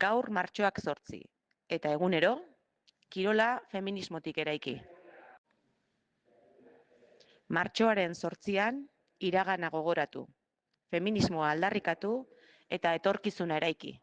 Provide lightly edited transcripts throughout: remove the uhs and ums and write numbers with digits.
Gaur martxoak 8, eta egunero, kirola feminismotik eraiki. Martxoaren 8an, iragana gogoratu, feminismoa aldarrikatu eta etorkizuna eraiki.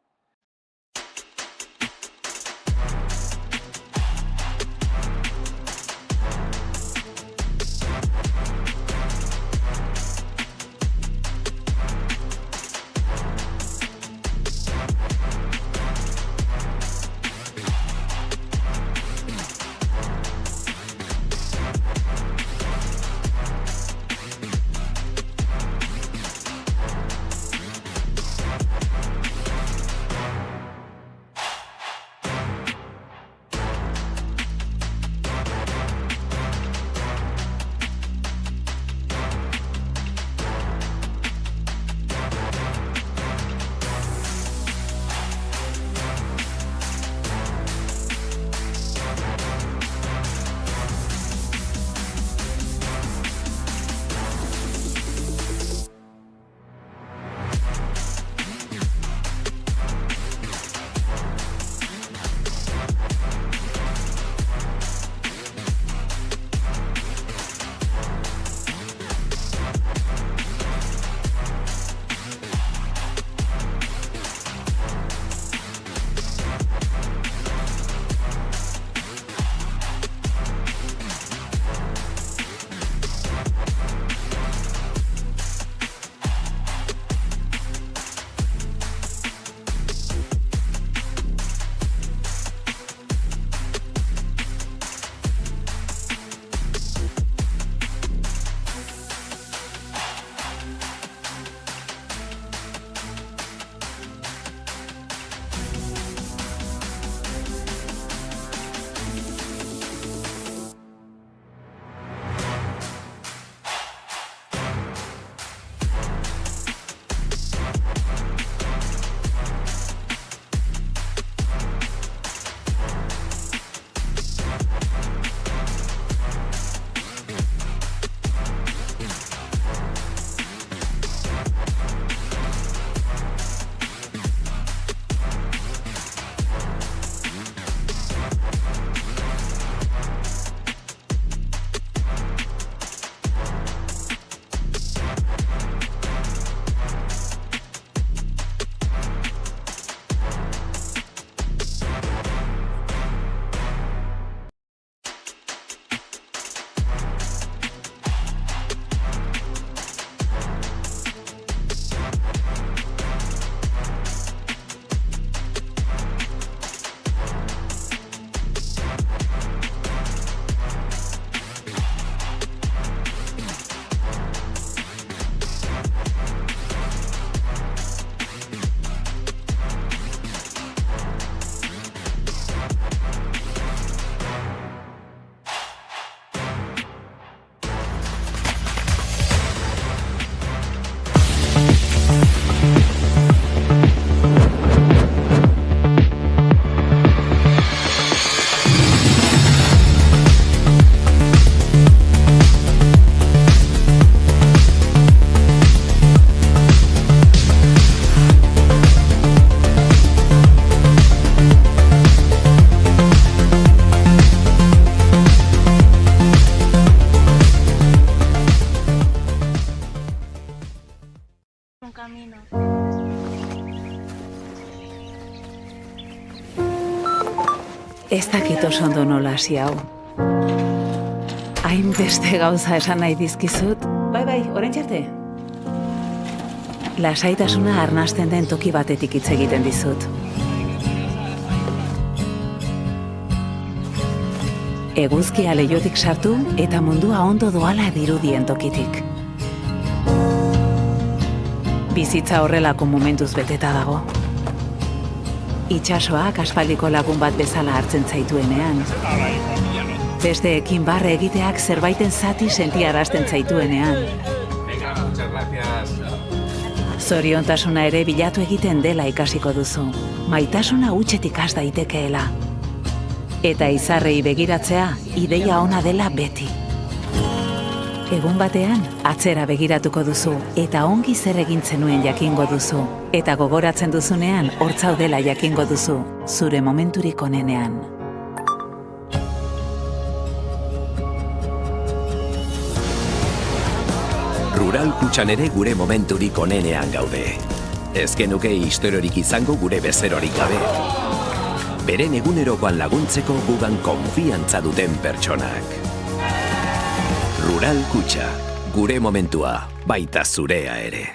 Ez dakit oso ondo nola hasi hau. Hainbeste gauza esan nahi dizkizut. Bai, orain txarte. Lasaitasuna arnasten den toki batetik hitz egiten dizut. Eguzkia leihotik sartu eta mundua ondo doala dirudien tokitik. Bizitza horrelako momentuz beteta dago. Itsasoak aspaldiko lagun bat bezala hartzen zaituenean. Besteekin barre egiteak zerbaiten zati sentiarazten zaituenean. Zoriontasuna ere bilatu egiten dela ikasiko duzu. Maitasuna hutsetik has daitekeela. Eta izarrei begiratzea ideia ona dela beti. Egun batean, atzera begiratuko duzu, eta ongi zer egin zenuen jakingo duzu. Eta gogoratzen duzunean, hortzaudela jakingo duzu, zure momenturik onenean. Rural Kutxan ere gure momenturik onenean gaude. Ez genuke historiorik izango gure bezerorik gabe. Beren egunerokoan laguntzeko gugan konfiantza duten pertsonak. Rural Kutxa, gure momentua, baita zurea ere.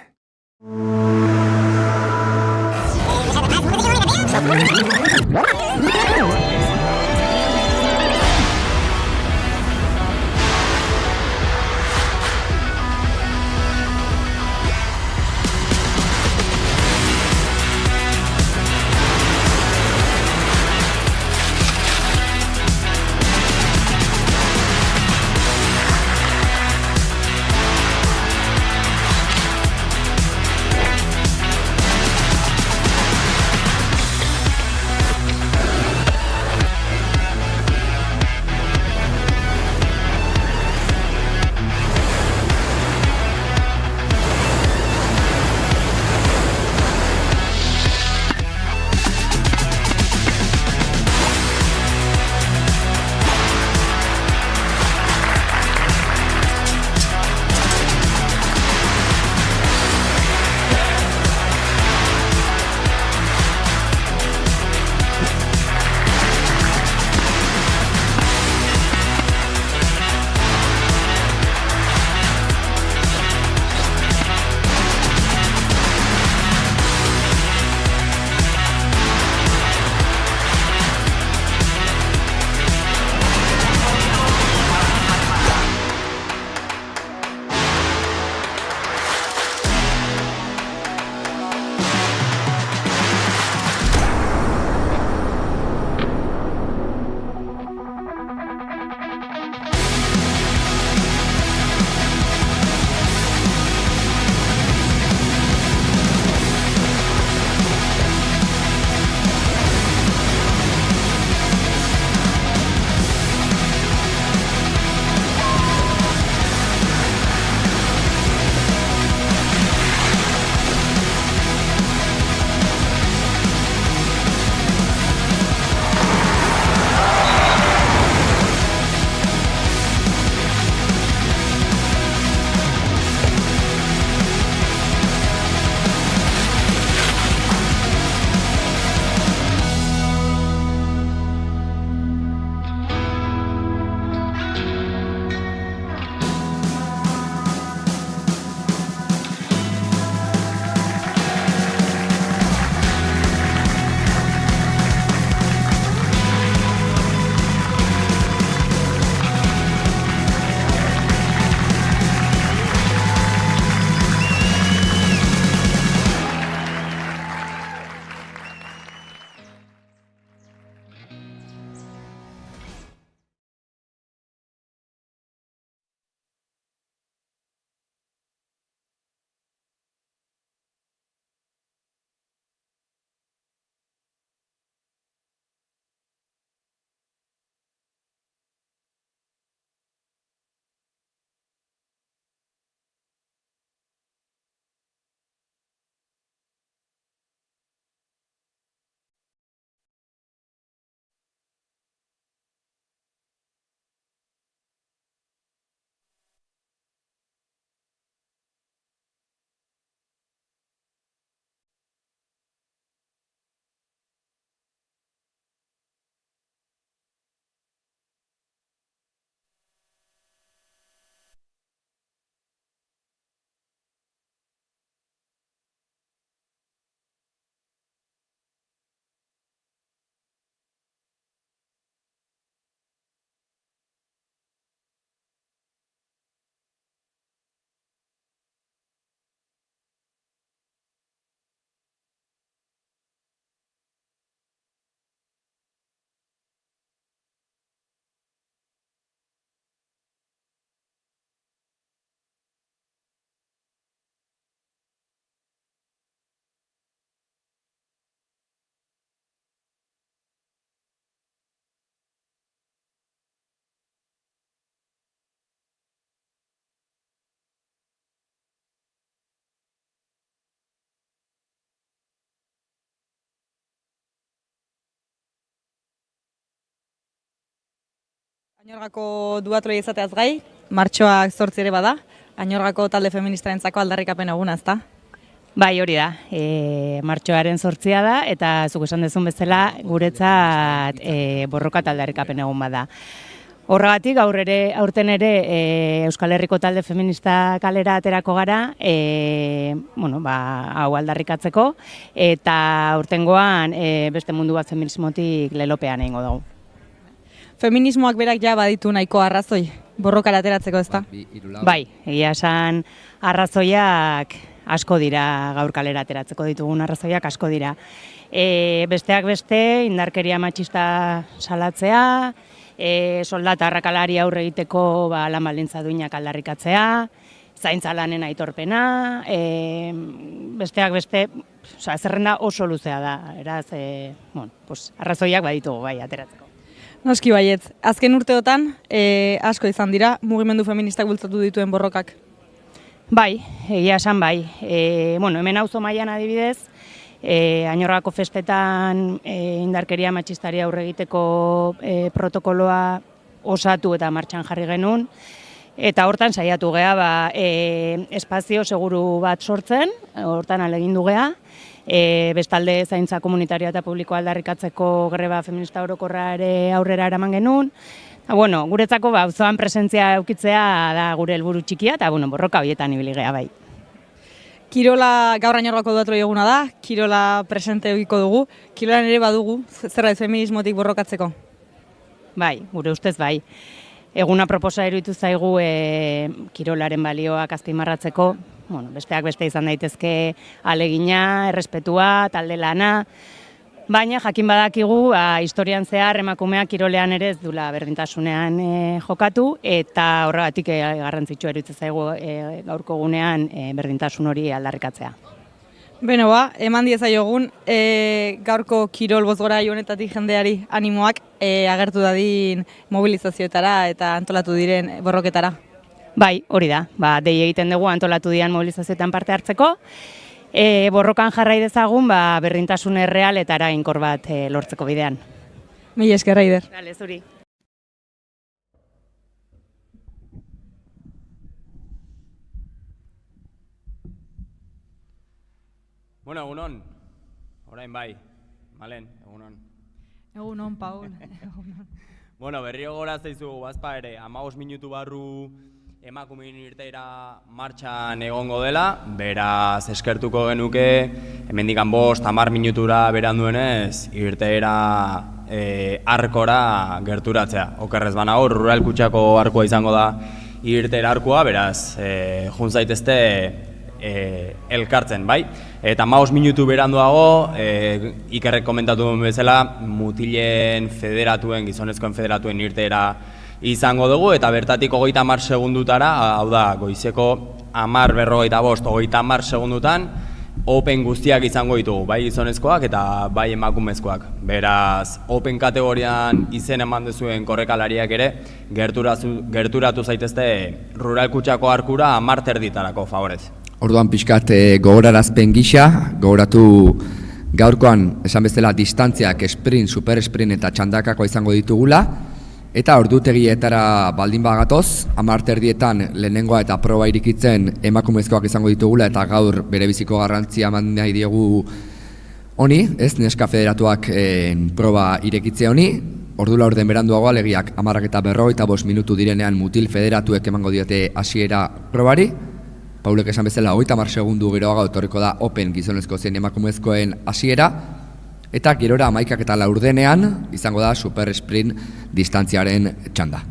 Añorgako duatloi izateaz gai, martxoak 8 ere bada, Añorgako talde feministarentzako aldarrikapen eguna, ezta? Bai, hori da. Martxoaren 8 da eta zuk esan duzun bezala guretzat borroka aldarrikapen egun bada. Horregatik aurten ere Euskal Herriko talde feminista kalera aterako gara, hau aldarrikatzeko eta aurtengoan beste mundu bat feminismotik lelopean egingo dugu. Feminismoak berak ja baditu nahiko arrazoi borrokara ateratzeko, ezta? Bai, egia esan arrazoiak asko dira, gaur kalera ateratzeko ditugun arrazoiak asko dira. Besteak beste, indarkeria matxista salatzea, soldata arrakalari aurre egiteko lan baldintza duinak aldarrikatzea, zaintza lanen aitorpena, besteak beste, zerrenda oso luzea da, eraz, arrazoiak baditugu bai ateratzeko. Noski baietz, azken urteotan asko izan dira mugimendu feministak bultzatu dituen borrokak. Bai, egia esan bai. Hemen auzo mailan adibidez, Añorgako festetan indarkeria matxistari aurre egiteko protokoloa osatu eta martxan jarri genuen, eta hortan saiatu gea espazio seguru bat sortzen, hortan alegindu gea, bestalde zaintza komunitarioa eta publikoa aldarrikatzeko greba feminista orokorra ere aurrera eraman genuen. Guretzako auzoan presentzia eukitzea da gure helburu txikia, eta borroka horietan ibili gea bai. Kirola gaur Añorgako duatloi eguna da, kirola presente eukiko dugu, kirolan ere badugu, zerbait feminismotik borrokatzeko? Bai, gure ustez bai. Eguna proposa iruditu zaigu kirolaren balioak azpimarratzeko, besteak beste izan daitezke alegina, errespetua, talde lana, baina jakin badakigu historian zehar emakumeak kirolean ere ez dula berdintasunean jokatu, eta horregatik garrantzitsua iruditzen zaigu gaurko gunean berdintasun hori aldarrikatzea. Beno eman diezaiogun gaurko kirol bozgora honetatik jendeari animoak agertu dadin mobilizazioetara eta antolatu diren borroketara. Bai, hori da, dei egiten dugu antolatu dian mobilizazioetan parte hartzeko, borrokan jarrai dezagun berdintasun erreal eta eraginkor bat lortzeko bidean. Mila esker, Raider. Dale, zuri. Egunon, orain bai, Malen, egunon. Egunon, Paul. Berrio gora zaizu bazpa ere, 15 minutu barru emakumeen irteera martxan egongo dela, beraz eskertuko genuke, hemendikan 5-10 minutura beranduenez, irteera arkora gerturatzea. Okerrez banago, Rural Kutxako arkua izango da irteera arkua, beraz, jun zaitezte elkartzen, bai? Eta 15 minutu beranduago, Ikerrek komentatu duen bezala, mutilen federatuen, gizonezkoen federatuen irteera izango dugu, eta bertatik 30 segundutara, hau da, goizeko 10:45, 30 segundutan, open guztiak izango ditugu, bai gizonezkoak eta bai emakumezkoak. Beraz, open kategorian izen eman duzuen korrekalariak ere, gerturatu zaitezte Rural Kutxako arkura 10:30 favorez. Orduan pixkat gogorarazpen gisa, gogoratu gaurkoan esan bezala distantziak sprint, super sprint eta txandakako izango ditugula, eta ordutegietara baldin bagatoz, 10:30 lehenengoa eta proba irikitzen emakumezkoak izango ditugula, eta gaur berebiziko garrantzia eman nahi diegu honi, neska federatuak proba irekitzea honi, ordu laurden beranduago alegiak 10:45 minutu direnean mutil federatuek emango diote hasiera probari. Paulek esan bezala 30 segundu geroago etorriko da open gizonezko zein emakumezkoen hasiera, eta gerora 11:04 izango da super sprint distantziaren txanda.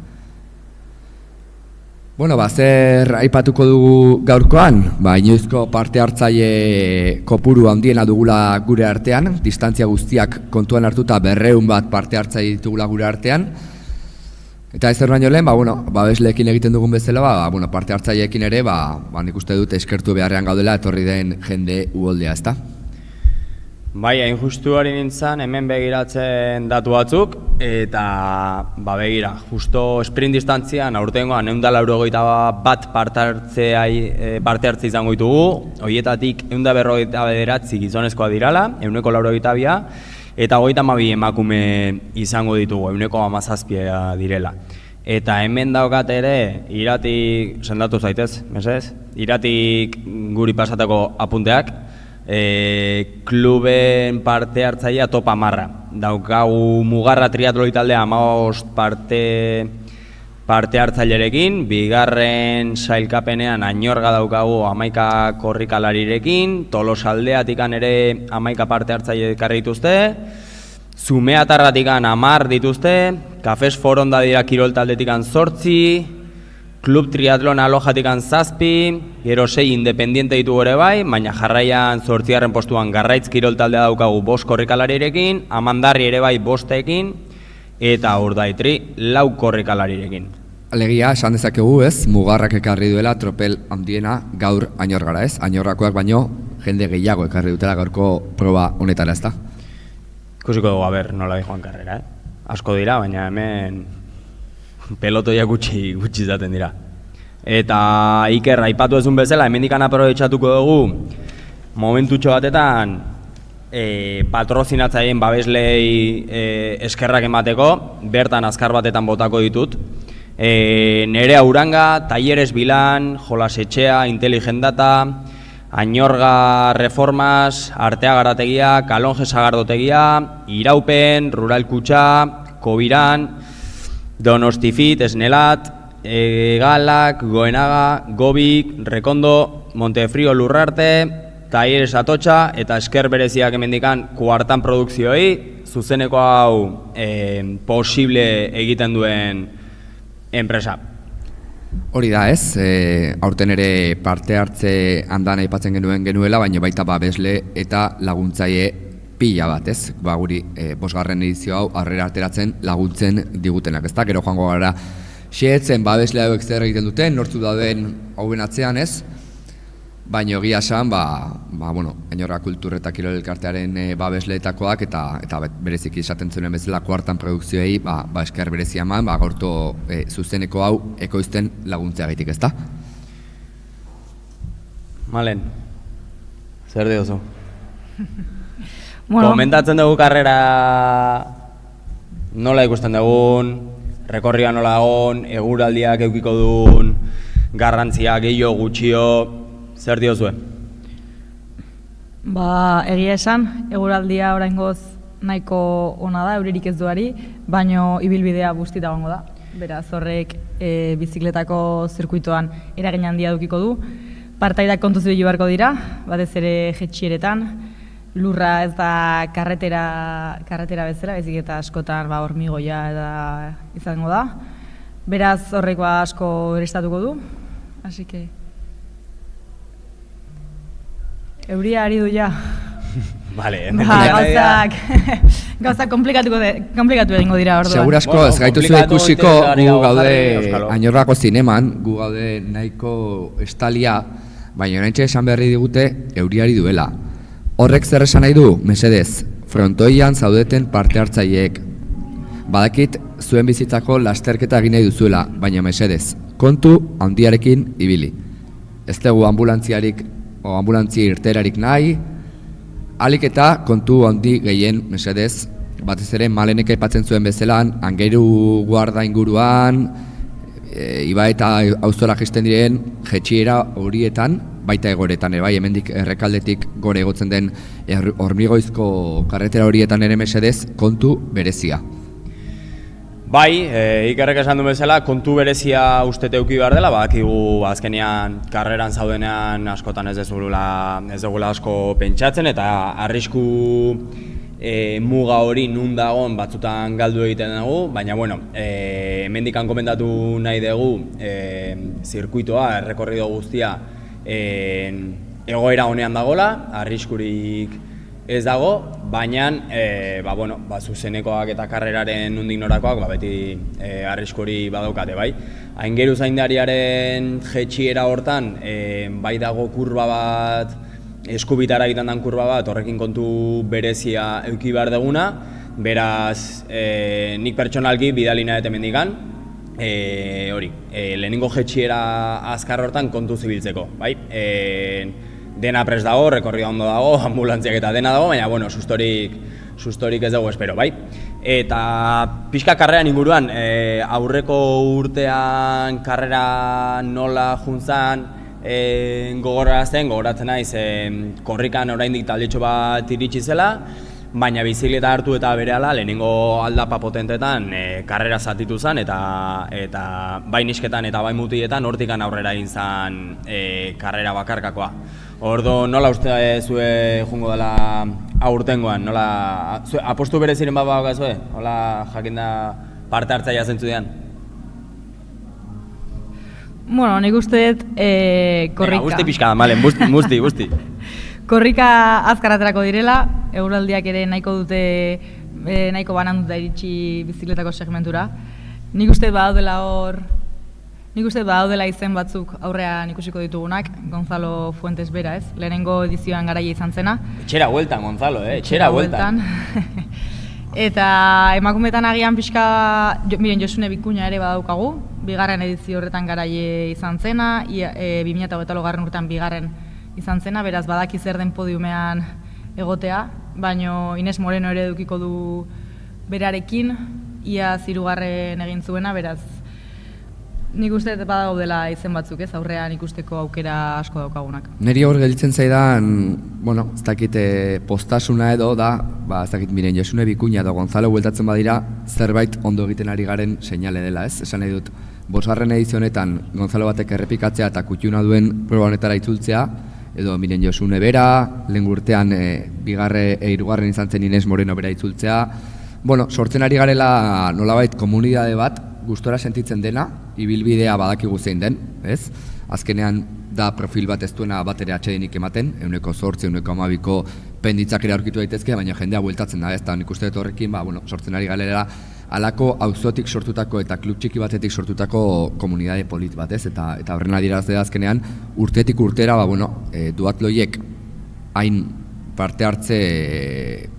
Zer aipatuko dugu gaurkoan? Inoizko parte hartzaile kopuru handiena dugula gure artean, distantzia guztiak kontuan hartuta 200 bat parte hartzaile ditugula gure artean. Eta ez baino lehen, babesleekin egiten dugun bezala, parte hartzaileekin ere, nik uste dut eskertu beharrean gaudela etorri den jende uholdea, ezta? Bai, hain justu hori nintzen, hemen begiratzen datu batzuk, eta begira, justo sprint distantzian aurtengoan 181 parte hartze izango ditugu, horietatik 149 gizonezkoa dirala, 182, eta 32 emakume izango ditugu, 1,17 direla. Eta hemen daukat ere, iratik, sendatu zaitez, mesez? Iratik guri pasatako apunteak, kluben parte hartzailea top 10. Daukagu Mugarra triatloi taldea 15 parte hartzailerekin, bigarren sailkapenean Añorga daukagu 11 korrikalarirekin, Tolosaldeatikan ere 11 parte hartzaile ekarri dituzte, Zumeatarratikan 10 dituzte, Kafes Foronda dira kirol taldetikan 8, Klub Triatlon Alojatikan 7, gero 6 independiente ditugu ere bai, baina jarraian 8. postuan Garraitz kirol taldea daukagu 5 korrikalarirekin, Amandarri ere bai 5ekin, eta Urdaitri 4 korrikalarirekin. Alegia, esan dezakegu ez, Mugarrak ekarri duela tropel handiena gaur Añorgara ez, Añorrakoak baino jende gehiago ekarri dutela gaurko proba honetara ez da. Ikusiko dugu, nola di joan karrera, asko dira, baina hemen pelotoiak gutxi izaten dira. Eta Iker, aipatu ezun bezala, hemendikan aprobetxatuko dugu momentutxo batetan patrozinatzaileen babeslei eskerrak emateko, bertan azkar batetan botako ditut. Nerea Uranga, Talleres Bilan, Jolasetxea, Intelligent Data, Añorga Reformas, Artea Garategia, Kalonje Sagardotegia, Iraupen, Rural Kutxa, Kobiran, Donostifit, Esnelat, Galak, Goenaga, Gobik, Rekondo, Montefrio Lurrarte, Talleres Atotxa eta esker bereziak hemendikan kuartan produkzioi, zuzeneko hau posible egiten duen enpresa. Hori da ez, aurten ere parte hartze handan aipatzen genuela, baina baita babesle eta laguntzaile pila bat ez, guri 5. edizio hau aurrera ateratzen laguntzen digutenak ez da, gero joango gara xehetzen babesle hauek zer egiten duten, nortzu dauden hauen atzean ez, baina egia esan, Añorga Kultur eta Kirol Elkartearen babesleetakoak eta bereziki esaten zuen bezala kuartan produkzioei esker berezia eman, gaurto zuzeneko hau ekoizten laguntzeagatik ez da? Malen, zer diozu? Komentatzen dugu karrera nola ikusten dugun, rekorria nola egon, eguraldiak eukiko duen, garrantzia gehiago gutxio, zer diozue? Egia esan, eguraldia oraingoz nahiko ona da, euririk ez duari, baino ibilbidea bustita egongo da. Beraz, horrek bizikletako zirkuitoan eragin handia edukiko du. Partaidak kontuz ibili beharko dira, batez ere jetxieretan. Lurra ez da karretera bezala, baizik eta askotan hormigoia eta izango da. Beraz, horrek asko erestatuko du, así que euria ari du ja. Vale, gauzak komplikatu egingo dira orduan. Segurasko ez gaituzu ikusiko gu gaude Añorgako zineman, gu gaude nahiko estalia, baina oraintxe esan berri digute euriari duela. Horrek zer esan nahi du, mesedez, frontoian zaudeten parte hartzaileek. Badakit zuen bizitzako lasterketa egin nahi duzuela, baina mesedez, kontu handiarekin ibili. Ez dugu ambulantziarik o ambulantzia irterarik nahi, alik eta kontu handi gehien, mesedez, batez ere Malenek aipatzen zuen bezelan, Angeru guarda inguruan, iba eta auzora jisten diren jetxiera horietan, baita egoretan, bai, hemendik errekaldetik gore egotzen den hormigoizko karretera horietan ere mesedez, kontu berezia. Bai, Ikerrek esan du bezala, kontu berezia uste teuki behar dela, badakigu azkenean karreran zaudenean askotan ez dugula asko pentsatzen, eta arrisku muga hori nun dagoen batzutan galdu egiten dugu, baina hemendikan komentatu nahi dugu zirkuitoa, errekorrido guztia egoera honean dagoela, arriskurik ez dago, baina zuzenekoak eta karreraren nondik norakoak beti arriskuri badaukate, bai. Aingeru zaindariaren jetxiera hortan bai dago kurba bat, eskubitara egiten den kurba bat, horrekin kontu berezia eduki behar duguna, beraz nik pertsonalki bidalina eta hemendikan, lehenengo jetxiera azkar hortan kontu zibiltzeko, bai. Dena prest dago, rekorrida ondo dago, ambulantziak eta dena dago, baina sustorik ez dago espero, bai. Eta pixka karreran inguruan, aurreko urtean karrera nola juntzan gogoratzen naiz, korrikan oraindik taldetxo bat iritsi zela, baina bizikleta hartu eta berehala lehenengo aldapa potentetan karrera zatitu zen eta bai nisketan eta bai mutietan hortikan aurrera egin zen karrera bakarkakoa. Ordo nola uste zue jungo dela aurtengoan, nola apostu bereziren bat badakazue? Hola jakinda parte hartzailea zentzu dian? Bueno, nik uste dut korrika. Guzti pixka da, malen, guzti. Korrika azkaraterako direla, eguraldiak ere nahiko dute, nahiko banan dute iritsi bizikletako segmentura. Nik uste badaudela izen batzuk aurrean ikusiko ditugunak, Gonzalo Fuentes bera, ez? Lehenengo edizioan garaia izan zena. Etxera bueltan, Gonzalo, etxera bueltan. Eta emakumetan agian pixka, miren Josune Bikuña ere badaukagu, bigarren edizio horretan garaie izan zena, 2008 urtean bigarren izan zena, beraz badaki zer den podiumean egotea, baino Ines Moreno ere edukiko du berarekin, ia 3. egin zuena, beraz nik uste badaudela izen batzuk, ez, aurrean ikusteko aukera asko daukagunak. Neri hor gelditzen zaidan, bueno, ez dakit postasuna edo da, ez dakit miren Josune Bikuña edo Gonzalo bueltatzen badira, zerbait ondo egiten ari garen seinale dela, ez? Esan nahi dut, 5. edizionetan Gonzalo batek errepikatzea eta kutxuna duen proba honetara itzultzea, edo miren Josune bera, lehen urtean 2. izan zen Ines Moreno bera itzultzea. Bueno, sortzen ari garela nolabait komunidade bat, gustora sentitzen dena, ibilbidea badakigu zein den, ez? Azkenean da profil bat ez duena bat ere atsedenik ematen, 8%, 12% penditzak ere aurkitu daitezke, baina jendea bueltatzen da, ez? Eta nik uste dut horrekin, sortzen ari galera halako auzotik sortutako eta klub txiki batetik sortutako komunidade polit bat, ez? Eta horren adierazle azkenean urtetik urtera, duatloiek hain parte hartze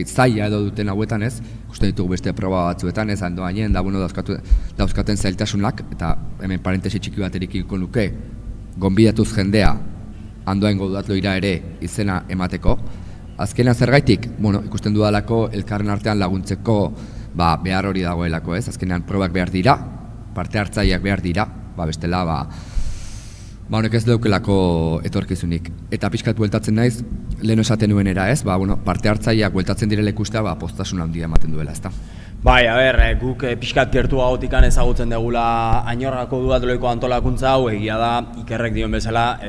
zaila edo duten hauetan, ez? Ikusten ditugu beste proba batzuetan, ez? Ando gainen, dauzkaten zailtasunak, eta hemen parentesi txiki bat erikiko nuke, gonbidatuz jendea andoaingo duatloira ere izena emateko. Azkenean zergaitik, ikusten dudalako elkarren artean laguntzeko behar hori dagoelako, ez? Azkenean probak behar dira, parte hartzaileak behar dira, bestela, honek ez daukelako etorkizunik. Eta pixkat bueltatzen naiz, lehen esaten nuenera, ez? Parte hartzaileak bueltatzen direla ikustea, postasun handia ematen duela, ezta? Bai, guk pixkat gertu gautikan ezagutzen degula Añorgako duatloiko antolakuntza hau, egia da, Ikerrek dion bezala,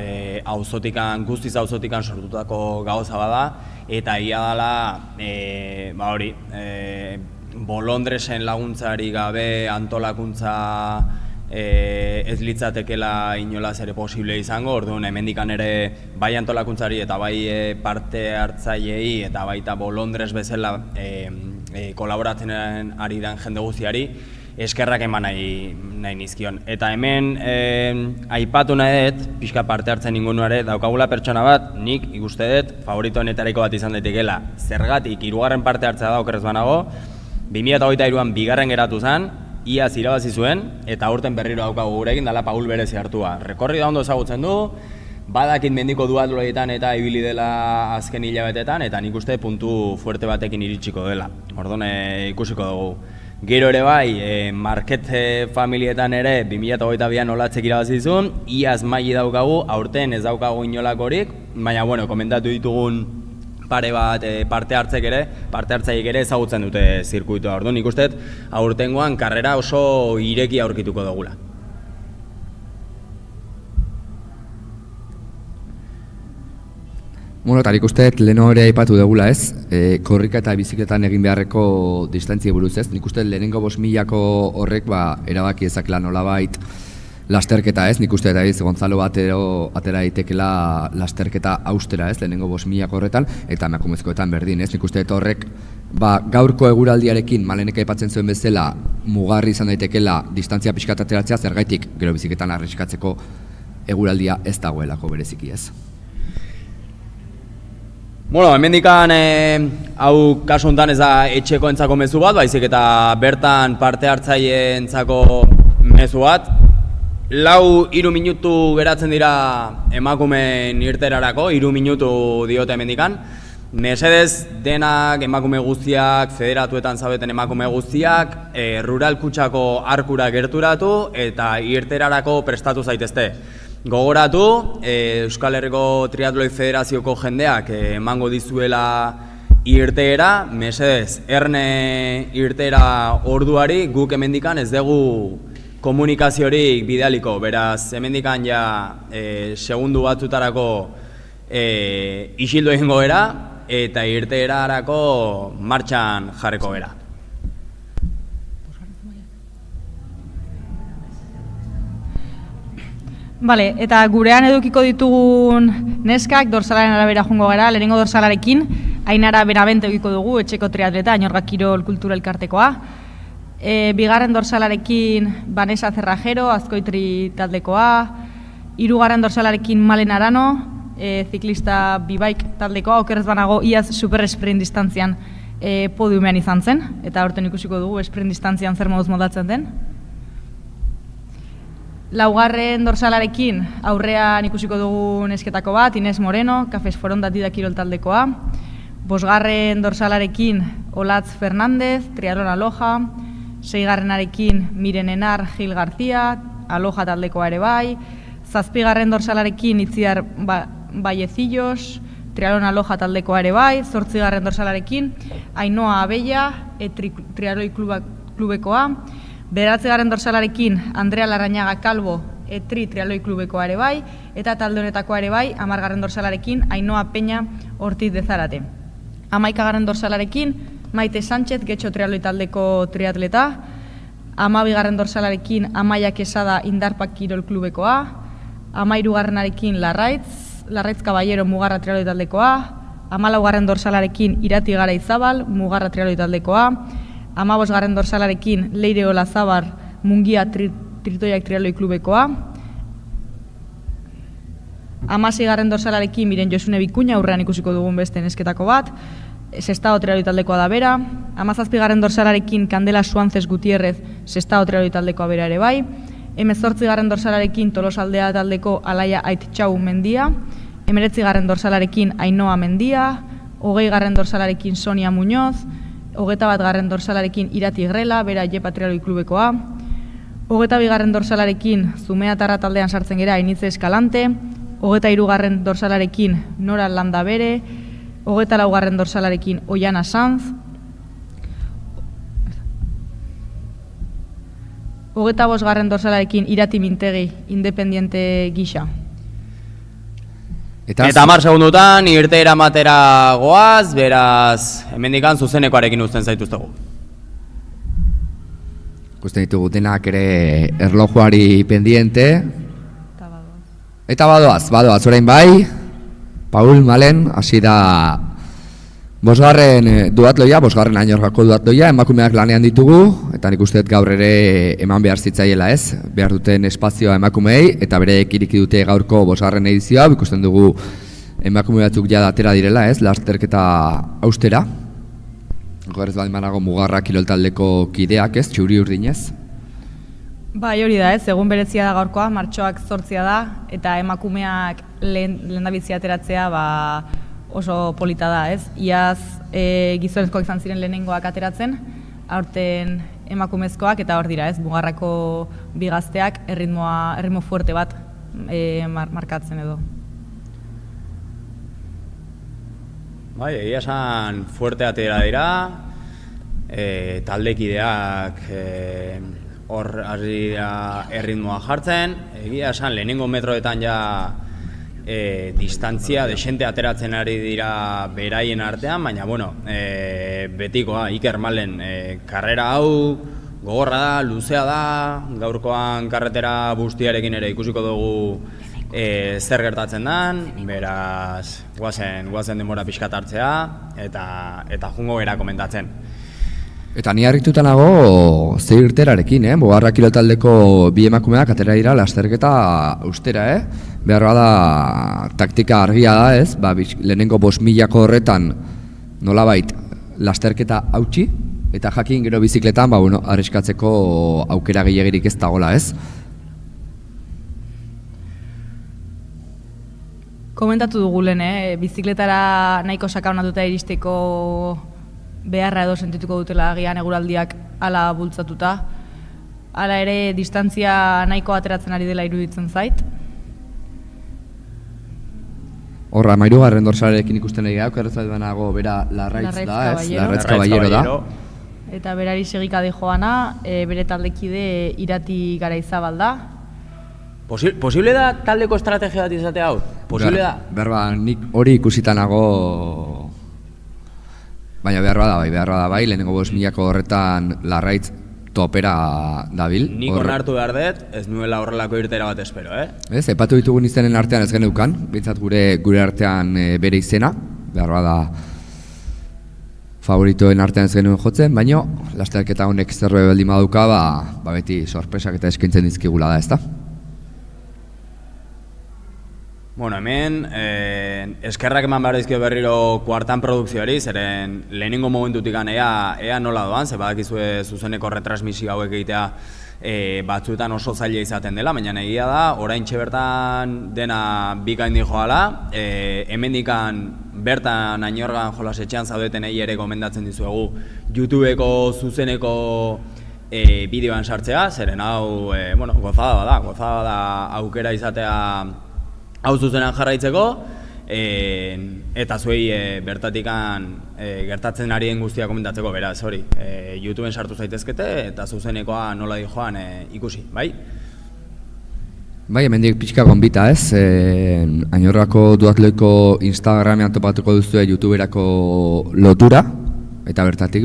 guztiz auzotikan sortutako gauza bada, eta egia dela, Bolondresen laguntzari gabe antolakuntza ez litzatekela inolaz ere posible izango, orduan hemendikan ere bai antolakuntzari eta bai parte hartzaileei eta baita Bolondres bezala kolaboratzen ari den jende guztiari eskerrak eman nahi nizkion. Eta hemen aipatu nahi dut, pixka parte hartzen ingunuare, daukagula pertsona bat, nik ikuste dut favoritoenetariko bat izan daitekeela. Zergatik, 3. parte hartzea da okerrez banago, 2023an 2. geratu zen, iaz irabazi zuen, eta aurten berriro daukagu gurekin dela Paul berezi hartua. Rekorri da ondo ezagutzen du, badakit mendiko duatloetan eta ibili dela azken hilabetetan, eta nik uste puntu fuerte batekin iritsiko dela. Orduan ikusiko dugu. Gero ere bai, Market familietan ere 2022an olatzek irabazi zuen, iaz maili daukagu, aurten ez daukagu inolakorik, baina komentatu ditugun pare bat parte hartzaileek ere ezagutzen dute zirkuitoa. Orduan nik uste aurtengoan karrera oso ireki aurkituko dugula. Eta nik uste lehen hori aipatu dugula, ez? Korrika eta bizikletan egin beharreko distantzie buruz, ez? Nik uste lehenengo 5.000ko horrek erabaki ezakela nolabait lasterketa, ez? Nik uste eta Gonzalo batero atera daitekela lasterketa austera, ez? Lehenengo 5.000ko horretan eta emakumezkoetan berdin, ez? Nik uste eta horrek gaurko eguraldiarekin malenek aipatzen zuen bezala mugarri izan daitekela distantzia pixkat ateratzea, zergaitik gero bizikletan arriskatzeko eguraldia ez dagoelako bereziki, ez? Hemendikan hau kasu honetan ez da etxeko entzako mezu bat, baizik eta bertan parte hartzaileentzako mezu bat. 3 minutu geratzen dira emakumeen irterarako, 3 minutu diote hemendikan. Mesedez denak emakume guztiak, federatuetan zaudeten emakume guztiak, Rural Kutxako arkura gerturatu eta irterarako prestatu zaitezte. Gogoratu, Euskal Herriko Triatloi Federazioko jendeak emango dizuela irteera, mesedez, erne irteera orduari guk hemendikan ez dugu komunikaziorik bidaliko, beraz hemendikan ja segundu batzutarako isildu egingo era eta irteerarako martxan jarriko gara. Bale, eta gurean edukiko ditugun neskak dorsalaren arabera joango gara, lehenengo dorsalarekin, Ainara Benavente edukiko dugu, etxeko triatleta, Añorga Kirol Kultura Elkartekoa. Bigarren dorsalarekin Vanessa Cerrajero, Azkoitri taldekoa. Hirugarren dorsalarekin Malen Arano, ziklista B-Bike taldekoa, okerrez banago iaz super sprint distantzian podiumean izan zen, eta aurten ikusiko dugu sprint distantzian zer moduz moldatzen den. Laugarren dorsalarekin aurrean ikusiko dugu nesketako bat, Ines Moreno, Cafés Foronda Dida Kirol taldekoa. Bosgarren dorsalarekin Olatz Fernández, Triatlon Aloha. Seigarrenarekin Miren Enar, Gil García, Aloha taldekoa ere bai. Zazpigarren dorsalarekin Itziar Vallecillos, Triatlon Aloha taldekoa ere bai. Zortzigarren dorsalarekin Ainhoa Abella, Triatloi klubekoa. Bederatzigarren dorsalarekin Andrea Larrañaga Calvo, Etri Triatloi klubekoa ere bai. Eta talde honetakoa ere bai, 10garren dorsalarekin Ainhoa Peña Ortiz de Zarate. 11garren dorsalarekin Maite Sánchez, Getxo Triatloi taldeko triatleta. 12garren dorsalarekin Amaia Quesada, Indarpak Kirol klubekoa. 13garrenarekin Larraitz Caballero, Mugarra Triatloi taldekoa. 14garren dorsalarekin Irati Garaizabal, Mugarra Triatloi taldekoa. 15garren dorsalarekin Leire Olazabar, Mungia Tritoiak Triatloi klubekoa. 16garren dorsalarekin Miren Josune Bikuña, aurrean ikusiko dugun beste nesketako bat. Sestao Triatloi taldekoa da bera. 17garren dorsalarekin Candela Suances Gutierrez, Sestao Triatloi taldekoa bera ere bai. 18garren dorsalarekin Tolosaldea taldeko Alaia Aitxau Mendia. 19garren dorsalarekin Ainhoa Mendia. 20garren dorsalarekin Sonia Muñoz. 21garren dorsalarekin Irati Grela, bera Jepa Triatloi klubekoa. 22garren dorsalarekin Zumea Tarra taldean sartzen gera, Initze Eskalante. 23garren dorsalarekin Nora Landabere. 24garren dorsalarekin Oiana Sanz. 25garren dorsalarekin Irati Mintegi, Independiente gisa. Eta 10 segundutan irteera matera goaz, beraz, hemendikan zuzenekoarekin uzten zaituztegu. Ikusten ditugu denak ere erlojuari pendiente. Eta badoaz, orain bai, Paul Malen, hasi da bosgarren duatloia, bosgarren Añorgako duatloia, emakumeak lanean ditugu, eta nik usteet gaur ere eman behar zitzaiela ez, behar duten espazioa emakumeei, eta bereek iriki dute gaurko bosgarren edizioa, ikusten dugu emakume batzuk jada atera direla ez, lasterketa austera. Gorez bat manago Mugarra Kirol taldeko kideak ez, txuri urdinez. Bai, hori da ez, egun berezia da gaurkoa, martxoak 8 da, eta emakumeak lehendabizia ateratzea oso polita da ez. Iaz gizonezkoak izan ziren lehenengoak ateratzen, aurten emakumezkoak eta hor dira ez, Mugarrako bi gazteak erritmo fuerte bat markatzen edo. Bai, egia esan fuerte atera dira, taldekideak hor hasi da erritmoa jartzen, egia esan lehenengo metroetan ja distantzia desente ateratzen ari dira beraien artean, baina bueno, betikoa, Iker Malen, karrera hau gogorra da, luzea da, gaurkoan karretera bustiarekin ere ikusiko dugu zer gertatzen den, beraz guazen denbora pixkat hartzea eta jungo gara komentatzen. Eta ni harrituta nago ze irterarekin, Mugarra Kirol taldeko bi emakumeak atera dira lasterketa austera, behar da taktika argia da ez, lehenengo 5.000ko horretan nolabait lasterketa hautsi, eta jakin gero bizikletan arriskatzeko aukera gehiagirik ez dagoela ez. Komentatu dugu lehen, bizikletara nahiko sakabanatuta iristeko beharra edo sentituko dutela agian eguraldiak hala bultzatuta. Hala ere, distantzia nahiko ateratzen ari dela iruditzen zait. Horra, 13. dorsalarekin ikusten ari gara, okerrezat banago bera Larraitz da, ez? Larraitz Caballero da. Eta berari segikade joana, bere taldekide Irati Garaizabal da. Posible da taldeko estrategia bat izate hau? Posible da? Berba, nik hori ikusita nago, baina beharra da bai, lehenengo 5.000ko horretan Larraitz topera dabil. Nik onartu behar dut, ez nuela horrelako irtera bat espero, Ez, epatu ditugun izenen artean ez geneukan, bintzat gure artean bere izena, beharra da favoritoen artean ez genuen jotzen, baina lasterketa honek zerbait baldin baduka, beti sorpresak eta eskaintzen dizkigula da, ezta? Bueno, hemen eskerrak eman behar dizkio berriro kuartan produkzioari, zeren lehenengo momentutik ea nola doan, ze badakizue zuzeneko retransmisio hauek egitea batzuetan oso zaila izaten dela, baina egia da, oraintxe bertan dena bikain joala, hemendikan bertan Añorgan jolasetxean zaudetenei ere gomendatzen dizuegu YouTubeko zuzeneko bideoan sartzea, zeren hau gozada da aukera izatea hau zuzenan jarraitzeko, eta zuei bertatikan gertatzen ari den guztia komentatzeko, beraz, hori, YouTubeen sartu zaitezkete eta zuzenekoa nola di joan ikusi, bai? Bai, hemendik pixka gonbita, ez? Añorrako duatloiko Instagramean topatuko duzue YouTuberako lotura, eta bertatik,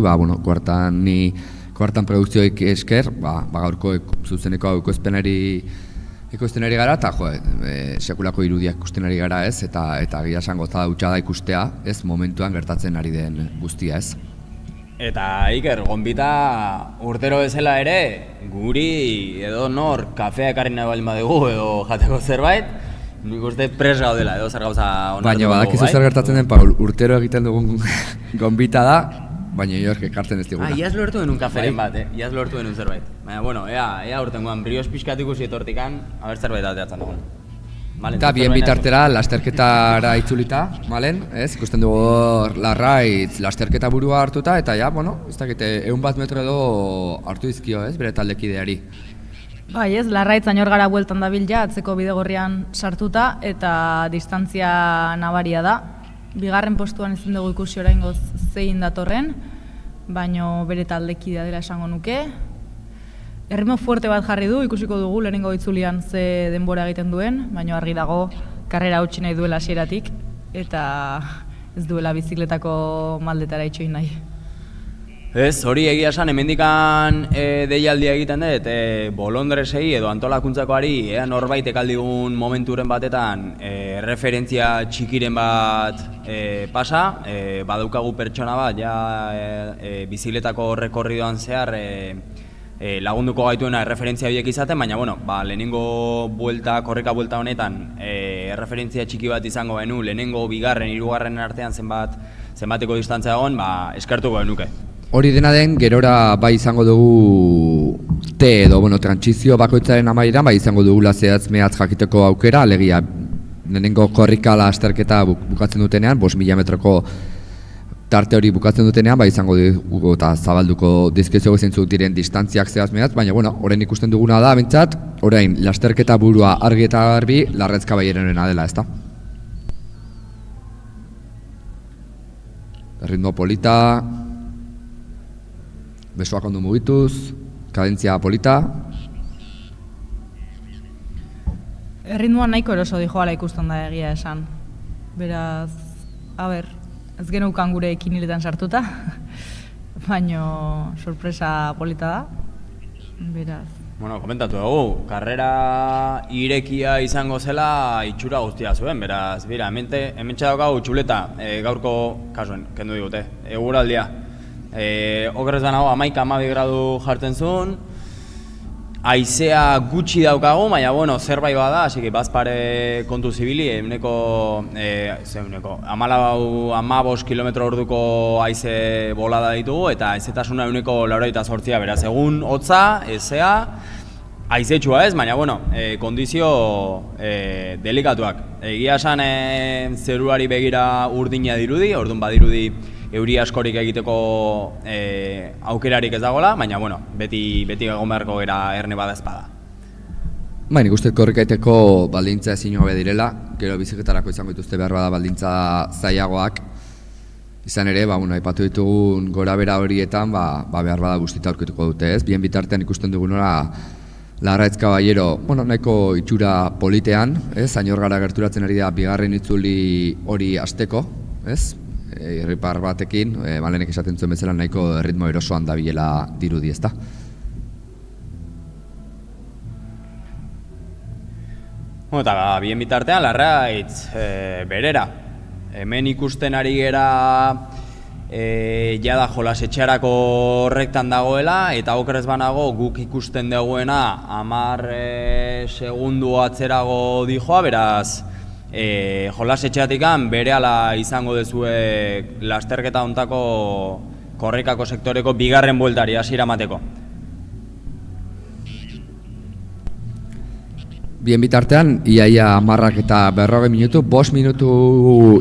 kuartan produkzioik esker, gaurko zuzeneko ikusten ari gara, eta sekulako irudiak ikusten ari gara, ez? Eta gira esan gozada hutsa da ikustea, ez? Momentuan gertatzen ari den guztia, ez? Eta Iker, gonbita urtero bezala ere, guri edo nor kafea ekarri nahi baldin badugu edo jateko zerbait, nik uste pres gaudela edo zer gauza onartu dugu, baina badakizu zer gertatzen den, Paul, urtero egiten dugun gonbita da, baina iork ekartzen ez diguna. Iaz lortu denun kaferen bat, iaz lortu denun zerbait. Baina, bueno, ea urtengoan, brios pixkat ikusi etortikan, haber zerbait ateatzen dugun. Eta bien bitartera, lasterketara itzulita, ez? Ikusten dugu Larraitz lasterketa burua hartuta, eta ez dakite, 100 metro edo hartu dizkio, ez? Bere taldekideari. Bai, ez, Larraitz Añorgara bueltan dabil ja, atzeko bidegorrian sartuta, eta distantzia nabaria da. Bigarren postuan ezin dugu ikusi oraingoz zein datorren, baino bere taldekidea dela esango nuke. Erritmo fuerte bat jarri du, ikusiko dugu lehenengo itzulian ze denbora egiten duen, baino argi dago karrera hautsi nahi duela hasieratik eta ez duela bizikletako maldetara itxoin nahi. Ez, hori egia esan, hemendikan deialdia egiten dut, bolondresei edo antolakuntzakoari ea norbait ekaldigun momenturen batetan referentzia txikiren bat pasa, badaukagu pertsona bat bizikletako rekorridoan zehar lagunduko gaituena referentzia horiek izaten, baina lehenengo korrika buelta honetan referentzia txiki bat izango benu, lehenengo, bigarren, hirugarren artean zenbateko distantzia egon, eskertuko genuke. Hori dena den, gerora bai izango dugu edo trantsizio bakoitzaren amaieran, bai izango dugula zehatz mehatz jakiteko aukera, alegia lehenengo korrika lasterketa bukatzen dutenean, 5.000 metroko tarte hori bukatzen dutenean, bai izango dugu eta zabalduko dizkizuegu zeintzuk diren distantziak zehatz mehatz, baina orain ikusten duguna da, bentsat, orain lasterketa burua argi eta garbi Larraitz Caballerorena dela, ezta? Ritmo polita, besoak ondo mugituz, kadentzia polita. Erritmoa nahiko eroso dijoala ikusten da egia esan. Beraz, ez geneukan gure ekiniletan sartuta, baino sorpresa polita da, beraz. Komentatu dugu, karrera irekia izango zela itxura guztia zuen, beraz, hemen txadaukagu txuleta, gaurko, kasuen, kendu digute, eguraldia. Okerrez banago, 11-12 gradu jartzen zuen, haizea gutxi daukagu, baina zerbait bada, hasi bazpare kontu zibili, 15 kilometro orduko haize bolada ditugu, eta haizetasuna 188, beraz, egun hotza, ezea, Aizetsua ez, baina, bueno, kondizio delikatuak. Egia esan zeruari begira urdina dirudi, orduan badirudi euri askorik egiteko aukerarik ez dagoela, baina, bueno, beti egon beharko gara erne bada ezpada. Nik uste korrikaiteko baldintza ezin hobe direla, gero biziketarako izango dituzte behar bada baldintza zailagoak. Izan ere, aipatu ditugun gora bera horietan, behar bada guztita aurkituko dute ez. Bien bitartean ikusten dugunora Larraitz Caballero, nahiko itxura politean, ez? Añorgara gerturatzen ari da bigarren itzuli hori hasteko, ez? Irripar batekin, lehenek esaten zuen bezala nahiko erritmo erosoan dabilela dirudi, ezta? Eta bien bitartean, Larraitz berera. Hemen ikusten ari gera jada jolasetxearako horrektan dagoela, eta okerrez banago guk ikusten dagoena 10 segundu atzerago dijoa, beraz jolasetxeatikan berehala izango dezue lasterketa hontako korrikako sektoreko bigarren bueltari hasiera emateko. Bien bitartean, iaia 10 eta 40 minutu, 5 minutu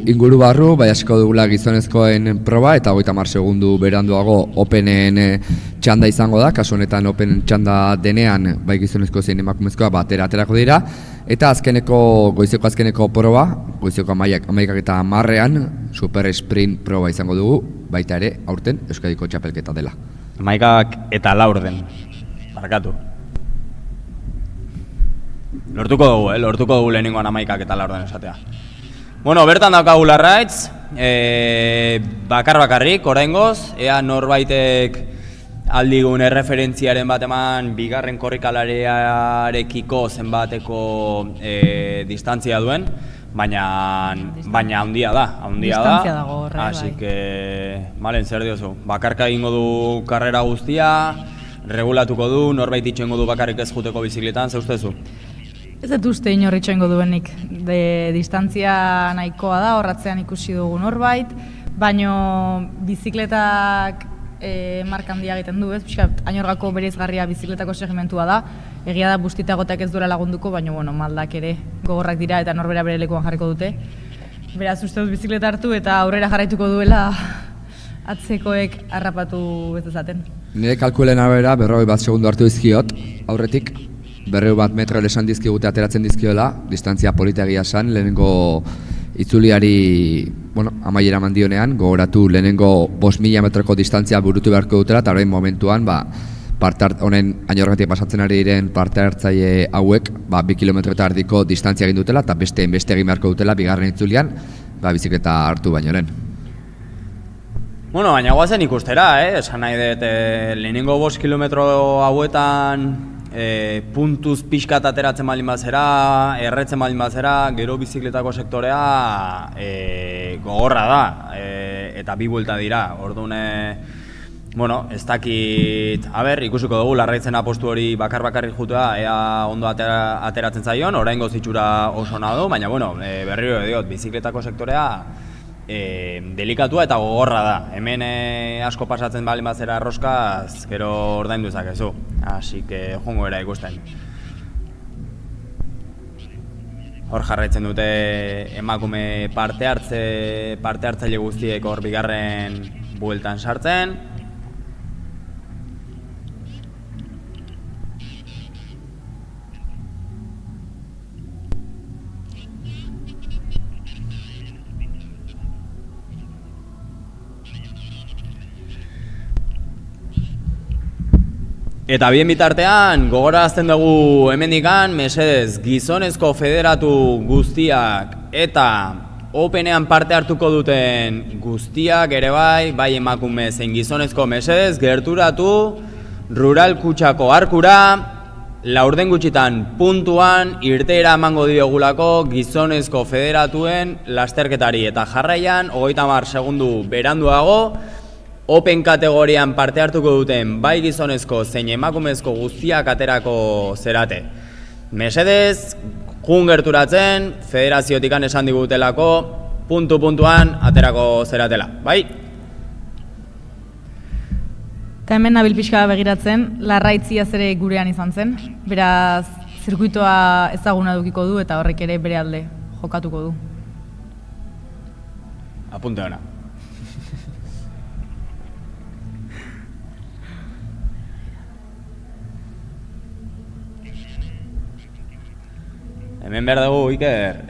inguru barru, hasiko dugula gizonezkoen proba, eta 30 segundu beranduago Openen txanda izango da, kasu honetan Open txanda denean, bai gizonezko zein emakumezkoa batera aterako dira, eta goizeko azkeneko proba, goizeko 11 eta 10ean, super sprint proba izango dugu, baita ere, aurten Euskadiko txapelketa dela. 11 eta 4 barkatu. Lortuko dugu lehenengoan 11 eta 4 esatea. Bueno, bertan daukagu Larraitz, bakarrik, oraingoz, ea norbaitek aldigun erreferentziaren bat eman bigarren korrikalariarekiko zenbateko distantzia duen, baina handia da. Distantzia dago horre, bai. Así que, malen, zer diozu, bakarka egingo du karrera guztia, regulatuko du, norbait itxengo du bakarrik ez juteko bizikletan, ze ustezu? Ez dut uste inorritxo ingo duenik, distantzia nahikoa da, horratzean ikusi dugu norbait, baino bizikletak marka handia egiten du, ez? Piskat, Añorgako bereizgarria bizikletako segimentua da, egia da bustitagotak ez duela lagunduko, baino maldak ere gogorrak dira eta norbera bere lekuan jarriko dute. Beraz, uste dut bizikleta hartu eta aurrera jarraituko duela atzekoek harrapatu ez dezaten. Nire kalkulen arabera 41 segundu hartu dizkiot, aurretik. 41 metro esan dizkigute ateratzen dizkiola, distantzia politegia esan, lehenengo itzuliari, amaiera mandionean, gogoratu lehenengo 5.000 metroko distantzia burutu beharko dutela, eta orain momentuan, honen Añorgatik pasatzen ari diren parte hartzaile hauek, 2 kilometro eta erdiko distantzia egin dutela, eta beste egin beharko dutela, bigarren itzulian, bizikleta hartu baino lehen. Bueno, baina guazen ikustera, esan nahi dut, lehenengo 5 kilometro hauetan puntuz pixkat ateratzen baldin bazera, erretzen baldin bazera, gero bizikletako sektorea gogorra da, eta 2 buelta dira, orduan, ez dakit, ikusiko dugu Larraitzen apostu hori bakarrik jutea, ea ondo ateratzen zaion, oraingoz itxura oso nadu, baina, berriro diot, bizikletako sektorea delikatua eta gogorra da. Hemen asko pasatzen baldin bazera arroskaz, gero ordaindu dezakezu. Así que joango era ikusten. Hor jarraitzen dute emakume parte hartzaile guztiek hor bigarren bueltan sartzen. Eta bien bitartean, gogorazten dugu hemendikan, mesedez, gizonezko federatu guztiak eta Openean parte hartuko duten guztiak ere bai emakume zein gizonezko mesedez, gerturatu Rural Kutxako arkura, laurden gutxitan puntuan irteera emango diogulako gizonezko federatuen lasterketari. Eta jarraian, 30 segundu beranduago, Open kategorian parte hartuko duten bai gizonezko zein emakumezko guztiak aterako zerate. Mesedez, jun gerturatzen, federaziotikan esan digutelako, puntuan aterako zeratela, bai? Eta hemen nabil pixka begiratzen, Larraitziaz ere gurean izan zen, beraz zirkuitoa ezaguna dukiko du eta horrek ere bere alde jokatuko du. Apunte ona. Hemen behar dugu, Iker,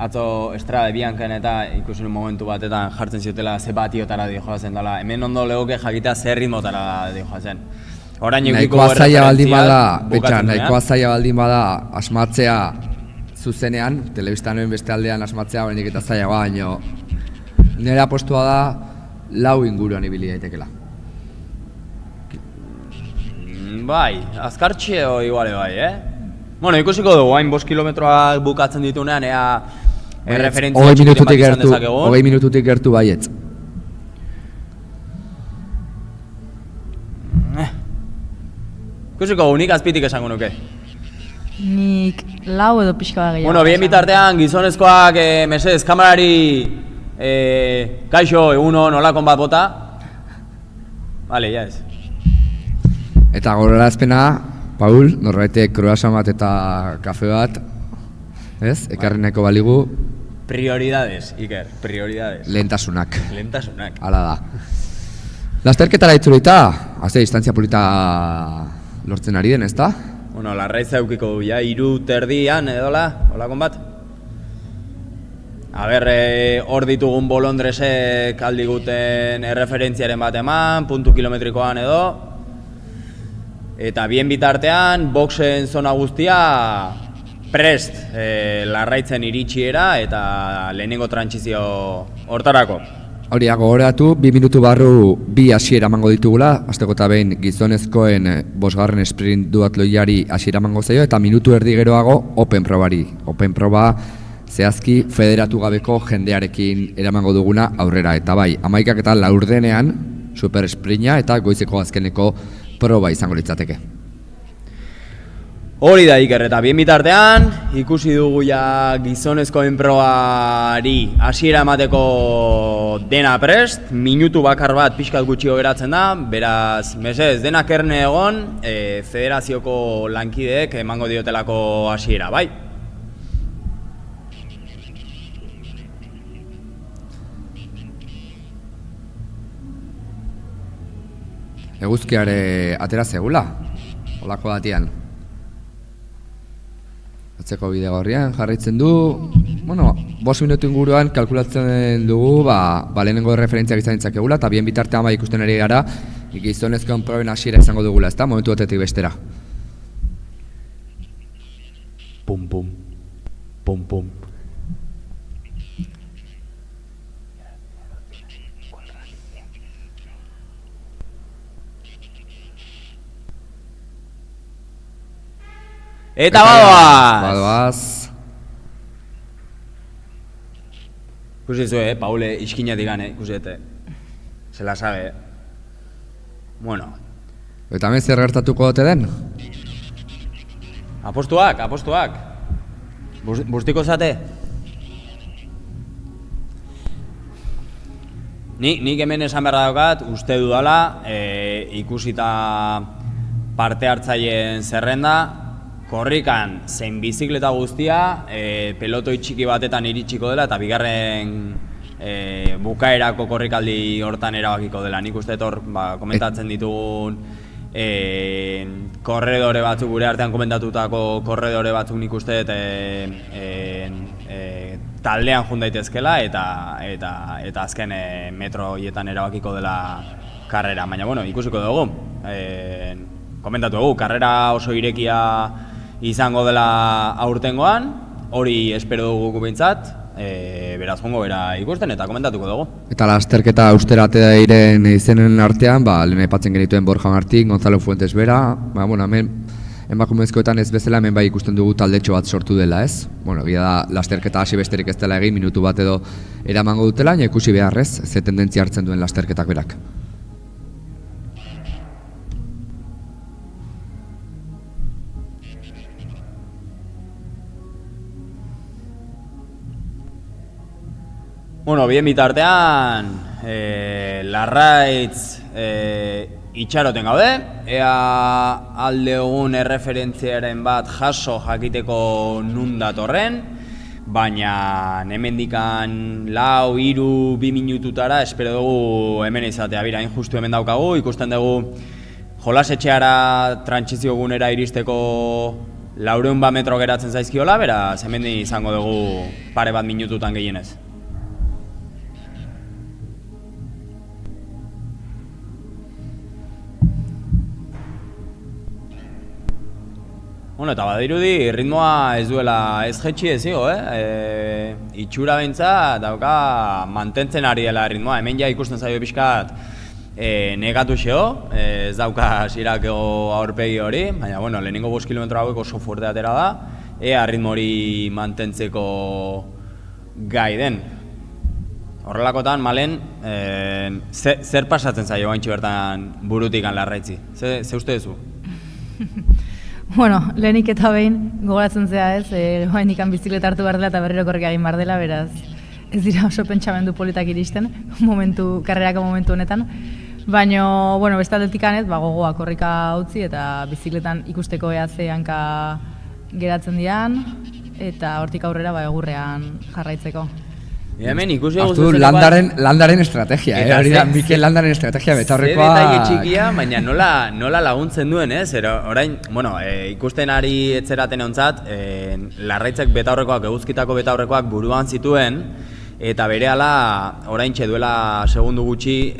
atzo Estrada Biancan eta ikusi momentu batetan jartzen ziotela ze batiotara dijoazen dela. Hemen ondo legoke jakitea zer ritmotara dijoazen. Nahikoa zaila baldin bada, betxa, nahikoa zaila baldin bada asmatzea zuzenean, telebistanoen beste aldean asmatzea oraindik eta zailagoa, baino nire apostua da 4 inguruan ibili daitekela. Bai, azkartxeo iguale bai, Bueno, ikusiko dugu, hain 5 kilometroak bukatzen ditunean, referentzia txikiren bat izan dezakegu. 20 minututik gertu baietz. Ikusiko dugu, nik azpitik esango nuke. Nik 4 edo pixka da gehiago. Bueno, bien bitartean, gizonezkoak, mesedez, kamerari, kaixo, eguno, nolakon bat bota. Vale, ya ez. Eta gogorarazpena, Paul, norbaitek croissant bat eta kafe bat, ez? Ekarri nahiko baligu. Prioridades, Iker, prioridades. Lehentasunak. Lehentasunak. Hala da. Lasterketara itzulita, haze distantzia polita lortzen ari den, ezta? Bueno, Larraitza eukiko du, 3:30 edola, holakon bat. Hor ditugun bolondresek aldiguten erreferentziaren bat eman, puntu kilometrikoan edo. Eta bien bitartean, boxen zona guztia prest Larraitzen iritsiera eta lehenengo trantsizio hortarako. Hori, gogoratu, 2 minutu barru 2 hasiera emango ditugula, hasteko eta behin gizonezkoen 5. sprint duatloiari hasiera emango zaio, eta minutu erdi geroago Open Probari. Open Proba zehazki federatu gabeko jendearekin eramango duguna aurrera. Eta bai, 11 eta 4 super sprinta eta goizeko azkeneko proba izango litzateke. Hori da, Iker, eta bien bitartean, ikusi dugu ja gizonezkoen probari hasiera emateko dena prest, minutu bakar bat pixkat gutxio geratzen da, beraz, mesedez, denak erne egon, federazioko lankideek emango diotelako hasiera, bai? Eguzkiare atera zegula, olako batian. Atzeko bide gorrian jarraitzen du, 5 minutu inguruan kalkulatzen dugu, lehenengo referentziak izan ditzakegula, eta bien bitartean ikusten ari gara, gizonezkoen proben hasiera izango dugula, ezta, momentu batetik bestera. Pum, pum, pum, pum. Eta badoaz! Ikusi zuen, Paule, iskinetik gane, ikusi dute. Se la sabe, Bueno. Eta hemen zer gertatuko dute den? Apostuak. Bustiko zate? Nik hemen esan beharra daukat, uste dudala, ikusita parte hartzaileen zerrenda, korrikan zein bizikleta guztia pelotoi txiki batetan iritsiko dela eta bigarren bukaerako korrikaldi hortan erabakiko dela. Nik uste hor komentatzen ditugun korredore batzuk, gure artean komentatutako korredore batzuk nik uste taldean jun daitezkela eta azken metro hietan erabakiko dela karrera. Baina ikusiko dugu. Komentatu dugu, karrera oso irekia izango dela aurtengoan, hori espero dugu behintzat, beraz jongo bera ikusten eta komentatuko dugu. Eta lasterketa austerate diren izenen artean, lehen aipatzen genituen Borja Martín, Gonzalo Fuentes bera, hemen emakumezkoetan ez bezala hemen bai ikusten dugu taldetxo bat sortu dela, ez? Egia da, lasterketa hasi besterik ez dela egin, minutu bat edo eramango dutela, baina ikusi beharrez, ze tendentzia hartzen duen lasterketak berak. Bien bitartean, Larraitz itxaroten gaude, ea alde egun erreferentziaren bat jaso jakiteko nun datorren, baina hemendikan 4, 3, 2 minututara espero dugu hemen izatea. Bira, hain justu hemen daukagu, ikusten dugu jolasetxeara trantsizio gunera iristeko 400 metro geratzen zaizkiola, beraz hemen izango dugu pare bat minututan gehienez. Bueno, eta badirudi ritmoa ez duela ez jetxi ez zigo, itxura bentsa dauka mantentzen ari dela ritmoa. Hemen ja ikusten zaio pixkat negatu xeo, ez dauka Sirakego aurpegi hori, baina bueno, lehenengo 5 kilometro hauek oso fuerte atera da, ea ritmo hori mantentzeko gai den. Horrelakotan, Malen, zer pasatzen zaio gaintxo bertan burutikan Larraitzi? Ze uste duzu? Bueno, lehenik eta behin gogoratzen zea ez, goainikan bizikleta hartu behar dela eta berriro korrika egin behar dela, beraz ez dira oso pentsamendu politak iristen, karrerako momentu honetan. Baina, bueno, beste aldetikan ez, gogoa korrika utzi eta bizikletan ikusteko ea ze hanka geratzen dian, eta hortik aurrera egurrean jarraitzeko. Hemen ikusi Artu, landaren estrategia, hori da, Mikel landaren estrategia betaurrekoa. Ze detaile txikia, baina nola laguntzen duen, ez? Orain, bueno, ikusten ari etzeraten ontzat, Larraitzek betaurrekoak, eguzkitako betaurrekoak buruan zituen, eta berehala oraintxe duela segundu gutxi,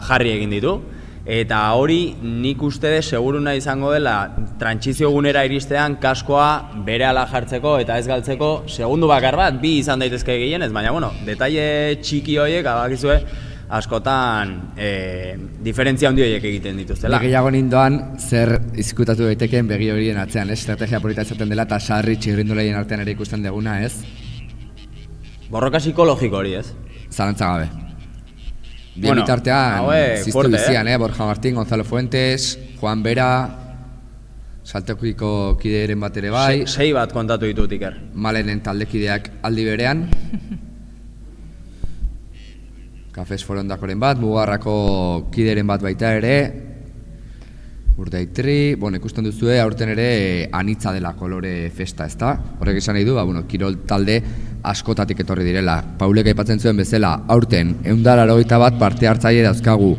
jarri egin ditu. Eta hori nik uste seguruna izango dela trantsizio gunera iristean kaskoa berehala jartzeko eta ez galtzeko segundu bakar bat, 2 izan daitezke gehienez, baina bueno, detaile txiki horiek abakizue askotan diferentzia handi horiek egiten dituztela. Gehiago nindoan zer izkutatu daitekeen begi horien atzean, estrategia polita izaten dela eta sarri txirrinduleien artean ere ikusten deguna, ez? Borroka psikologiko hori, ez? Zalantza gabe. Bien bitartean, ziztu bizian, Borja Martín, Gonzalo Fuentes, Juan Bera, saltokiko kideren bat ere bai. 6 bat kontatu ditut, Iker. Malenen taldekideak aldi berean. Kafes Forondakoren bat, Mugarrako kideren bat baita ere. Urdaitri, ikusten duzue, aurten ere anitza dela kolore festa, ezta? Horrek esan nahi du, kirol talde askotatik etorri direla. Paulek aipatzen zuen bezala, aurten 180 bat parte hartzaile dauzkagu.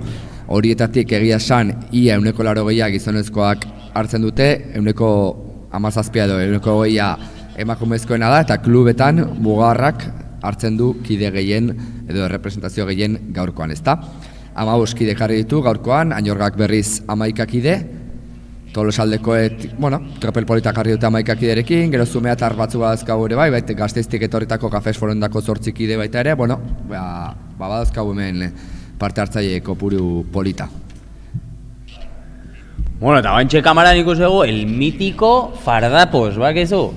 Horietatik egia esan, ia 180 gizonezkoak hartzen dute, 17 edo 120 emakumezkoena da, eta klubetan Mugarrak hartzen du kide gehien edo representazio gehien gaurkoan, ezta? 15 kide jarri ditu gaurkoan, Añorgak berriz 11 kide, Tolosaldekoet, tropel politak jarri dute 11 kiderekin, gero Zumeatar batzu badazkagu ere bai, Gasteiztik etorritako Kafes Forondako 8 kide baita ere, badazkagu hemen parte hartzaile kopuru polita. Eta bantxe kamaran ikusegu, el mítico Fardapos, bakizu?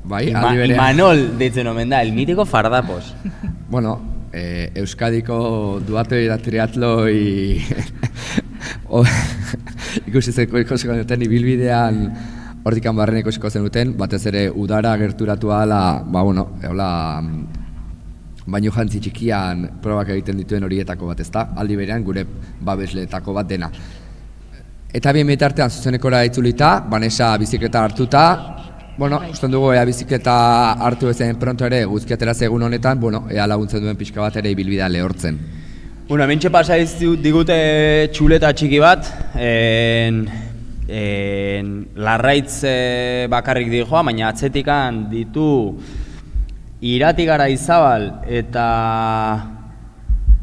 Bai, aldi berean. Imanol deitzen omen da, el mítico Fardapos. Euskadiko duatoi da triatloi ikusiko zenuten ibilbidean hortikan barren ikusiko zenuten, batez ere udara gerturatu ahala, baino jantzi txikian probak egiten dituen horietako bat, ezta? Aldi berean gure babesleetako bat dena. Eta bien bitartean zuzenekora itzulita, Vanessa bizikleta hartuta, usten dugu ea bizikleta hartu ezen pronto ere guzkiatera egun honetan, ea laguntzen duen pixka bat ere ibilbidea lehortzen. Hementxe pasa digute txuleta txiki bat, Larraitz bakarrik dijoa, baina atzetikan ditu Iratigara Izabal eta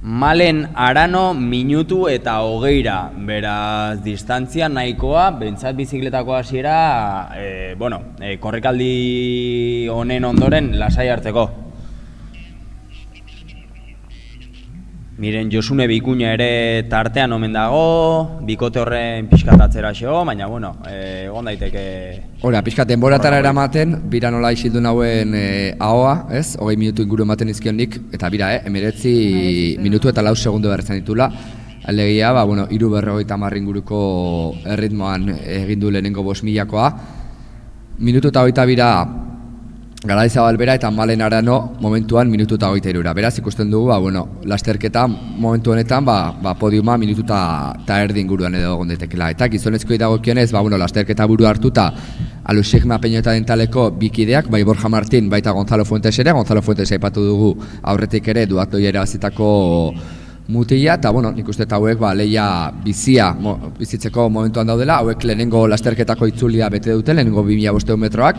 Malen Arano minutu eta 20, beraz distantzia nahikoa, bentsat bizikletako hasiera, korrikaldi honen ondoren lasai hartzeko. Miren, Josune Bikuña ere tartean omen dago, bikote horren pixkat atzera xeo, baina, egon daiteke... Pixkat denboratara eramaten, bira nola isildu nauen ahoa, ez? 20 minutu inguru ematen izkion nik, eta bira, 19 minutu eta 4 segundu berretzen ditula. Alegia, 3:50 inguruko erritmoan egin du lehenengo 5.000-koa. Minutu eta 22 Garaizabal bera eta Malen Arano momentuan minutu eta 23. Beraz ikusten dugu, lasterketa momentu honetan podiuma minutu eta erdi inguruan edo egon daitekela. Eta gizonezkoei dagokionez, lasterketa buru hartuta Alusigma Peñota Dentaleko bikideak, bai Borja Martin, baita Gonzalo Fuentes ere, Gonzalo Fuentes aipatu dugu aurretik ere duatloi erabazitako mutila, eta nik uste hauek lehia bizitzeko momentuan daudela, hauek lehenengo lasterketako itzulia bete dute, lehenengo 2500 metroak,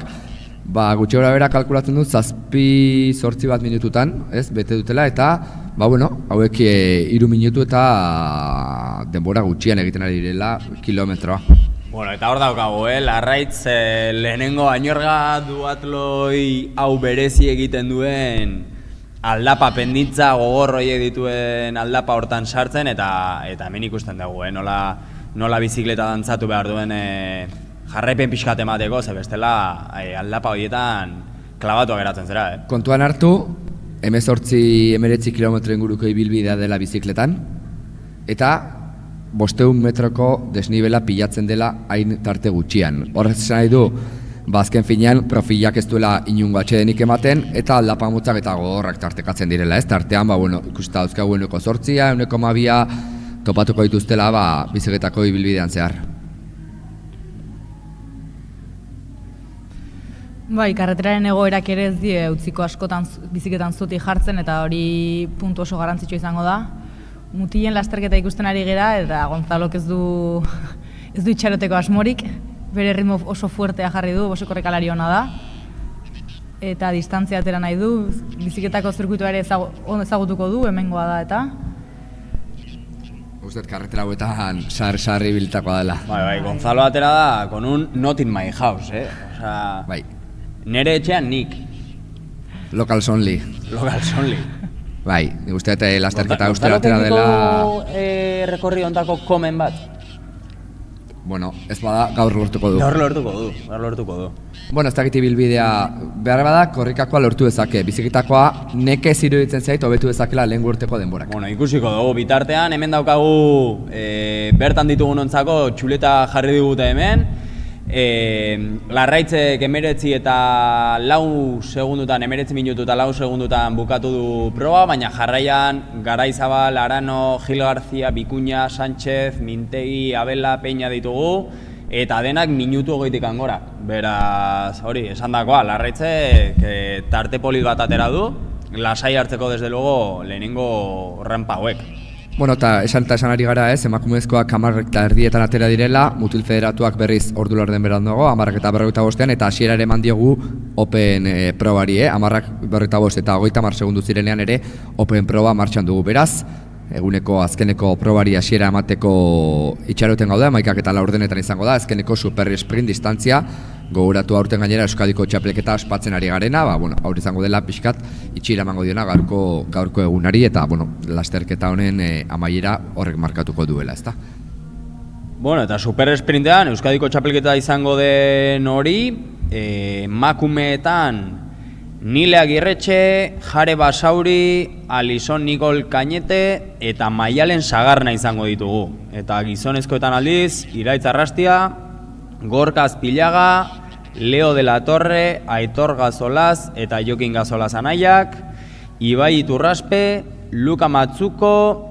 gutxi gora bera kalkulatzen dut, 7-8 bat minututan, bete dutela, eta, hauek 3 minutu eta denbora gutxian egiten ari direla kilometroa. Bueno, eta hor daukagu, Larraitz lehenengo Añorga duatloi hau berezi egiten duen aldapa penditza gogor horiek dituen aldapa hortan sartzen, eta hemen ikusten dugu, nola bizikleta dantzatu behar duen jarraipen pixkat emateko, ze bestela aldapa horietan klabatu geratzen zera. Kontuan hartu, 18-19 kilometro inguruko ibilbidea dela bizikletan, eta 500 metroko desnibela pilatzen dela hain tarte gutxian. Horrez esan nahi du, azken finean profilak ez duela inungo atxedenik ematen, eta aldapa motzak eta gogorrak tartekatzen direla, tartean, ikusten dauzkagu 8, 2,2 topatuko dituztela bizikletako ibilbidean zehar. Karreteraren egoerak ere ez die utziko askotan biziketan zutik jartzen, eta hori puntu oso garrantzitsua izango da. Mutilen lasterketa ikusten ari gera, eta Gonzalok ez du itxaroteko asmorik, bere ritmo oso fuertea jarri du, oso korrikalari ona da, eta distantzia atera nahi du, biziketako zirkuitua ere ezagutuko du, hemengoa da, eta... Uztet karretera hauetan sarri biltakoa dela. Gonzalo atera da, con un not in my house, nere etxean nik. Locals only. Locals only. Nik uste lasterketa ustera atera dela... Gonzalo rekorri ontako komen bat? Ez bada gaur lortuko du. Gaur lortuko du. Ez dakit ibilbidea behar bada korrikakoa lortu dezake. Bizikletakoa nekez iruditzen zait hobetu dezakela lehen urteko denborak. Ikusiko dugu, bitartean hemen daukagu bertan ditugunontzako txuleta jarri digute hemen. Larraitzek 19 eta 4 segundutan, 19 minutu eta 4 segundutan bukatu du proba, baina jarraian Garaizabal, Arano, Gil García, Bikuña, Sánchez, Mintegi, Abela, Peña ditugu, eta denak minutu 20 gora. Beraz, hori, esan dakoa, Larraitzek tarte polit bat atera du, lasai hartzeko desde luego lehenengo rampa hauek. Eta esan ari gara emakumezkoak 10 eta erdietan atera direla, mutil federatuak berriz ordu laurden beran dago, 10 eta 45 eta hasiera ere eman diogu Open probari, 10 45 eta 30 segundu zirenean ere Open proba martxan dugu. Beraz, eguneko azkeneko probari hasiera emateko itxaroten gaude, 11 eta 4 izango da, azkeneko super sprint distantzia, gogoratu aurten gainera Euskadiko txapelketa ospatzen ari garena, aur izango dela pixkat itxira emango diona gaurko egunari, eta lasterketa honen amaiera horrek markatuko duela, ezta? Eta super sprintean Euskadiko txapelketa izango den hori, emakumeetan Nile Agirretxe, Jare Basauri, Alison Nicol Cañete eta Maialen Sagarna izango ditugu. Eta gizonezkoetan aldiz, Iraitz Arrastia, Gorka Azpilaga, Leo de la Torre, Aitor Gazolaz eta Jokin Gazolaz anaiak, Ibai Iturraspe, Luka Matzuko,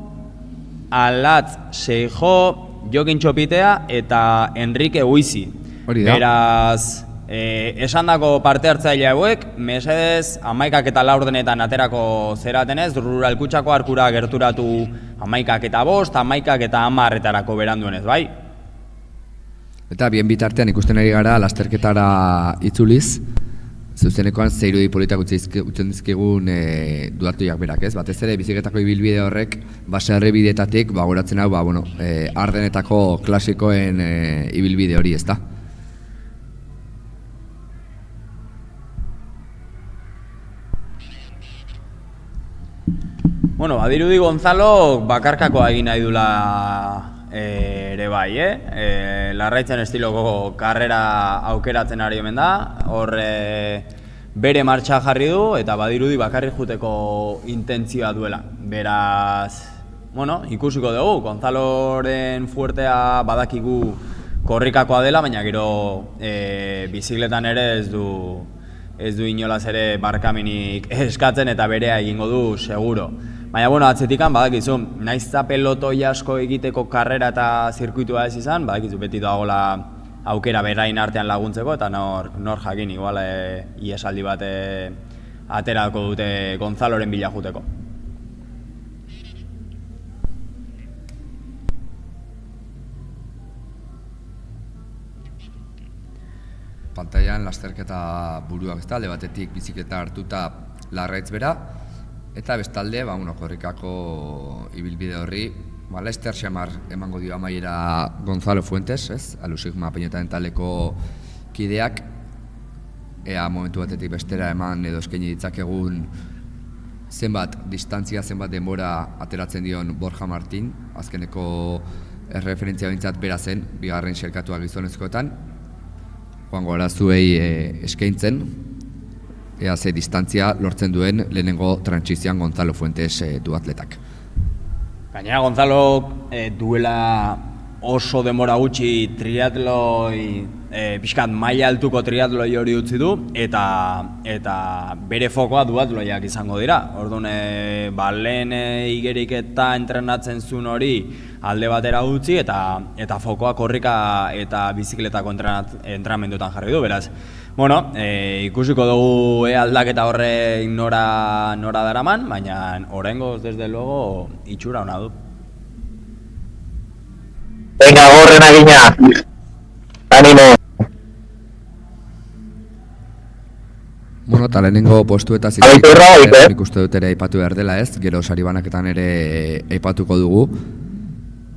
Alatz Seijo, Jokin Txopitea eta Enrique Huizi. Beraz, esandako parte hartzaile hauek, mesedez 11 eta 4 aterako zeratenez, Rural Kutxako arkura gerturatu 11 eta 5, 11 eta 10 beranduenez, bai? Eta bien bitartean ikusten ari gara lasterketara itzuliz, zuzenekoan zeirudi politak utzen dizkigun duartuak berak, ez? Batez ere bizikletako ibilbide horrek baserri bideetatik goratzen hau, Ardenetako klasikoen ibilbide hori, ezta? Badirudi Gonzalo bakarkakoa egin nahi dula ere bai, Larraitzen estiloko karrera aukeratzen ari hemen da, hor bere martxa jarri du eta badirudi bakarrik juteko intentzioa duela. Beraz, ikusiko dugu, Gonzaloren fuertea badakigu korrikakoa dela, baina gero bizikletan ere ez du inolaz ere barkamenik eskatzen eta berea egingo du seguro. Baina, bueno, atzetikan, badakizu, naizta pelotoi asko egiteko karrera eta zirkuitua ez izan, badakizu beti dagoela aukera berain artean laguntzeko, eta nor jakin, igual iesaldi bat aterako dute Gonzaloren bila juteko. Pantailan lasterketa buruak ez da, alde batetik bizikleta hartuta Larraitz bera, eta bestalde, korrikako ibilbide horri, Lester xamar emango dio amaiera Gonzalo Fuentes, ez? Alusigma Peñotaren taldeko kideak, ea momentu batetik bestera eman edo eskaini ditzakegun zenbat distantzia, zenbat denbora ateratzen dion Borja Martin, azkeneko erreferentzia bintzat bera zen, bigarren xerkatua gizonezkoetan, joango gara zuei eskaintzen, ea ze distantzia lortzen duen lehenengo trantsizioan Gonzalo Fuentes duatletak. Gainera, Gonzalo duela oso denbora gutxi triatloi, pixkat maila altuko triatloi hori utzi du, eta bere fokoa duatloiak izango dira. Orduan, lehen igerik eta entrenatzen zuen hori alde batera utzi, eta fokoa korrika eta bizikletako entrenamenduetan jarri du, beraz. Bueno, ikusiko dugu aldaketa horre nora daraman, baina oraingoz desde luego itxura ona du. Venga, gorren agina. Animo. Bueno, eta lehenengo postuetaz nik uste dut ere aipatu behar dela ez, gero sari banaketan ere aipatuko dugu.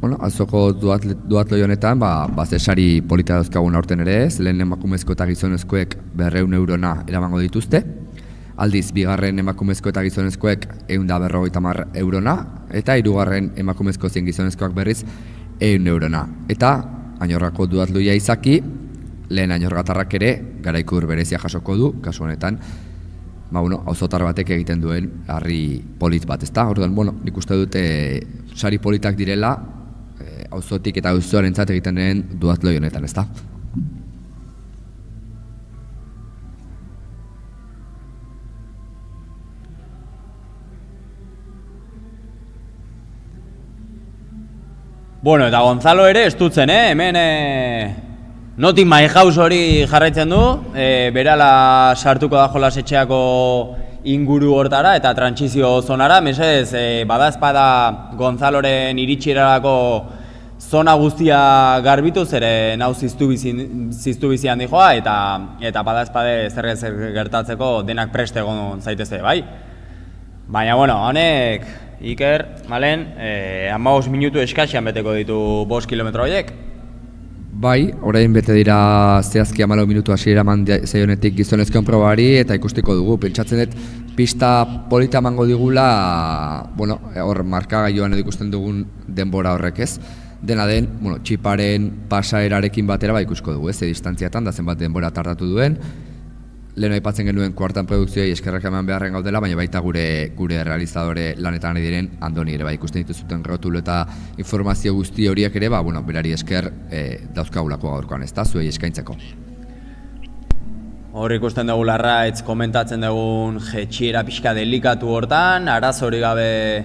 Bueno, azoko duatloi honetan, ze sari polita dauzkagun aurten ere ez, lehen emakumezko eta gizonezkoek 200 eurona eramango dituzte, aldiz, bigarren emakumezko eta gizonezkoek 150 eurona, eta hirugarren emakumezko zein gizonezkoak berriz 100 eurona. Eta, Añorgako duatloia izaki, lehen Añorgatarrak ere garaikur berezia jasoko du, kasu honetan, auzotar batek egiten duen harri polit bat, ezta? Orduan, nik uste dute sari politak direla, auzotik eta auzoarentzat egiten den duatloi honetan, ezta? Bueno, eta Gonzalo ere estutzen, hemen Nothing My House hori jarraitzen du, berala sartuko da jolasetxeako inguru hortara eta trantsizio zonara, mesedez, badazpada Gonzaloren iritsierarako zona guztia garbitu, zeren hau ziztu bizi handi joa, eta badazpade zer gertatzeko denak preste egon zaitezte, bai? Baina, bueno, honek, Iker, malen, 15 minutu eskaxian beteko ditu 5 kilometro horiek. Bai, orain bete dira zehazki 14 minutu hasiera eman zaionetik gizonezkoen probari eta ikusteko dugu. Pentsatzen dut pista polita emango digula, hor markagailuan edo ikusten dugun denbora horrek ez. Dena den, txiparen pasaerarekin batera ikusko dugu, ze distantziatan da zenbat denbora tardatu duen. Lehen aipatzen genuen kuartan produkzioei eskerrak eman beharren gaudela, baina baita gure realizadore lanetan ari diren Andoni ere, ikusten dituzuten rotulo eta informazio guzti horiek ere, berari esker dauzkagulako gaurkoan, ez da, zuei eskaintzeko. Hor ikusten dugu Larraitz komentatzen dugun jetxiera pixka delikatu hortan, arazori gabe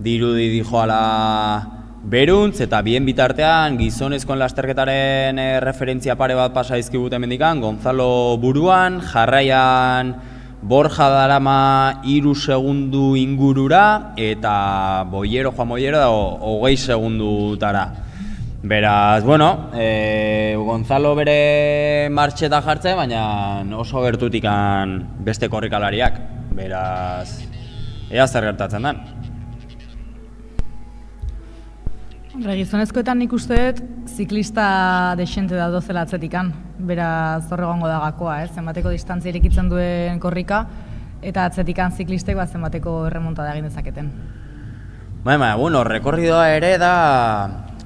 dirudi dijoala beruntz, eta bien bitartean gizonezkoen lasterketaren referentzia pare bat pasa izkibut hemendikan, Gonzalo buruan, jarraian Borja darama 3 segundu ingurura, eta Juan Bollero da 20 segundutara. Beraz, Gonzalo bere martxeta jartzen, baina oso gertutikan beste korrikalariak. Beraz, ea zer gertatzen den. Gizonezkoetan nik uste dut ziklista desente da dozela atzetikan, beraz horre gongo da gakoa, zenbateko distantzia irekitzen duen korrika, eta atzetikan ziklistek zenbateko erremontada egin dezaketen. Rekorridoa ere da,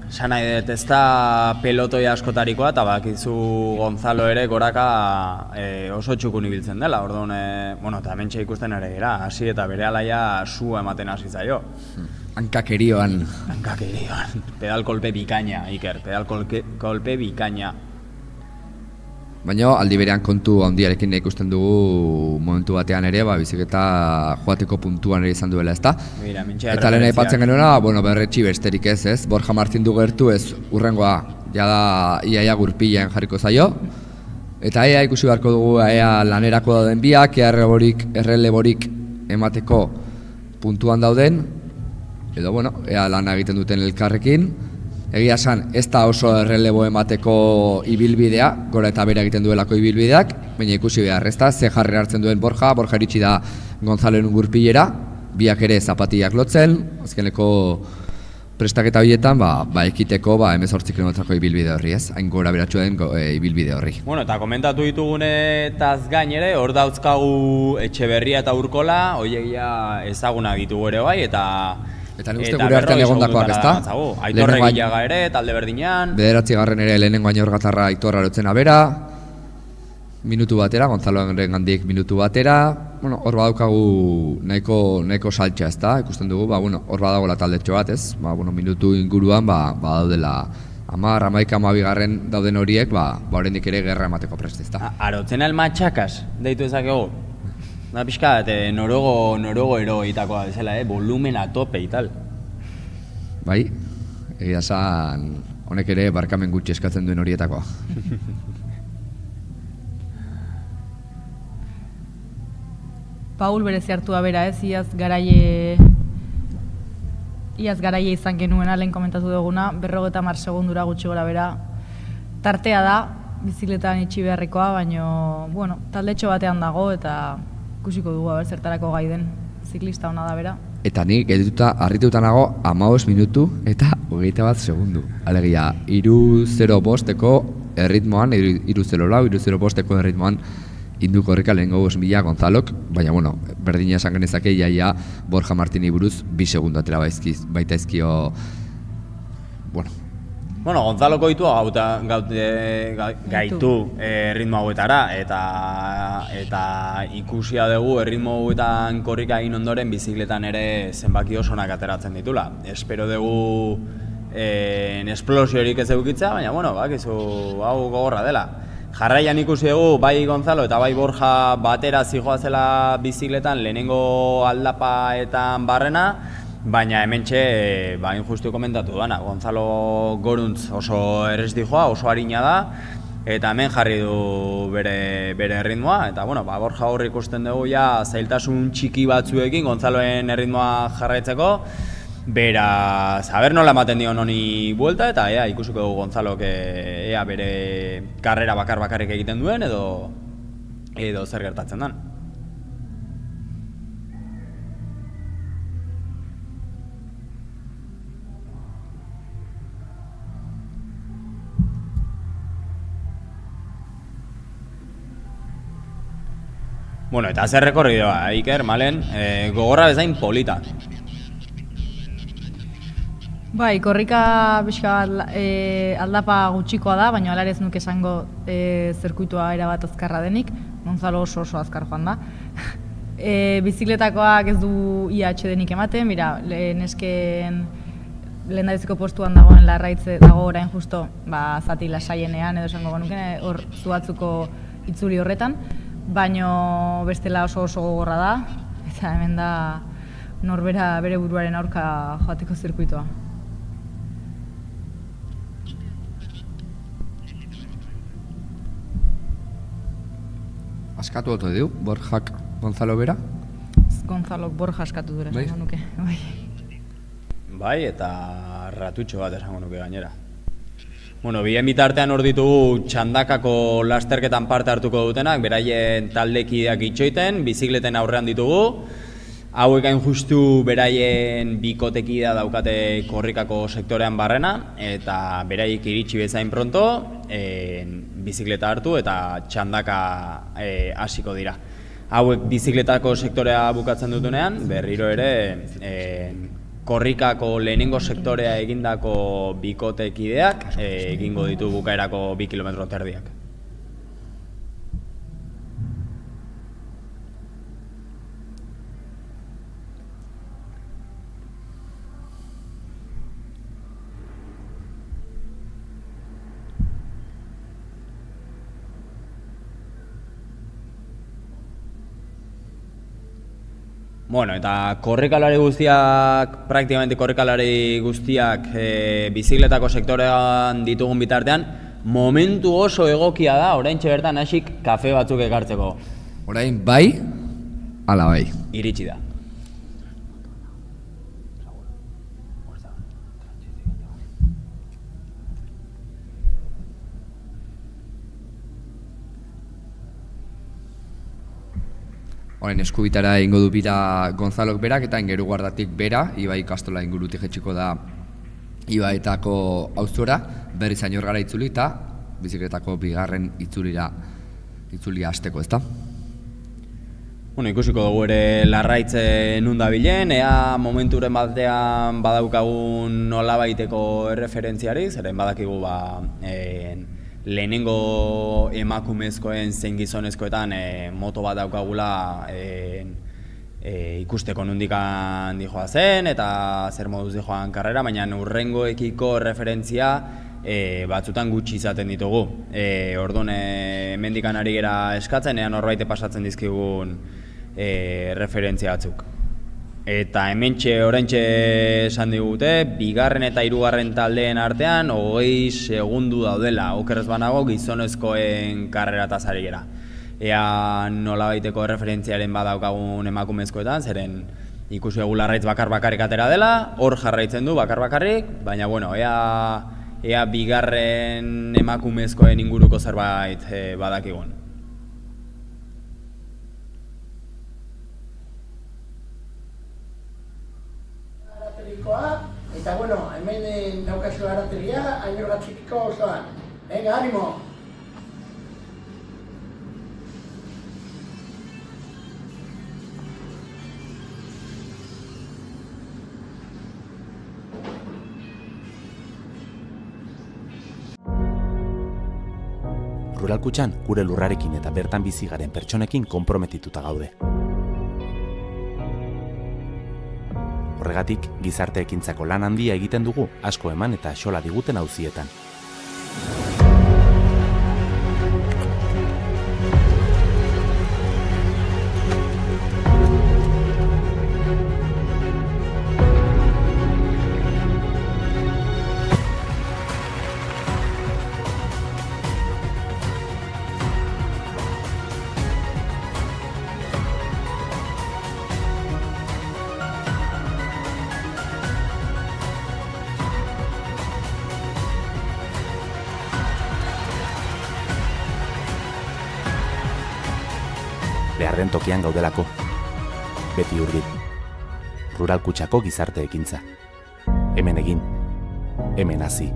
esan nahi dut, ez da pelotoi askotarikoa, eta bakizu Gonzalo ere goraka oso txukun ibiltzen dela, orduan, eta hementxe ikusten ere gira, hasi eta bere alaia sua ematen hasi zaio. Hankakerioan. Pedal kolpe bikaina, Iker, pedal kolpe bikaina. Baina aldi berean kontu handiarekin ikusten dugu momentu batean ere, bizikleta joateko puntuan ere izan duela, ezta? Eta lehen aipatzen genuena, berretxi besterik ez? Borja Martin du gertu ez urrengoa, jada iaia gurpilean jarriko zaio. Eta ea ikusi beharko dugu ea lanerako dauden biak, ea erreleborik emateko puntuan dauden, edo ea lana egiten duten elkarrekin. Egia esan, ez da oso errelebo emateko ibilbidea, gora eta bera egiten duelako ibilbideak, baina ikusi behar, ez da, ze jarri hartzen duen Borja iritsi da Gonzaloen gurpilera, biak ere zapatiak lotzen, azkeneko prestaketa horietan, ekiteko 18 kilometrako ibilbide horri, ez? Hain gora beratxu den ibilbide horri. Eta komentatu ditugunetaz gain ere, hor dauzkagu Etxeberria eta Urkola, hoiegia ezaguna ditugu ere bai, Eta nik uste gure artean egondakoak, ezta? Aitor Egilaga ere, talde berdinean. 9. ere lehenengo añorgatarra Aitor arotzen abera, minutu batera, Gonzaloen gandik minutu batera. Hor badaukagu nahiko saltxa, ezta? Ikusten dugu, hor badagoela taldetxo bat, ez? Minutu inguruan, badaudela 10, 11, 12 dauden horiek, oraindik ere gerra emateko prest, ezta? Arotzen almatxakas, deitu ezakegu. Da pixka, norogo eroitakoa bezala, volumen a tope y tal. Bai, egia esan honek ere barkamen gutxi eskatzen duen horietakoa. Paul berezi hartua bera ez, iaz garaie izan genuena, lehen komentatu duguna, 50 segundura gutxi gora bera. Tartea da, bizikletan itxi beharrekoa, baina, taldetxo batean dago eta ikusiko dugu zertarako gai den, ziklista ona da bera. Eta nik harrituta nago 15 minutu eta 21 segundu. Alegia, 3:05-eko erritmoan, 3:04, 3:05-eko erritmoan induko horreka lehengo 5.000 Gonzalok, baina, berdina esan genezake iaia Borja Martini buruz 2 segundu atera baita ezkio, Gonzaloko gaitu erritmo hauetara, eta ikusia dugu erritmo hauetan korrika egin ondoren bizikletan ere zenbaki oso onak ateratzen ditula. Espero dugu esplosiorik ez edukitza, baina, bakizu hau gogorra dela. Jarraian ikusi dugu, bai Gonzalo eta bai Borja batera zijoazela bizikletan lehenengo aldapaetan barrena, baina hementxe, justu komentatu duana, Gonzalo Goruntz oso errez dijoa, oso harina da, eta hemen jarri du bere erritmoa, eta Borja horri ikusten dugu zailtasun txiki batzuekin Gonzaloen erritmoa jarraitzeko, beraz, haber nola ematen dion honi buelta, eta ikusiko dugu Gonzalok bere karrera bakarrik egiten duen, edo zer gertatzen den. Eta zer rekorridoa, Iker, Malen, gogorra bezain polita. Bai, korrika pixka aldapa gutxikoa da, baina alarez nuke esango zirkuitua erabat azkarra denik, Gonzalo oso azkar joan da. Bizikletakoak ez du IH denik ematen, nesken lehendabiziko postuan dagoen Larraitz dago orain justo zati lasaienean edo esango genuke hor zuatzuko itzuli horretan, baino bestela oso gogorra da, eta hemen da norbera bere buruaren aurka joateko zirkuitoa. Askatu oto du, Borjak Gonzalo bera? Gonzalok Borja askatu dure, esango nuke. Bai, eta ratutxo bat esango nuke gainera. Bien bitartean hor ditugu txandakako lasterketan parte hartuko dutenak, beraien taldekideak itxoiten, bizikleten aurrean ditugu. Hauek hain justu beraien bikotekidea daukate korrikako sektorean barrena, eta beraiek iritsi bezain pronto, bizikleta hartu eta txandaka hasiko dira. Hauek bizikletako sektorea bukatzen dutenean, berriro ere korrikako lehenengo sektorea egindako bikotekideak egingo ditu bukaerako 2 kilometro terdiak. Bueno, eta korrikalari guztiak, praktikamente korrikalari guztiak bizikletako sektorean ditugun bitartean, momentu oso egokia da, oraintxe bertan hasik kafe batzuk ekartzeko. Orain bai, ala bai. Iritsi da. Orain eskubitara ingo du bira Gonzalok berak eta ingeru guardatik bera, Ibai Kastola ingurutik jetxiko da Ibaetako auzora, berriz Añorgara itzuli eta bizikletako bigarren itzulia hasteko, ezta? Bueno, ikusiko dugu ere Larraitz nun dabilen, ea momenturen batean badaukagun nolabaiteko erreferentziari, zeren badakigu lehenengo emakumezkoen zein gizonezkoetan moto bat daukagula ikusteko nondikan dijoa zen eta zer moduz dijoan karrera, baina hurrengoekiko referentzia batzutan gutxi izaten ditugu. Orduan hemendikan ari gera eskatzen, ea norbaite pasatzen dizkigun referentzia batzuk. Eta hementxe oraintxe esan digute, bigarren eta hirugarren taldeen artean 20 segundu daudela, okerrez banago gizonezkoen karrerataz ari gera. Ea nolabaiteko referentziaren badaukagun emakumezkoetan, zeren ikusi dugu Larraitz bakar-bakarrik atera dela, hor jarraitzen du bakar-bakarrik, baina bueno, ea bigarren emakumezkoen inguruko zerbait badakigun. Eta bueno, hemen daukazu arategia, Añorga txikiko osoan. Venga, ánimo! Rural Kutxan gure lurrarekin eta bertan bizi garen pertsonekin konprometituta gaude. Horregatik, gizarte ekintzako lan handia egiten dugu asko eman eta xola diguten auzietan. Beharren tokian gaudelako. Beti hurbil. Rural Kutxako gizarte ekintza. Hemen egin. Hemen hasi.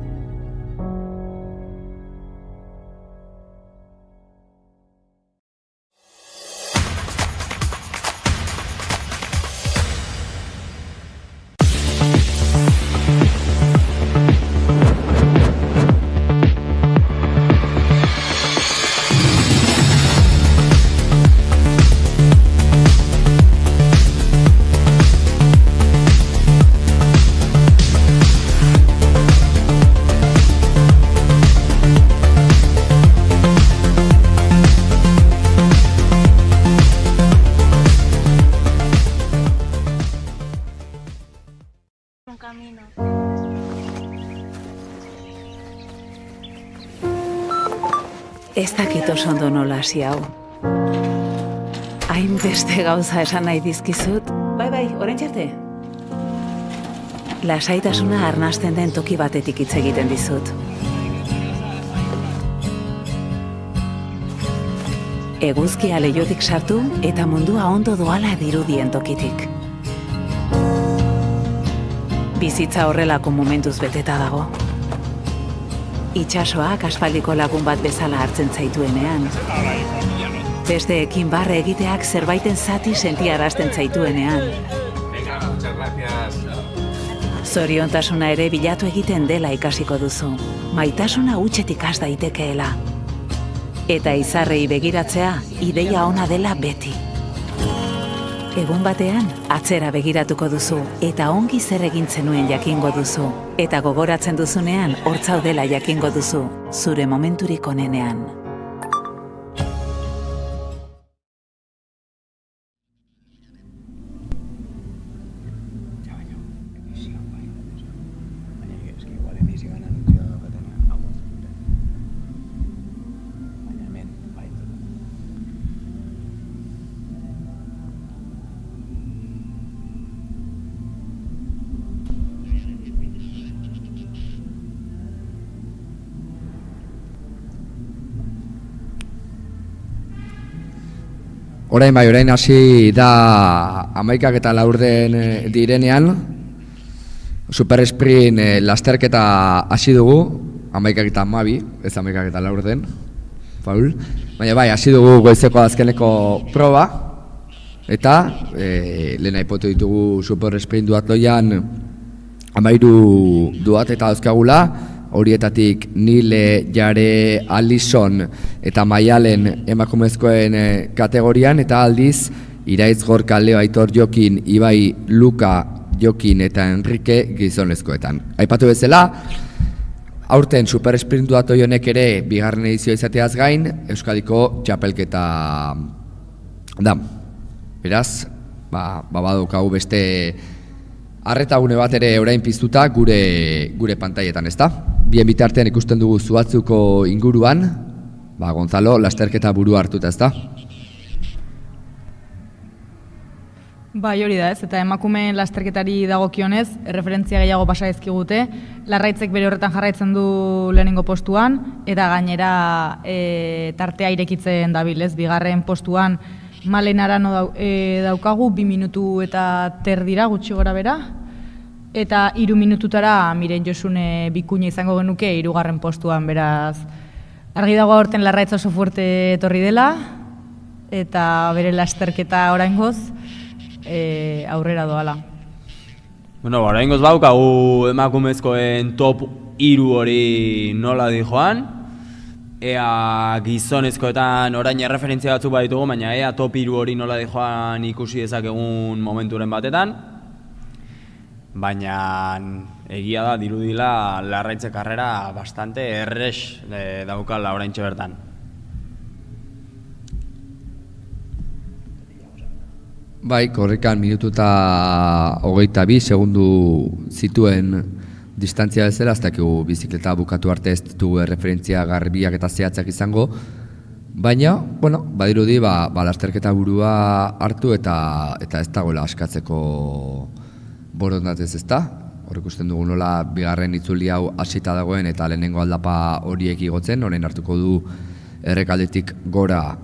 Ez dakit oso ondo nola hasi hau. Hainbeste gauza esan nahi dizkizut. Bai, orain arte. Lasaitasuna arnasten den toki batetik hitz egiten dizut. Eguzkia leihotik sartu eta mundua ondo doala dirudien tokitik. Bizitza horrelako momentuz beteta dago. Itxasoak aspaldiko lagun bat bezala hartzen zaituenean. Besteekin barre egiteak zerbaiten zati sentiarazten zaituenean. Zoriontasuna ere bilatu egiten dela ikasiko duzu. Maitasuna hutsetik has daitekeela. Eta izarrei begiratzea ideia ona dela beti. Egun batean, atzera begiratuko duzu, eta ongi zer egin zenuen jakingo duzu. Eta gogoratzen duzunean, hortzaudela jakingo duzu, zure momenturik onenean. Orain hasi da 11:04 direnean, super sprint lasterketa hasi dugu, 11:12, ez 11:04, faul. Baina bai, hasi dugu goizeko azkeneko proba, eta lehen aipotu ditugu super sprint duatloian 13 duat eta dauzkagula, horietatik Nile, Jare, Alison eta Maialen emakumezkoen kategorian, eta aldiz Iraitz, Gorka, Leo, Aitor, Jokin, Ibai, Luka, Jokin eta Enrique gizonezkoetan. Aipatu bezala, aurten super sprintu datoi honek ere bigarren edizioa izateaz gain, Euskadiko txapelketa da. Beraz, badaukagu beste arretagune bat ere orain piztuta gure pantailetan, ezta? Bien bitartean ikusten dugu Zuhatzuko inguruan, Gonzalo lasterketa burua hartuta, ezta? Bai, hori da ez, eta emakumeen lasterketari dagokionez, erreferentzia gehiago pasa ezkigute, Larraitzek bere horretan jarraitzen du lehenengo postuan, eta gainera tartea irekitzen dabil, ez? Bigarren postuan Malen Arano daukagu, 2 minutu eta dira gutxi gora bera, eta 3 minututara Miren Josune Bikuña izango genuke 3. postuan, beraz. Argi dago aurten Larraitz oso fuerte etorri dela, eta bere lasterketa oraingoz aurrera doala. Bueno, oraingoz baukagu emakumezkoen top 3 hori nola di joan. Ea gizonezkoetan orain erreferentzia batzuk baditugu, baina ea top 3 hori nola di joan ikusi dezakegun momenturen batetan. Baina egia da, dirudila Larraitze karrera bastante errex daukala oraintxe bertan. Bai, korrikan minutu eta 22 segundu zituen distantzia bezala, ez dakigu bizikleta bukatu arte ez ditugu referentzia garbiak eta zehatzak izango, baina, bueno, badirudi, lasterketa burua hartu eta ez dagoela askatzeko borondatez, ezta? Hor ikusten dugu nola bigarren itzuli hau hasita dagoen eta lehenengo aldapa horiek igotzen, orain hartuko du Errekaldetik gora,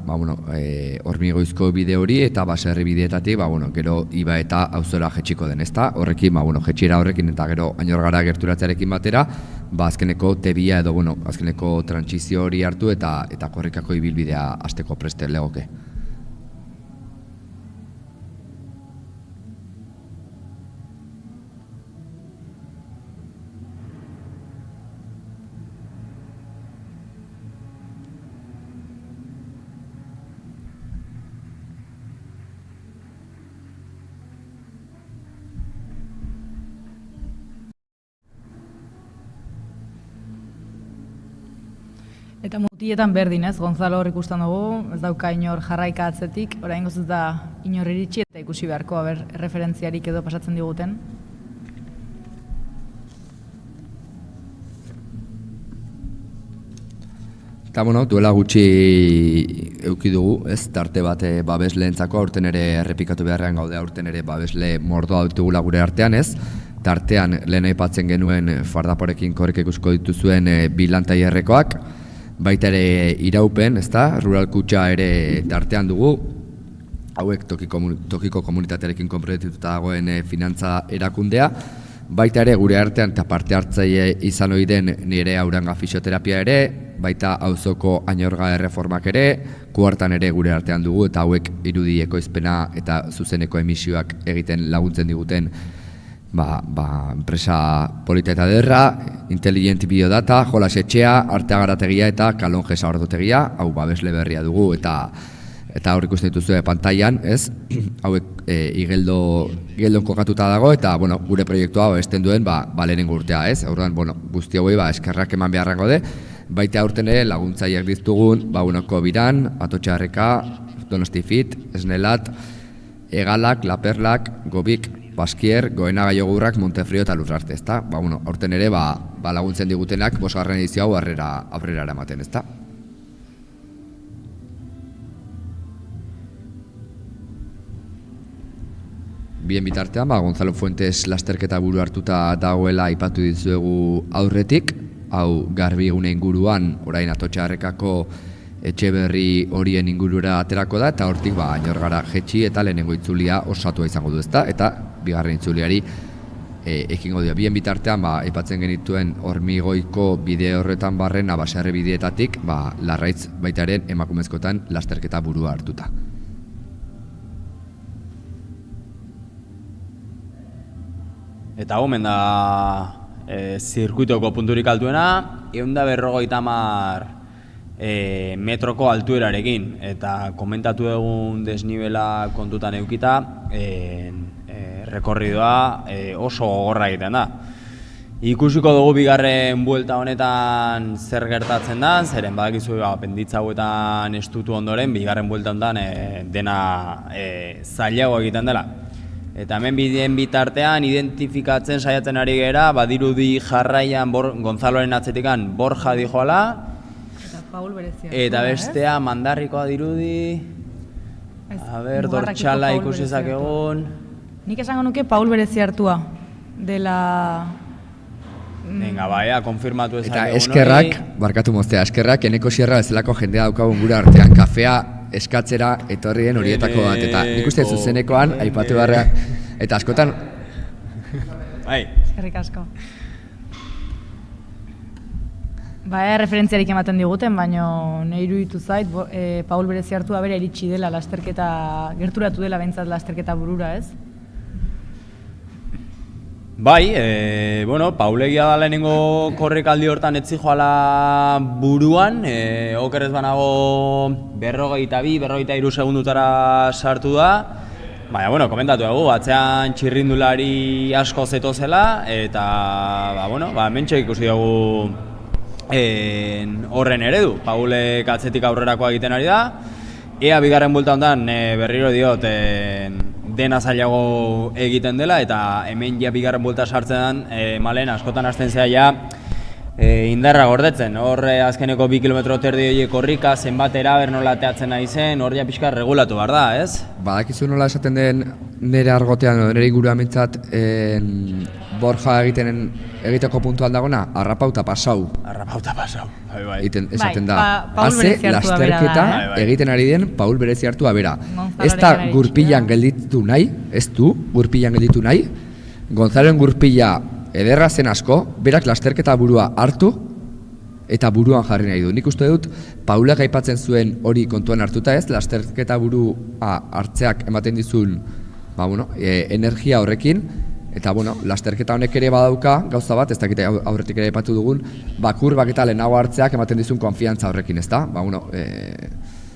Hormigoizko bide hori eta baserri bideetatik, gero Iba eta auzora jetxiko den, ezta? Horrekin, jetxiera horrekin eta gero Añorgara gerturatzearekin batera, azkeneko tebia edo, azkeneko trantsizio hori hartu eta korrikako ibilbidea hasteko preste legoke. Eta mutiletan berdin ez, Gonzalo hor ikusten dugu, ez dauka inor jarraika atzetik, oraingoz ez da inor iritsi eta ikusi beharko, erreferentziarik edo pasatzen diguten. Eta, duela gutxi eduki dugu, ez, tarte bat babesleentzako, aurten ere errepikatu beharrean gaude, aurten ere babesle mordoa dutugula gure artean, ez. Tartean lehen aipatzen genuen fardaporekin korrika ikusko dituzuen bilantaierrekoak, baita ere iraupen, ezta, Rural Kutxa ere tartean dugu, hauek tokiko komunitatearekin konprometituta dagoen finantza erakundea, baita ere gure artean eta parte hartzaile izan ohi den nire Auranga fisioterapia ere, baita auzoko Añorga erreformak ere, kuartan ere gure artean dugu eta hauek irudi ekoizpena eta zuzeneko emisioak egiten laguntzen diguten enpresa polita eta derra, Intelligent Biodata, Jolas Etxea, Arteagarategia eta Kalonje Sabardotegia, hau babesle berria dugu eta hor ikusten dituzue pantailan, ez? Hauek igeldon kokatuta dago eta gure proiektua esten duen lehenengo urtea, ez? Orduan, guzti hauei eskerrak eman beharran gaude, baita aurten ere laguntzaileak ditugun, Kobiran, Atotxarreka, Donosti Fit, Esnelat, Egalak, Laperlak, Gobik, Baskier, Goenaga Jogurrak, Montefrio eta Lurrarte, ezta? Aurten ere laguntzen digutenak 5. edizio hau aurrera eramaten, ezta? Bien bitartean, Gonzalo Fuentes lasterketa buru hartuta dagoela aipatu dizuegu aurretik, hau Garbigune inguruan, orain Atotxarrekako etxe berri horien ingurura aterako da, eta hortik Añorgara jetxi eta lehenengo itzulia osatua izango du, ezta? Eta bigarren itzuliari ekingo dio. Bien bitartean, aipatzen genituen Hormigoiko bide horretan barrena, baserri bideetatik, Larraitz baitaren emakumezkotan lasterketa burua hartuta. Eta omen da zirkuitoko punturik altuena, 150 metroko altuerarekin, eta komentatu egun desnibela kontutan eukita, rekorridoa oso gogorra egiten da. Ikusiko dugu bigarren buelta honetan zer gertatzen da, zeren badakizu apenditza hauetan estutu ondoren, bigarren buelta honetan dena zailago egiten dela. Eta hemen bideen bitartean identifikatzen saiatzen ari gera, badirudi jarraian Gonzaloren atzetikan Borja dijoala, eta bestea Mandarrikoa dirudi, Dortxala ikusi ezakegun. Nik esango nuke Paul berezi hartua dela... Venga, konfirmatu ezakegun hori. Eta eskerrak, barkatu moztea, eskerrak eneko sierra bezalako jendea daukagun gura artean, kafea eskatzera etorri den horietako bat, eta nik uste zuzenekoan, aipatu barra, eta askotan... Eskerrik asko. Referentziarik ematen diguten, baina nahi iruditu zait, Paul berezi hartua bere iritsi dela lasterketa, gerturatu dela behintzat lasterketa burura, ez? Paulegia da lehenengo korrikaldi hortan etzi joala buruan, okerrez banago 42-43 segundutara sartu da. Komentatu dugu, atzean txirrindulari asko zetozela, eta mentxe ikusi dugu horren eredu. Paulek atzetik aurrerakoa egiten ari da, ea bigarren buelta honetan berriro diot dena zailago egiten dela, eta hemen ja bigarren buelta sartzen den malen askotan hasten zea indarra gordetzen. Hor azkeneko 2 kilometro terdi horiek korrika, zenbatera bernola teatzen nahi zen, hor ja pixka regulatu behar da, ez? Badakizu nola esaten den nire argotean, nire ingurua mintzat, Borja egiteko puntuan dagona, arrapauta pasau. Arrapauta pasau, bai. Esaten da, haze lasterketa egiten ari den Paul berezi hartua bera. Ez da gurpilan gelditu nahi, ez du gurpilan gelditu nahi, Gonzaloen gurpila ederra zen asko, berak lasterketa burua hartu eta buruan jarri nahi du. Nik uste dut, Paulak aipatzen zuen hori kontuan hartuta ez, lasterketa burua hartzeak ematen dizun energia horrekin, eta lasterketa honek ere badauka, gauza bat, ez dakite aurretik ere aipatu dugun, kurbak eta lehenago hartzeak ematen dizun konfiantza horrekin, ez da?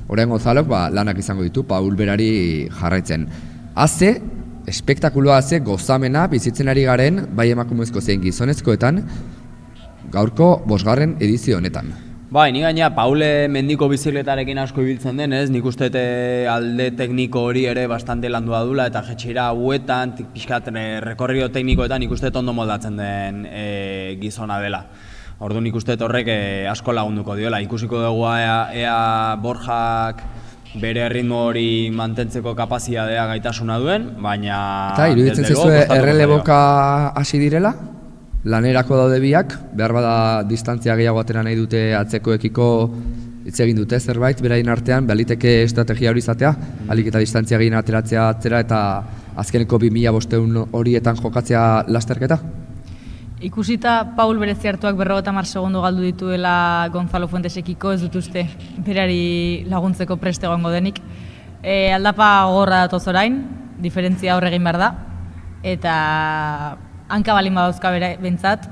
Orain Gonzalok lanak izango ditu, Paul berari jarraitzen. Haze, espektakuloa haze, gozamena bizitzen ari garen, bai emakumezko zein gizonezkoetan, gaurko 5. edizio honetan. Ni gaina Paule mendiko bizikletarekin asko ibiltzen denez, nik uste alde tekniko hori ere bastante landua dula, eta jetxeira hauetan, pixkat rekorrio teknikoetan nik uste ondo moldatzen den gizona dela. Orduan nik uste horrek asko lagunduko diola. Ikusiko dugu ea Borjak bere ritmo hori mantentzeko kapazitatea gaitasuna duen, baina... Eta iruditzen zezue erreleboka hasi direla? Lanerako daude biak, behar bada distantzia gehiago atera nahi dute atzekoekiko hitz egin dute zerbait, beraien artean, baliteke estrategia hori izatea, alik eta distantzia gehien ateratzea atzera eta azkeneko 2500 horietan jokatzea lasterketa? Ikusita Paul berezi hartuak 50 segundo galdu dituela Gonzalo Fuentesekiko, ez dut uste berari laguntzeko preste egongo denik. Aldapa gogorra datoz orain, diferentzia hor egin behar da, eta hanka balin badauzka bentzat,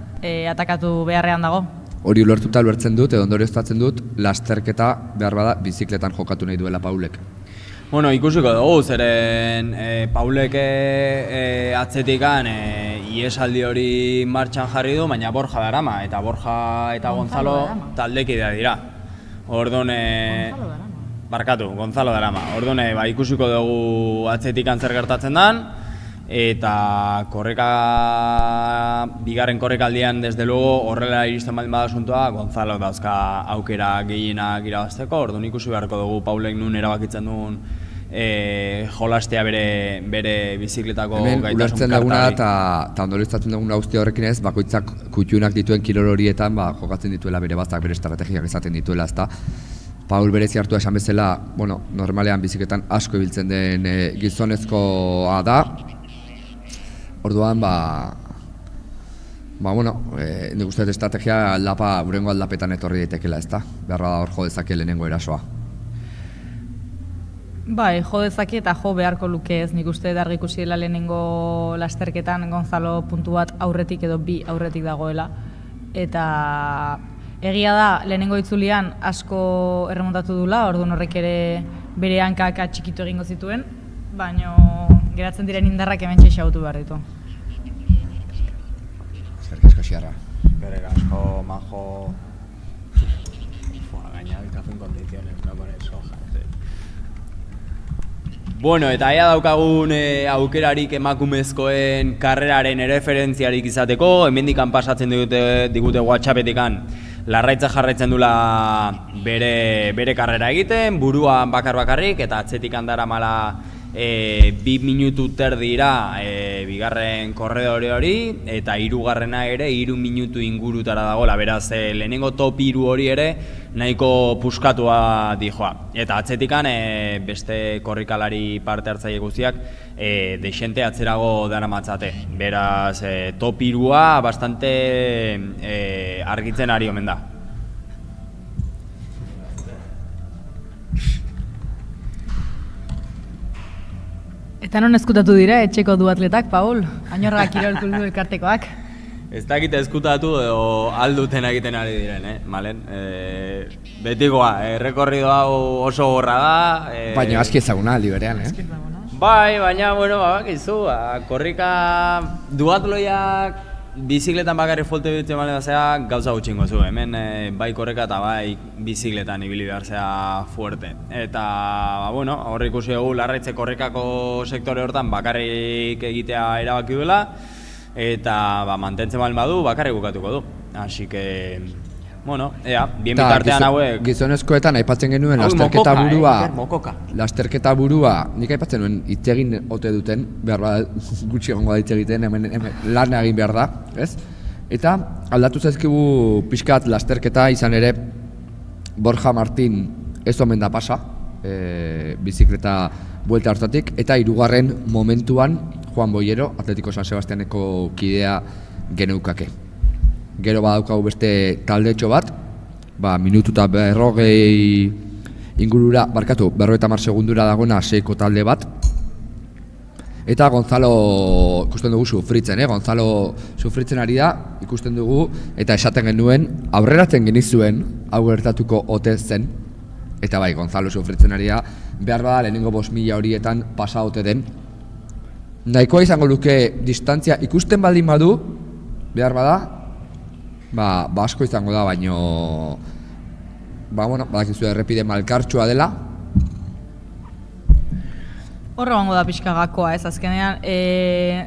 atakatu beharrean dago. Hori ulertuta ulertzen dut, edo ondorioztatzen dut, lasterketa behar bada bizikletan jokatu nahi duela Paulek. Ikusiko dugu, zeren Paulek atzetikan iesaldi hori martxan jarri du, baina Borja darama, eta Borja eta Gonzalo taldekidea dira. Orduan, Gonzalo darama. Orduan, ikusiko dugu atzetikan zer gertatzen den, eta bigarren korrekaldian desde luego horrela iristen baldin bada asuntoa Gonzalo dauzka aukera gehienak irabazteko. Orduan ikusi beharko dugu Paulek nun erabakitzen duen jolastea bere bizikletako gaitasun kartari. Hemen ulertzen duguna eta ondorioztatzen duguna guztia horrekin ez, bakoitzak kutxunak dituen kilor horietan jokatzen dituela bere baztak, bere estrategiak izaten dituela, ezta? Paul berezi hartua esan bezala, bueno, normalean biziketan asko ibiltzen den gizonezkoa da. Orduan, nik uste estrategia burengo aldapetan etorri daitekela, ezta? Beharra da hor jo dezake lehenengo erasoa. Bai, jo dezake eta jo beharko luke ez, nik uste argi ikusi dela lehenengo lasterketan Gonzalo puntu bat aurretik edo bi aurretik dagoela. Eta egia da, lehenengo itzulian asko erremontatu dula, orduan horrek ere bere hankak txikitu egingo zituen, baina geratzen diren indarrak hemen xautu behar ditu. Eskerrik asko Xiarra. Eskerrik asko, majo. Gaina bikazu en condiciones, no con el soja. Bueno, eta ea daukagun aukerarik emakumezkoen karreraren erreferentziarik izateko, hemendikan pasatzen digute WhatsAppetikan Larraitza jarraitzen dula bere karrera egiten, buruan bakarrik eta atzetikan daramala 2 minutu terdira bigarren korredore hori eta hirugarrena ere 3 minutu ingurutara dagoela, beraz lehenengo top 3 hori ere nahiko puskatua dijoa. Eta atzetikan beste korrikalari parte hartzaile guztiak deixente atzerago daramatzate. Beraz top 3a bastante argitzen ari omen da. Eta non eskutatu dira etxeko duatletak, Paul? Añorra Kirol Kultu elkartekoak? Ez dakit eskutatu edo alduten egiten ari diren, malen? Betikoa, errekorrido hau oso gorra da. Baina aski ezaguna aldi berean, Bai, baina, bueno, bakizu, korrika duatloiak bizikletan bakarrik folte bitzen bale bazea gauza gutxingo zu, hemen bai korreka eta bai bizikletan ibili behar zea fuerte. Eta, bueno, hor ikusi dugu Larraitze korrekako sektore hortan bakarrik egitea erabaki duela eta mantentzen balen badu bakarrik bukatuko du. Así que, bueno, bien bitartean hauek... Gizonezkoetan aipatzen genuen lasterketa burua, nik aipatzen nuen itzegin ote duten, behar bat gutxi egongo da itzegiten, hemen lan egin behar da, ez? Eta aldatu zaizkigu pixkat lasterketa izan ere Borja Martin ez omen da pasa, bizikleta buelta hartatik, eta hirugarren momentuan Juan Boyero, Atletiko San Sebastianeko kidea geneukake. Gero badaukagu beste taldetxo bat, minutu eta 40 ingurura, 50 segundura dagoena seiko talde bat. Eta Gonzalo ikusten dugu sufritzen, Gonzalo sufritzen ari da, ikusten dugu, eta esaten genuen, aurreratzen genizuen, hau gertatuko ote zen. Eta bai, Gonzalo sufritzen ari da, behar bada lehenengo 5.000 horietan pasa ote den. Nahikoa izango luke distantzia ikusten baldin badu, behar bada, asko izango da, baino badakizu errepide malkartsua dela. Horra bango da pixka gakoa, ez azkenean,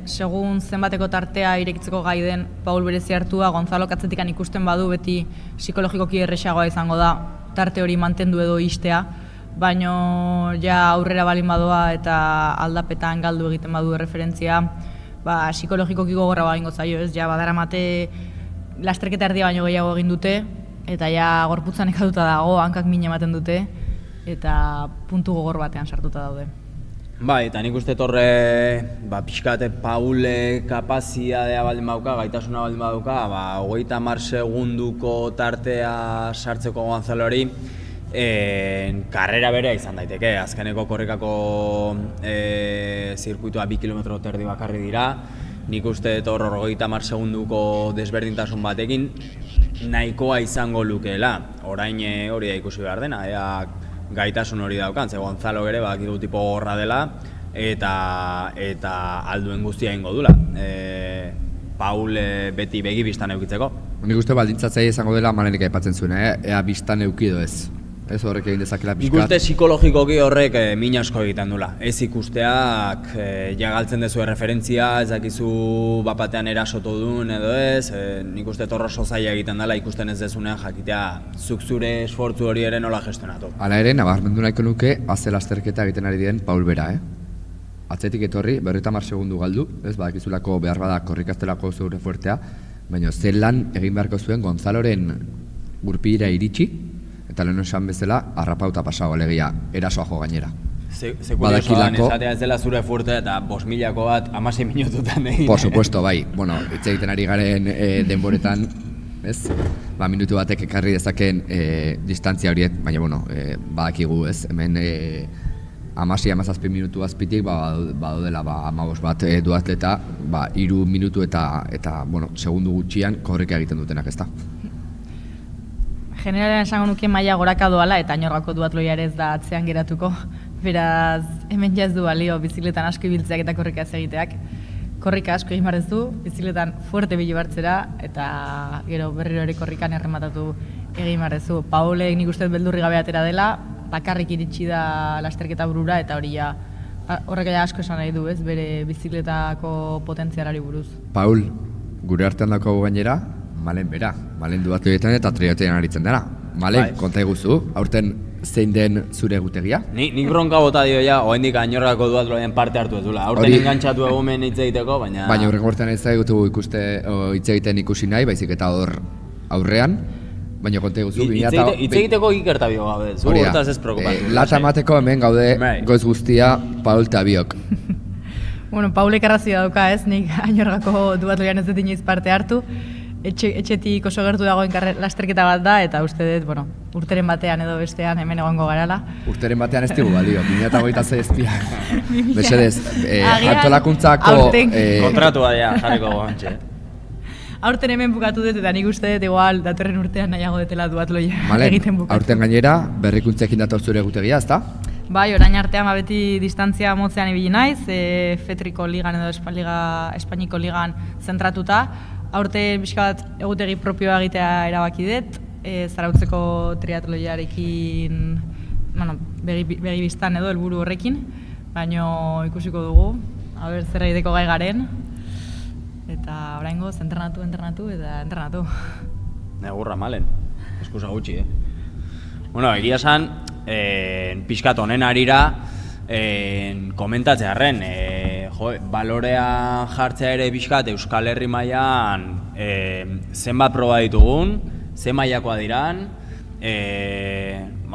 segun zenbateko tartea irekitzeko gai den Paul berezi hartua, Gonzalo atzetikan ikusten badu beti psikologikoki erresagoa izango da tarte hori mantendu edo istea, baino ja aurrera balin badoa eta aldapetan galdu egiten badu erreferentzia, psikologikoki gogorra bagingo zaio, ez, ja badaramate lasterketa erdia baino gehiago egin dute, eta ja gorputzan ekatuta dago, hankak min ematen dute, eta puntu gogor batean sartuta daude. Bai, eta nik uste torre, pixkate Paule kapazitatea baldin baduka, gaitasuna baldin baduka, 30 segunduko tartea sartzeko Gonzalo hori, karrera berea izan daiteke, azkeneko korrikako zirkuitua 2 kilometro terdi bakarri dira, nik uste hor 30 segunduko desberdintasun batekin nahikoa izango lukeela. Orain hori da ikusi behar dena, gaitasun hori daukan, ze Gonzalo ere badakigu tipo gorra dela eta alduen guztia ingo dula. Paul beti begi biztan eukitzeko. Nik uste baldintzatzaile izango dela Manelik aipatzen zuen, ea biztan eukido ez. Ez horrek egin dezakela pixkat. Nik uste psikologikoki horrek min asko egiten dula. Ez ikusteak jagaltzen dezu referentzia, ez dakizu bapatean erasotu duen edo ez, nik uste torro oso zaila egiten dela ikusten ez dezunean jakitea zuk zure esfortzu hori ere nola gestionatu. Hala ere, nabarmendu nahiko nuke aze lasterketa egiten ari diren Paul bera, Atzetik etorri, 50 segundu galdu, ez badakizulako behar bada korrikaztelako zeure fuertea, baina zer lan egin beharko zuen Gonzaloren gurpilera iritsi, Eta lehen esan bezala, harrapauta pasau alegia, erasoa jo gainera. Sekuriosoan esatea ez dela zure fuerte eta 5.000ko bat 16 minututan egin. Por supuesto, bai. Bueno, hitz egiten ari garen denboretan, ez? Minutu batek ekarri dezaken distantzia horiek, baina, bueno, badakigu, ez? Hemen 16-17 minutu azpitik, badaudela 15 bat duatleta, 3 minutu eta, bueno, segundu gutxian korrika egiten dutenak, ez da? Generalean esango nuke maila goraka doala eta Añorgako duatloia ere ez da atzean geratuko. Beraz, hemen ja ez du balio bizikletan asko ibiltzeak eta korrika ez egiteak. Korrika asko egin barrez du, bizikletan fuerte bilo hartzera eta gero berriro ere korrikan errematatu egin barrez du. Paulek nik uste beldurri gabe atera dela, bakarrik iritsi da lasterketa burura eta hori ja horrek asko esan nahi du, ez, bere bizikletako potentzialari buruz. Paul, gure artean daukagu gainera, Malen bera, Malen duatloietan eta triatloietan aritzen dara. Malen, konta eguzu, aurten zein den zure egutegia? Nik bronka bota dio ja, oraindik Añorgako duatloien parte hartu ez dula. Aurten engantzatu egumen hitz egiteko, baina... Baina horrek urtean ez da egutu hitz egiten ikusi nahi, baizik eta hor aurrean, baina konta eguzu... Hitz egiteko ikerta bio gabe, zu hortaz ez preokupatu. Lata emateko hemen gaude goiz guztia Paul eta biok. Bueno, Paulek arrazia dauka ez, nik Añorgako duatloian ez dut inoiz parte hartu. Etxetik oso gertu dagoen lasterketa bat da, eta uste dut, bueno, urteren batean edo bestean hemen egongo garala. Urteren batean ez digu balio, 2026. Mesedez, antolakuntzako... Kontratua ja, jarriko gontxe. Aurten hemen bukatu dut, eta nik uste dut igual datorren urtean nahiago dutela duatloia egiten bukatu. Aurten gainera, berrikuntzekin dator zure egutegia, ezta? Bai, orain artean beti distantzia motzean ibili naiz, Fetriko ligan edo Espainiko ligan zentratuta. Aurte pixka bat egutegi propioa egitea erabaki dut, Zarautzeko triatloiarekin, bueno, begi biztan edo helburu horrekin, baino ikusiko dugu, zer egiteko gai garen, eta oraingoz entrenatu eta entrenatu. Negurra Malen, eskusa gutxi, Bueno, egia esan, pixkat honen arira, komentatzearren, balorea jartzea ere pixkat Euskal Herri mailan zenbat proba ditugun, ze mailakoa diran,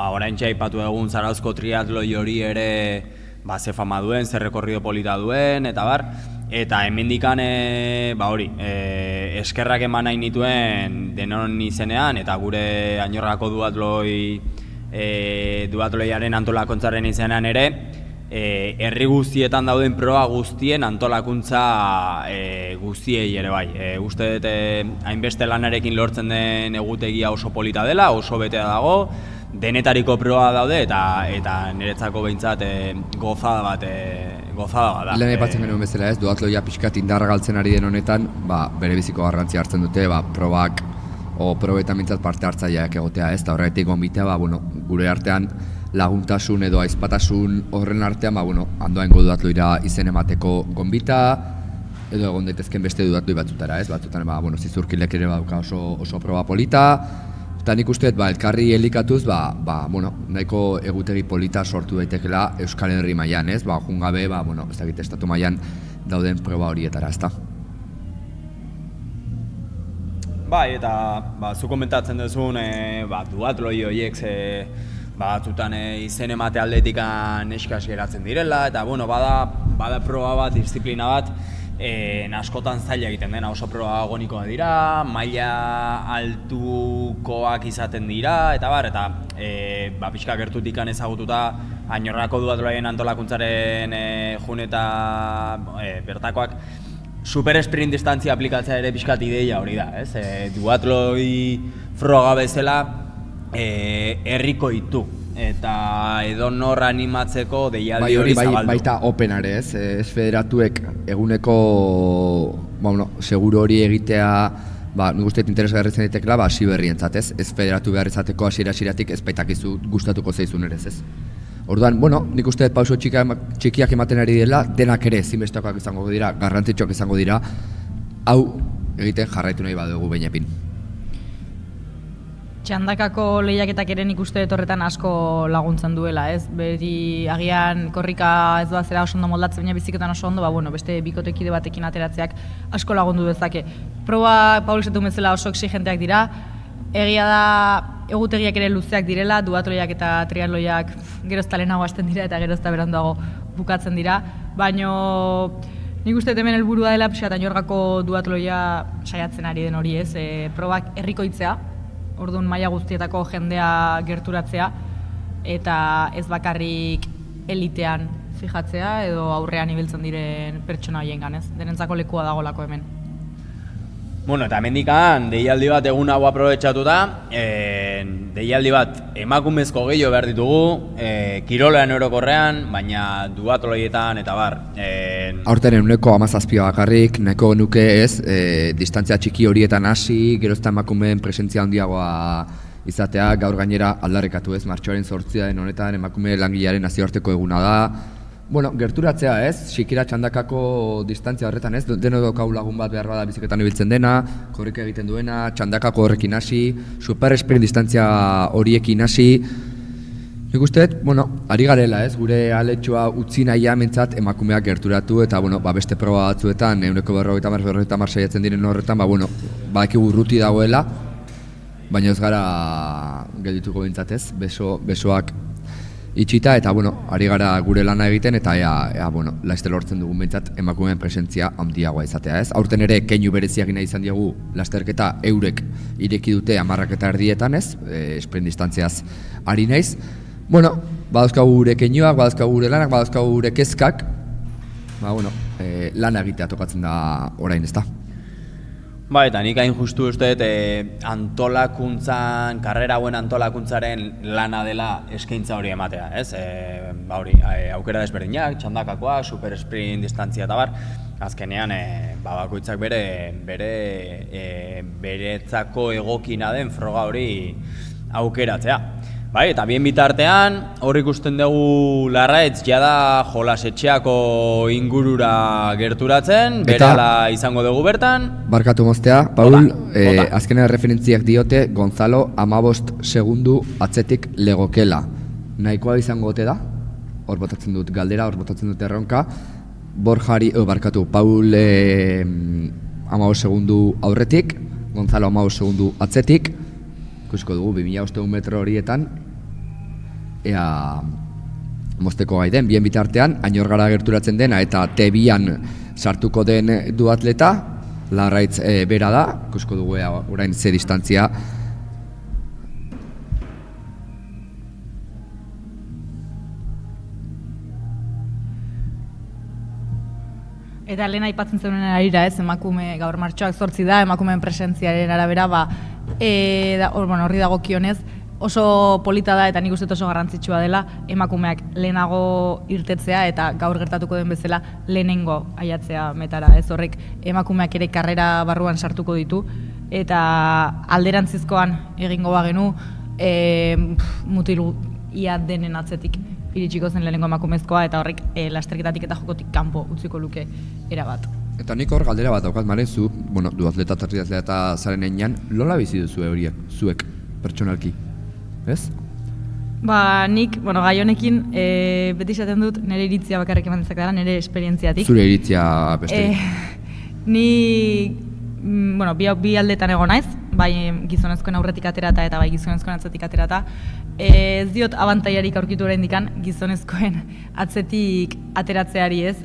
oraintxe aipatu egun Zarauzko triatloi hori ere ze fama duen, ze rekorrido polita duen, eta bar, eta hemendikan eskerrak eman nahi nituen denon izenean, eta gure Añorgako duatloiaren antolakuntzaren izenean ere, herri guztietan dauden proba guztien antolakuntza guztiei ere bai. Uste dut hainbeste lanarekin lortzen den egutegia oso polita dela, oso betea dago, denetariko proba daude eta niretzako behintzat gozada bat da. Lehen aipatzen genuen bezala ez, duatloia pixkat indarra galtzen ari den honetan, bere biziko garrantzia hartzen dute, probak probetan mintzat parte hartzaileak egotea ez, eta horretik gonbitea, gure artean laguntasun edo aizpatasun horren artean, handoain duatloira izen emateko gonbita, edo egon daitezken beste duatloi batzutara ez, batzutan zizurkilek ere baduka oso proba polita, eta nik uste dut, elkarri elikatuz, nahiko egutegi polita sortu daitekela Euskal Herri mailan ez, jungabe, ez dakit estatu mailan dauden proba horietara, ezta. Bai, eta zu komentatzen duzun duatloi horiek batzutan izen emate aldetikan eskas geratzen direla, eta bada proba bat, disiplina bat, askotan zaila egiten dena, oso proba agonikoa dira, maila altukoak izaten dira, eta pixka gertutikan ezagututa Añorgako duatloien antolakuntzaren juneta bertakoak super sprint distantzia aplikatzea ere pixkat ideia hori da, ez? Duatloi froga bezala herriko itu eta edonor animatzeko deialdi hori zabaldu. Baita openare ez, ez federatuek eguneko seguru hori egitea nik uste interesgarritzen ditekela hasi berrientzat ez, ez federatu behar izateko hasiera-hasieratik ez baitakizu gustatuko zaizun ere ez. Orduan, nik uste pauso txikiak ematen ari dela, denak ere ezinbestekoak izango dira, garrantzitsuak izango dira, hau egiten jarraitu nahi badugu bainepin. Txandakako lehiaketak ere nik uste horretan asko laguntzen duela, ez? Beti agian korrika ez zera oso ondo moldatzen, baina biziketan oso ondo, beste bikotekide batekin ateratzeak asko lagundu dezake. Proba, Paul esatu bezala oso exigenteak dira, egia da egutegiak ere luzeak direla, duatloiak eta triatloiak gerozta lehenago hasten dira eta gerozta beranduago bukatzen dira, baino nik uste hemen helburua dela pixka eta Añorgako duatloia saiatzen ari den hori ez, probak herrikoitzea, orduan maila guztietako jendea gerturatzea, eta ez bakarrik elitean fijatzea edo aurrean ibiltzen diren pertsona horiengan, ez? Denentzako lekua dagolako hemen. Bueno, eta hemendikan deialdi bat egun hau aprobetxatuta, deialdi bat emakumezko gehiago behar ditugu, kirolean orokorrean, baina duatloietan eta bar. Aurten eguneko 17 bakarrik, nahiko nuke ez, distantzia txiki horietan hasi, gerozta emakumeen presentzia handiagoa izatea, gaur gainera aldarrekatu ez, martxoaren 8 honetan emakume langilearen nazioarteko eguna da. Bueno, gerturatzea ez, Xikira txandakako distantzia horretan ez, deno daukau lagun bat behar bada biziketan ibiltzen dena, korrika egiten duena, txandakako horrekin hasi, super sprint distantzia horiekin hasi. Nik uste, bueno, ari garela ez, gure aletxoa utzi nahia mentzat emakumeak gerturatu eta bueno, beste proba batzuetan, eguneko 50 saiatzen diren horretan, bueno, badakigu urruti dagoela, baina ez gara geldituko bintzatez, besoak itxita eta bueno, ari gara gure lana egiten eta ea bueno, laster lortzen dugun behintzat emakumeen presentzia handiagoa izatea, ez? Aurten ere keinu bereziak nahi izan diegu lasterketa eurek ireki dute 10:30 ez? Sprint distantziaz ari naiz. Bueno, badauzkagu gure keinuak, badauzkagu gure lanak, badauzkagu gure kezkak. Bueno, lana egitea tokatzen da orain, ezta? Ba, eta nik hain justu uste antolakuntzan, karrera hauen antolakuntzaren lana dela eskaintza hori ematea, ez? Aukera desberdinak, txandakakoa, super sprint distantzia eta bar, azkenean bakoitzak beretzako egokina den froga hori aukeratzea. Bai, eta bien bitartean, hor ikusten dugu Larraitz jada jolasetxeako ingurura gerturatzen, berala izango dugu bertan. Barkatu moztea, Paul, azkenean referentziak diote Gonzalo 15 segundu atzetik legokela. Nahikoa izango ote da? Hor botatzen dut galdera, hor botatzen dut erronka. Paul 15 segundu aurretik, Gonzalo 15 segundu atzetik. Ikusko dugu, 2000 metro horietan, ea mozteko gai den, bien bitartean, Añorgara gerturatzen dena eta T2an sartuko den duatleta, Larraitz bera da, ikusko dugu orain ze distantzia. Eta lehen aipatzen zeuden arira ez, emakume gaur martxoak 8 da, emakumeen presentziaren arabera, horri dagokionez, oso polita da eta nik uste oso garrantzitsua dela emakumeak lehenago irtetzea eta gaur gertatuko den bezala lehenengo aiatzea metara, ez horrek emakumeak ere karrera barruan sartuko ditu eta alderantzizkoan egingo bagenu mutilu ia denen atzetik iritsiko zen lehenengo emakumezkoa eta horrek lasterketatik eta jokotik kanpo utziko luke erabat. Eta nik hor galdera bat daukat, Maren, zu, duatleta, triatleta eta zaren einean, nola bizi duzu horiek, zuek, pertsonalki, ez? Nik, gai honekin, beti esaten dut nire iritzia bakarrik eman dezaketara, nire esperientziatik. Zure iritzia beste? Ni, bi aldetan egon naiz, bai gizonezkoen aurretik aterata eta bai gizonezkoen atzetik aterata. Ez diot abantaiarik aurkitu oraindikan gizonezkoen atzetik ateratzeari, ez?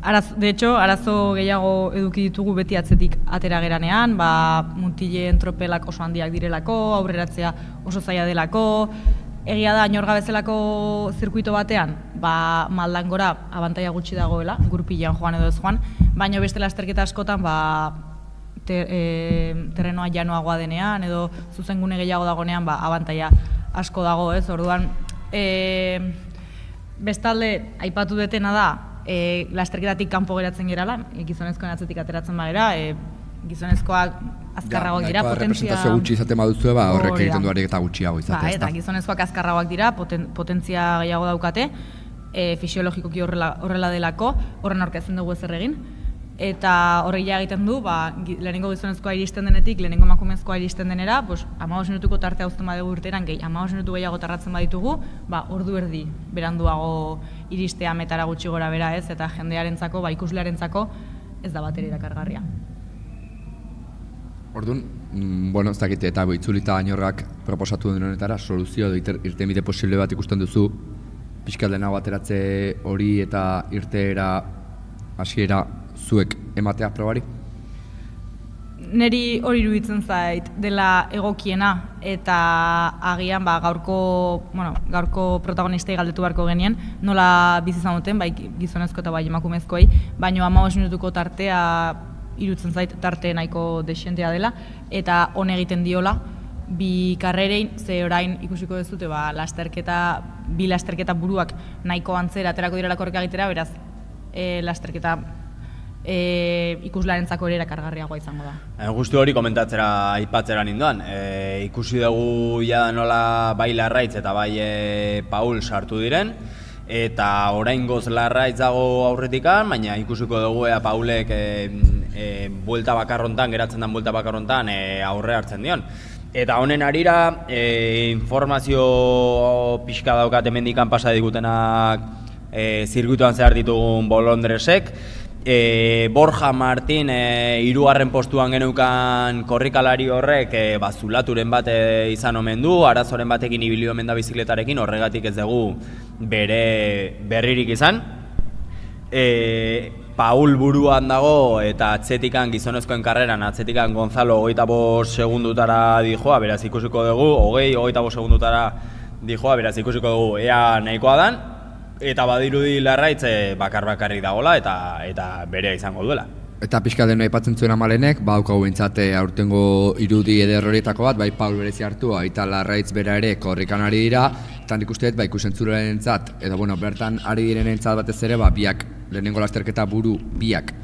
De hecho, arazo gehiago eduki ditugu beti atzetik atera geranean, mutileen tropelak oso handiak direlako, aurreratzea oso zaila delako, egia da Añorga bezalako zirkuito batean, Maldangora abantaia gutxi dagoela, gurpilean joan edo ez joan, baina beste lasterketa askotan, terrenoa janoagoa denean, edo zuzengune gehiago dagonean, abantaia asko dago, ez, orduan, bestalde, aipatu detena da, lasterketatik kanpo geratzen gerala, gizonezkoen atzetik ateratzen bagera, gizonezkoak azkarragoak dira, potentzia... Representazio gutxi izaten baduzue, horrek egiten duarik eta gutxiago izatea. Eta gizonezkoak azkarragoak dira, potentzia gehiago daukate, fisiologikoki horrela delako, horren aurkezten dugu ezer egin, eta horrek egiten du, lehenengo gizonezkoa iristen denetik, lehenengo emakumezkoa iristen denera, 15 minutuko tartea uzten badugu urteran, 15 minutu gehiago tarratzen baditugu, ordu erdi beranduago iristea metara gutxi gora bera ez, eta jendearentzako, ikuslearentzako ez da batere erakargarria. Orduan, bueno, ez dakit, eta itzulita Añorrak proposatu den honetara, soluzio edo irtenbide posible bat ikusten duzu, pixkat lehenago ateratze hori eta irteera hasiera zuek ematea probari? Neri hori iruditzen zait dela egokiena eta agian gaurko protagonistei galdetu beharko genien nola bizi izan duten, bai gizonezko eta bai emakumezkoei, baino 15 minutuko tartea iruditzen zait tarte nahiko desentea dela eta on egiten diola bi karrerein, ze orain ikusiko dezute bi lasterketa buruak nahiko antzera aterako direla korrika egitera, beraz lasterketa ikuslarentzako ere erakargarriagoa izango da. Guzti hori komentatzera aipatzera ninduan. Ikusi dugu ja nola bai Larraitz eta bai Paul sartu diren, eta oraingoz Larraitz dago aurretikan, baina ikusiko dugu Paulek buelta bakarrontan, geratzen den buelta bakarrontan aurre hartzen dion. Eta honen arira, informazio pixka daukat hemendikan pasa digutenak zirkuituan zehar ditugun bolondresek. Borja Martin hirugarren postuan geneukan korrikalari horrek zulaturen bat izan omen du, arazoren batekin ibili omen da bizikletarekin, horregatik ez dugu bere berririk izan. Paul buruan dago eta atzetikan gizonezkoen karreran, atzetikan Gonzalo 25 segundutara dijoa, beraz ikusiko dugu, 25 segundutara dijoa, beraz ikusiko dugu ea nahikoa dan. Eta badirudi Larraitz bakar-bakarrik dagoela eta berea izango duela. Eta pixka denu aipatzen zuen Amalenek, badaukagu behintzat aurtengo irudi eder horietako bat, bai Paul berezi hartu, eta Larraitz bera ere korrikan ari dira, eta nik uste dut ikusentzureentzat, edo bertan ari direnentzat batez ere, biak, lehenengo lasterketa buru biak,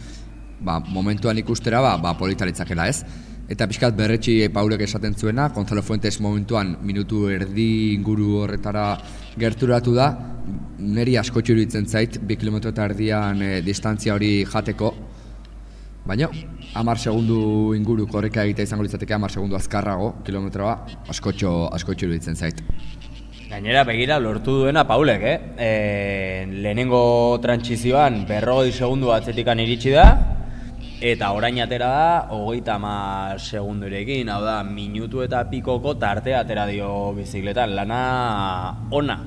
momentuan ikustera, politaritzakela ez. Eta pixkat berretxi Paulek esaten zuena, Gonzalo Fuentes momentuan minutu erdi inguru horretara gerturatu da, niri askotxo iruditzen zait, 2 kilometro eta erdian distantzia hori jateko, baina 10 segundu inguru korrika egitea izango litzateke 10 segundu azkarrago kilometroa, askotxo iruditzen zait. Gainera, begira, lortu duena Paulek, lehenengo trantsizioan 40 segundu atzetikan iritsi da, eta orain atera da 30 segundurekin, hau da, minutu eta pikoko tartea atera dio bizikletan, lana ona.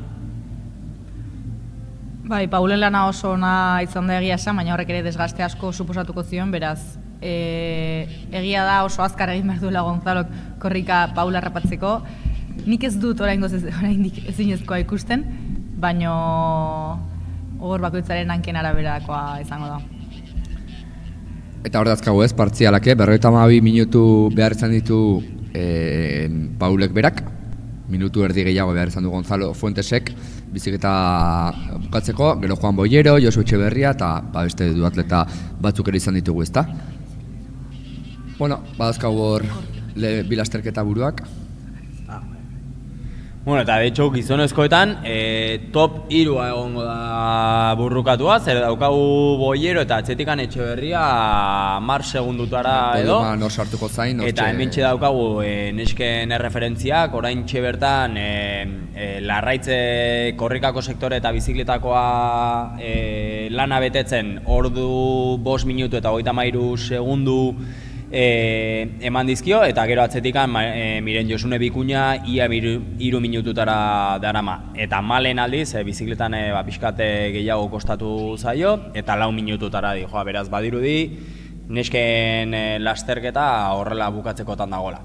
Bai, Paulen lana oso ona izan da egia esan, baina horrek ere desgaste asko suposatuko zion, beraz, egia da oso azkar egin behar duela Gonzalok korrika Paula harrapatzeko. Nik ez dut oraindik ezinezkoa ikusten, baina hor bakoitzaren hanken araberakoa izango da. Eta hor dazkagu ez, partzialake, 52 minutu behar izan ditu Paulek berak, minutu erdi gehiago behar izan du Gonzalo Fuentesek, biziketa bukatzeko, gero Juan Bollero, Josu Etxeberria eta beste duatleta batzuk ere izan ditugu ezta. Badazkagu hor bi lasterketa buruak. Eta de hecho gizonezkoetan top 3 egongo da burrukatua, zer daukagu Bollero eta atzetikan Etxeberria 10 segundutara edo. Nor sartuko zain. Eta hementxe daukagu nesken erreferentziak, orain bertan Larraitz korrikako sektore eta bizikletakoa lana betetzen ordu 5 minutu eta 33 segundu eman dizkio, eta gero atzetikan Miren Josune Bikuña ia 3 minututara darama. Eta Malen aldiz, bizikletan pixkate gehiago kostatu zaio, eta 4 minututara dijoa, beraz badirudi, nesken lasterketa horrela bukatzekotan dagoela.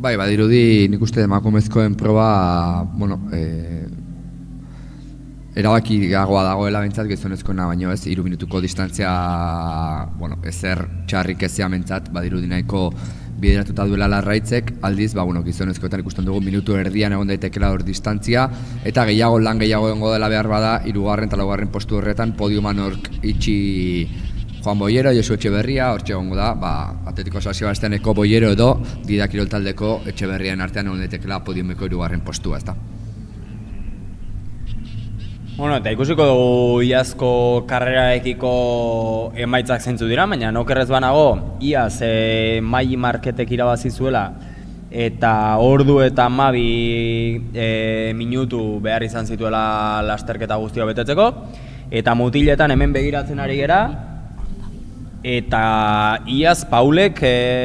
Bai, badirudi nik uste emakumezkoen proba, erabakiagoa dagoela bentsat gizonezkoena, baino ez, 3 minutuko distantzia, ezer txarrik ezea bentsat, badirudi nahiko bideratuta duela Larraitzek, aldiz, gizonezkoetan ikusten dugu minutu erdian egon daitekela hor distantzia, eta lan gehiago egongo dela behar bada, 3. eta 4. postu horretan, podiuman hork itxi Juan Bollero, Josu Etxeberria, hortxe egongo da, Atletiko San Sebastianeko Bollero edo, Dida Kirol taldeko Etxeberrian artean egon daitekela podiumeko 3. postua, ezta. Eta ikusiko dugu iazko karreraekiko emaitzak zentzu dira, baina okerrez banago, iaz Mai Marketek irabazi zuela eta ordu eta 12 minutu behar izan zituela lasterketa guztia betetzeko, eta mutiletan hemen begiratzen ari gera, Eta iaz Paulek,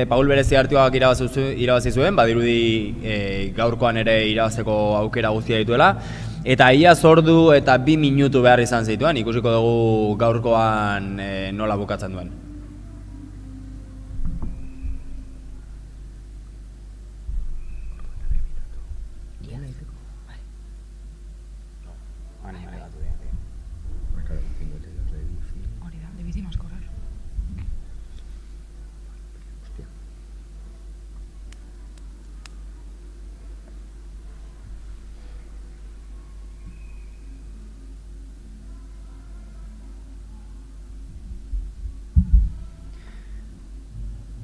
Paul berezi artioak irabazi zuen, badirudi gaurkoan ere irabazteko aukera guztia dituela. Eta iaz ordu eta 2 minutu behar izan zituen, ikusiko dugu gaurkoan nola bukatzen duen.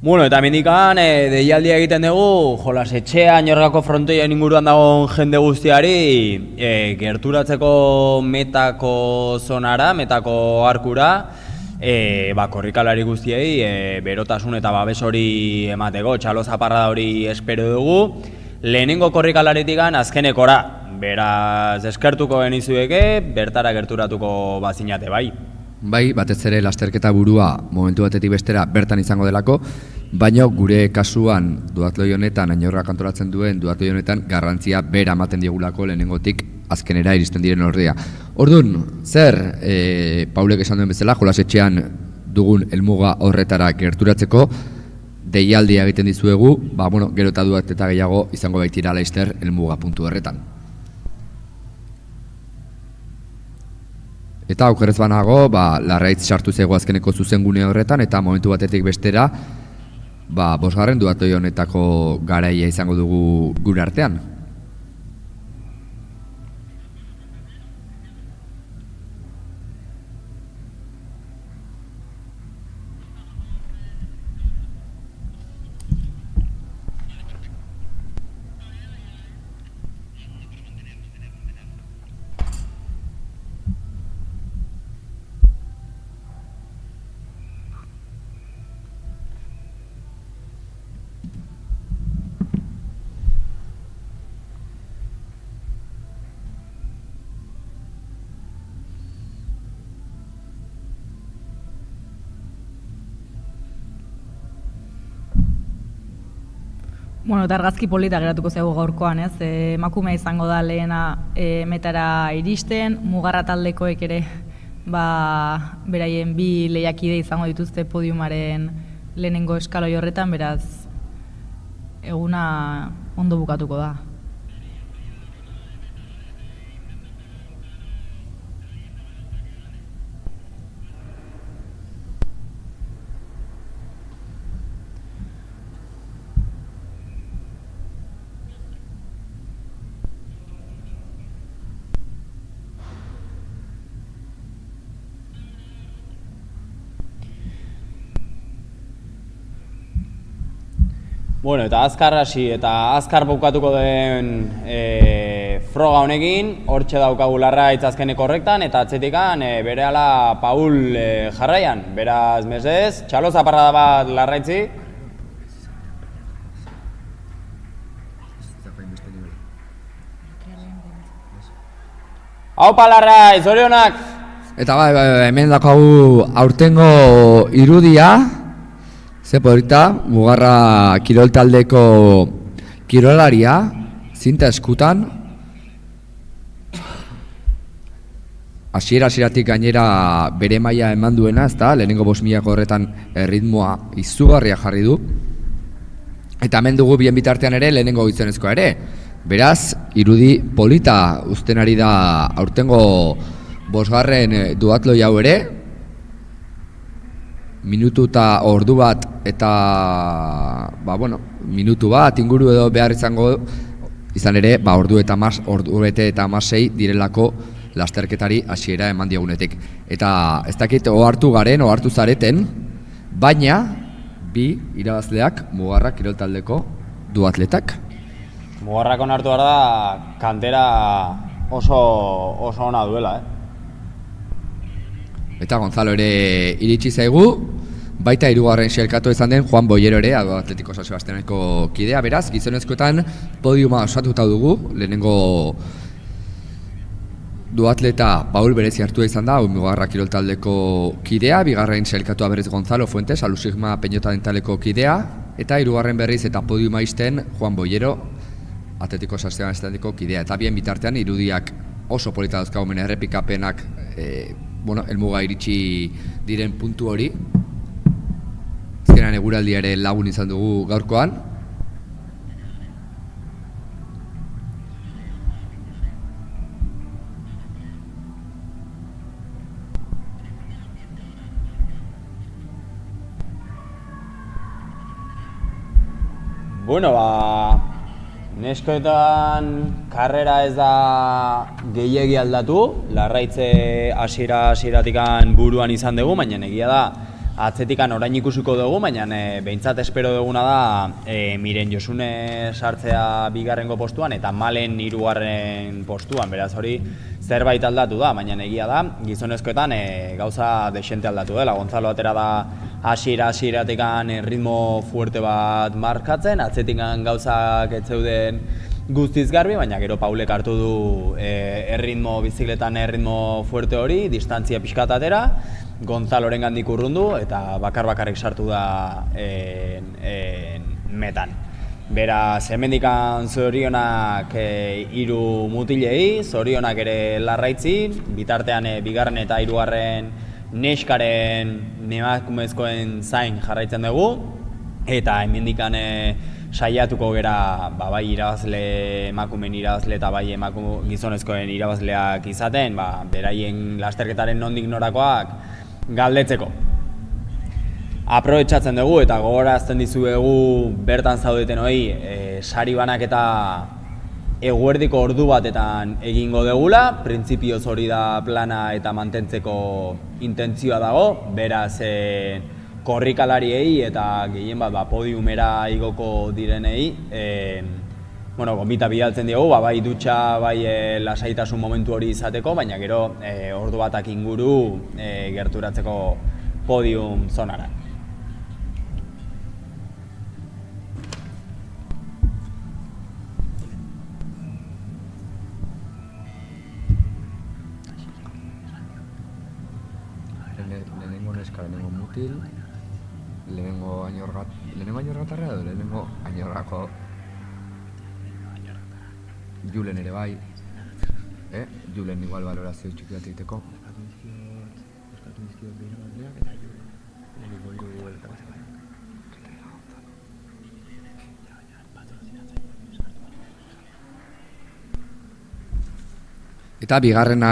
Bueno, eta mendikan deialdia egiten dugu, jolasetxea, Añorgako frontoian inguruan dagoen jende guztiari gerturatzeko metako zonara, metako arkura, korrikalari guztiei berotasun eta babes hori emateko, txalo zaparrada hori espero dugu. Lehenengo korrikalaritik azkenekora, beraz eskertuko genizueke, bertara gerturatuko bazinate bai. Bai, batez ere lasterketa burua momentu batetik bestera bertan izango delako, baina gure kasuan duatloi honetan, Añorgak antolatzen duen duatloi honetan garrantzia bera ematen diegulako lehenengotik azkenera iristen diren ordea. Orduan, zer Paulek esan duen bezala, jolasetxean dugun helmuga horretara gerturatzeko deialdia egiten dizuegu, gero eta duatleta gehiago izango baitira laster helmuga puntu horretan. Eta aukerrez banago, Larraitz sartu zego azkeneko zuzengune horretan, eta momentu batetik bestera, 5. duatloi honetako garaia izango dugu gure artean. Bueno, eta argazki polita geratuko zaigu gaurkoan, ez? Emakumea izango da lehena metara iristen, mugarra taldekoek ere beraien 2 lehiakide izango dituzte podiumaren lehenengo eskaloi horretan, beraz eguna ondo bukatuko da. Bueno, eta azkar hasi eta azkar bukatuko den froga honekin, hortxe daukagu Larraitz azkeneko horrektan, eta atzetikan berehala Paul jarraian. Beraz, mesedez, txalo zaparrada bat Larraitzi. Haupa Larraitz, zorionak! Eta hemen daukagu aurtengo irudia, ze polita, mugarra kirol taldeko kirolaria, zinta eskutan, hasieratik gainera bere maila eman duena, ezta, lehenengo 5.000 horretan ritmoa izugarria jarri du, eta hemen dugu bien bitartean ere lehenengo gizonezkoa ere. Beraz, irudi polita uzten ari da aurtengo 5. duatloi hau ere, minutu eta ordu bat eta minutu bat inguru edo behar izango izan ere ordu bete eta 16 direlako lasterketari hasiera eman diogunetik. Eta ez dakit ohartu zareten, baina 2 irabazleak mugarra kirol taldeko duatletak. Mugarrak onartu behar da kantera oso ona duela, Eta Gonzalo ere iritsi zaigu, baita 3. xerkatu izan den Juan Boyero ere, Atletiko San Sebastianeko kidea, beraz, gizonezkoetan podiuma osatuta dugu, lehenengo duatleta Paul berezi hartua izan da, Mugarra kirol taldeko kidea, bigarren sailkatua berriz Gonzalo Fuentes, Alusigma Peñota dentaleko kidea, eta hirugarren berriz eta podiuma isten Juan Boyero, Atletiko Sastean estandiko kidea. Eta bien bitartean irudiak oso polita dauzkago mena errepikapenak helmuga iritsi diren puntu hori. Azkenean eguraldia ere lagun izan dugu gaurkoan. Bueno, neskoetan karrera ez da gehiegi aldatu, Larraitze hasiera-hasieratik buruan izan dugu, baina egia da atzetikan orain ikusiko dugu, baina behintzat espero duguna da Miren Josune sartzea bigarrengo postuan eta Malen hirugarren postuan, beraz hori zerbait aldatu da, baina egia da gizonezkoetan gauza desente aldatu dela. Gonzalo atera da hasiera-hasieratik ritmo fuerte bat markatzen, atzetikan gauzak ez zeuden guztiz garbi, baina gero Paulek hartu du bizikletan erritmo fuerte hori, distantzia pixkat atera, Gonzaloren gandik urrundu eta bakar-bakarrik sartu da metan. Beraz, hemendikan zorionak hiru mutilei, zorionak ere Larraitzi, bitartean bigarren eta hirugarren neskaren emakumezkoen zain jarraitzen dugu, eta hemendikan saiatuko gera bai irabazle emakumeen irabazle eta bai gizonezkoen irabazleak izaten, beraien lasterketaren nondik norakoak galdetzeko. Aprobetxatzen dugu eta gogorazten dizuegu bertan zaudeten hori sari banaketa eguerdiko ordu batetan egingo degula, printzipioz hori da plana eta mantentzeko intentzioa dago, beraz korrikalariei eta gehien bat podiumera igoko direnei gonbita bidaltzen diogu, bai dutxa, bai lasaitasun momentu hori izateko, baina gero ordu batak inguru gerturatzeko podium zonara. Lehenengo neska, lehenengo mutil, lehenengo añorgatarra edo lehenengo añorgako Julen ere bai, Julen igual valorazio txiki bat egiteko. Eta bigarren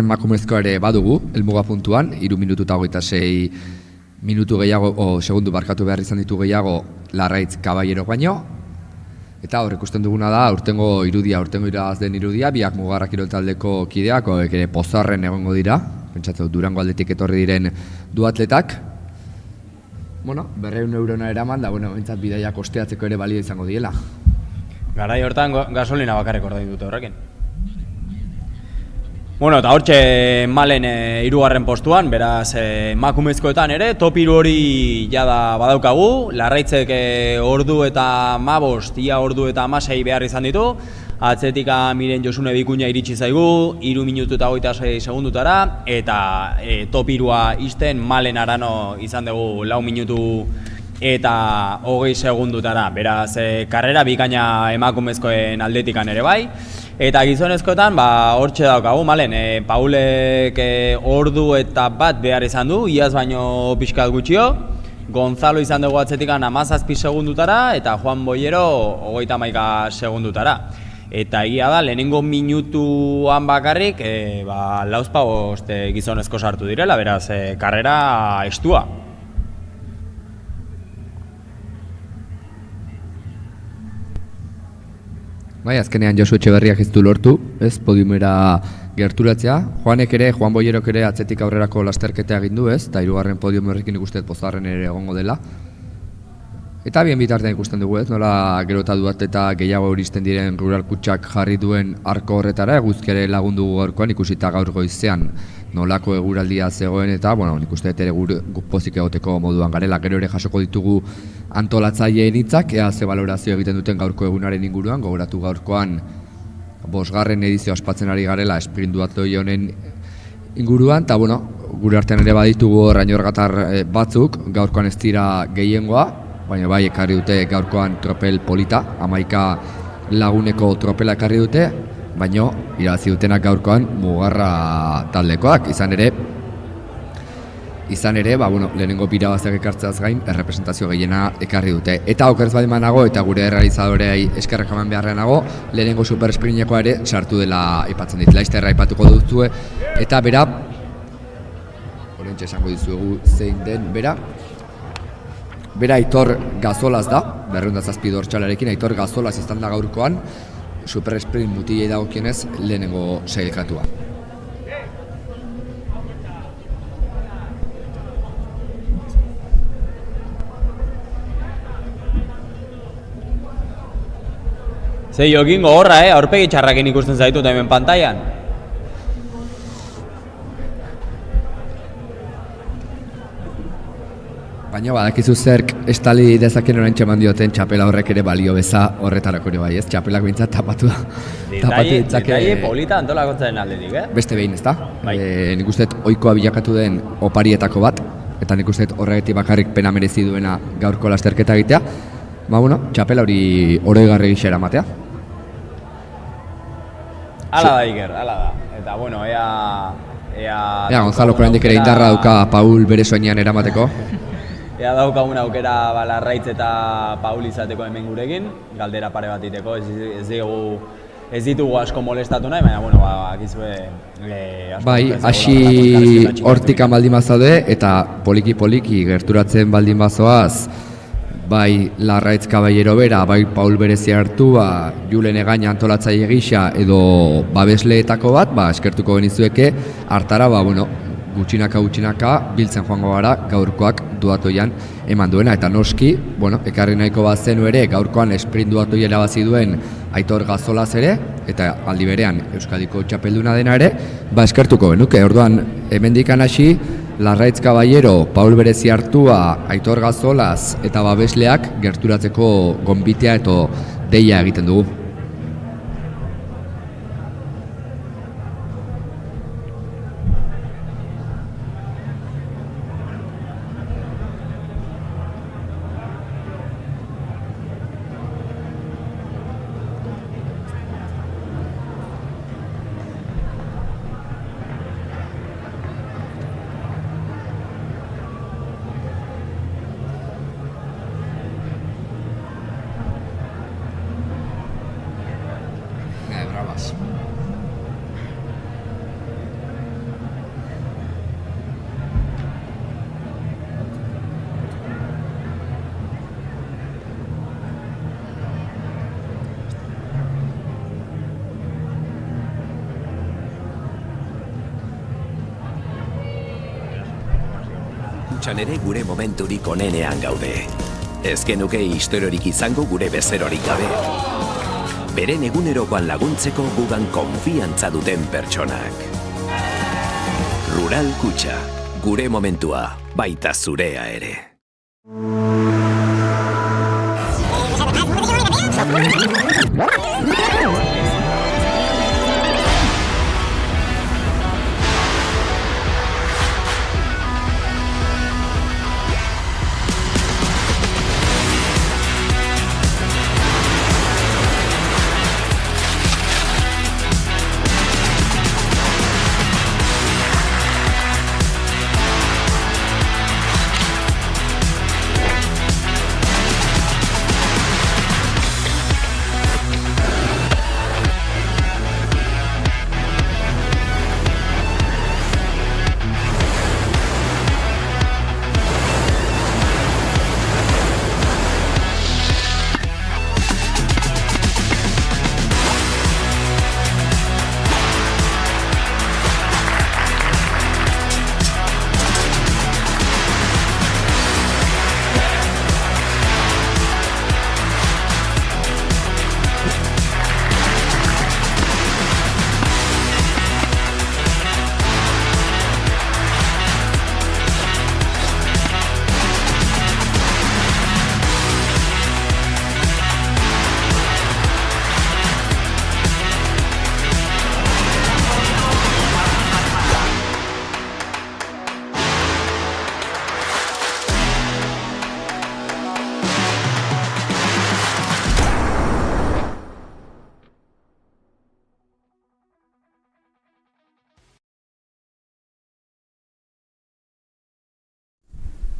emakumezkoa ere badugu, helmuga puntuan, 3 minutu eta 26 minutu gehiago, segundu barkatu behar izan ditu gehiago Larraitz Caballero baino. Eta hor ikusten duguna da, aurtengo irabaz den irudia, biak Mugarra kirol taldeko kideak, ere pozarren egongo dira, pentsatzen Durango aldetik etorri diren duatletak. 200 eurona eraman, da, bentsat bidaia kosteatzeko ere balio izango diela. Garai hortan gasolina bakarrik ordain dute horrekin. Eta hortxe Malen hirugarren postuan, beraz emakumezkoetan ere, top 3 hori jada badaukagu, Larraitzek ordu eta 15, ia ordu eta 16 behar izan ditu, atzetika Miren Josune Bikuña iritsi zaigu, 3 minutu eta 26 segundutara, eta top 3a isten Malen Arano izan dugu 4 minutu eta 20 segundutara, beraz karrera bikaina emakumezkoen aldetikan ere bai. Eta gizonezkoetan, hortxe daukagu, Malen, Paulek ordu eta bat behar izan du, iaz baino pixkat gutxio, Gonzalo izan dugu atzetikan 17 segundutara, eta Juan Boyero 31 segundutara. Eta egia da, lehenengo minutuan bakarrik, 4 gizonezko sartu direla, beraz, karrera estua. Azkenean Josu Etxeberriak ez du lortu, podiumera gerturatzea. Juan Boyerok ere atzetik aurrerako lasterketea egin du, eta 3. podium horrekin ikusten pozarren ere egongo dela. Eta bien bitartean ikusten dugu, nola gero eta duatleta gehiago euristen diren Rural Kutxak jarri duen arko horretara, eguzkere lagundu gaurkoan ikusita gaur goizean nolako eguraldia zegoen, eta nik uste ere guk pozik egoteko moduan garela. Gero ere jasoko ditugu antolatzaileen hitzak, ea ze balorazio egiten duten gaurko egunaren inguruan, gogoratu gaurkoan bosgarren edizio ospatzen ari garela sprint duatloi honen inguruan, eta bueno, gure artean ere baditugu rañorgatar batzuk, gaurkoan ez dira gehiengoa, baina bai ekarri dute gaurkoan tropel polita, 11 laguneko tropela ekarri dute, baina irabazi dutenak gaurkoan mugarra taldekoak, izan ere, lehenengo birabaziak ekartzeaz gain, errepresentazio gehiena ekarri dute. Eta okerz bat emanago, eta gure realizadoreai eskerrak eman beharrenago, lehenengo supersprintekoa ere sartu dela aipatzen dit. Laizterra aipatuko duzue, eta bera, horrentxe esango dizuegu zein den, bera Aitor Gazolaz da, 207 dortxalarekin, Aitor Gazolaz izan da gaurkoan, supersprint mutilei dagokienez lehenengo sailkatua. Ze Jokin gogorra, aurpegi txarrakin ikusten zaitut hemen pantailan. Baina badakizu zerk estali dezaken oraintxe eman dioten txapela horrek ere balio beza horretarako ere bai, ez? Txapelak behintzat tapatu da. Detaile polita antolakotzaren aldetik, Beste behin, ez da? Bai. Nik uste ohikoa bilakatu den oparietako bat, eta nik uste horregatik bakarrik pena merezi duena gaurko lasterketa egitea. Txapela hori oroigarri gisa eramatea. Hala da, Iker, hala da. Eta, ea Gonzalo oraindik ere indarra dauka Paul bere soinean eramateko. Ea daukagun aukera Larraitz eta Paul izateko hemen gurekin, galdera pare bat iteko, ez ditugu asko molestatu nahi, baina, akizue... Bai, hasi hortikan baldin bazaude, eta poliki gerturatzen baldin bazoaz, bai Larraitz Caballero bera, bai Paul berezi hartua, Julen Egaña antolatzaile gisa edo babesleetako bat, eskertuko genizueke, hartara, gutxinaka biltzen joango gara gaurkoak duatoian eman duena, eta noski, ekarri nahiko bat zenu ere, gaurkoan sprint duatoia erabazi duen Aitor Gazolaz ere, eta aldi berean Euskadiko txapelduna dena ere, eskertuko genuke, orduan hemendikan hasi, Larraitz Caballero, Paul berezi hartua, Aitor Gazolaz eta babesleak gerturatzeko gonbitea eta deia egiten dugu. Ere gure momenturik onenean gaude. Ez genuke historiorik izango gure bezerorik gabe. Beren egunerokoan laguntzeko gugan konfiantza duten pertsonak. Rural Kutxa, gure momentua, baita zurea ere.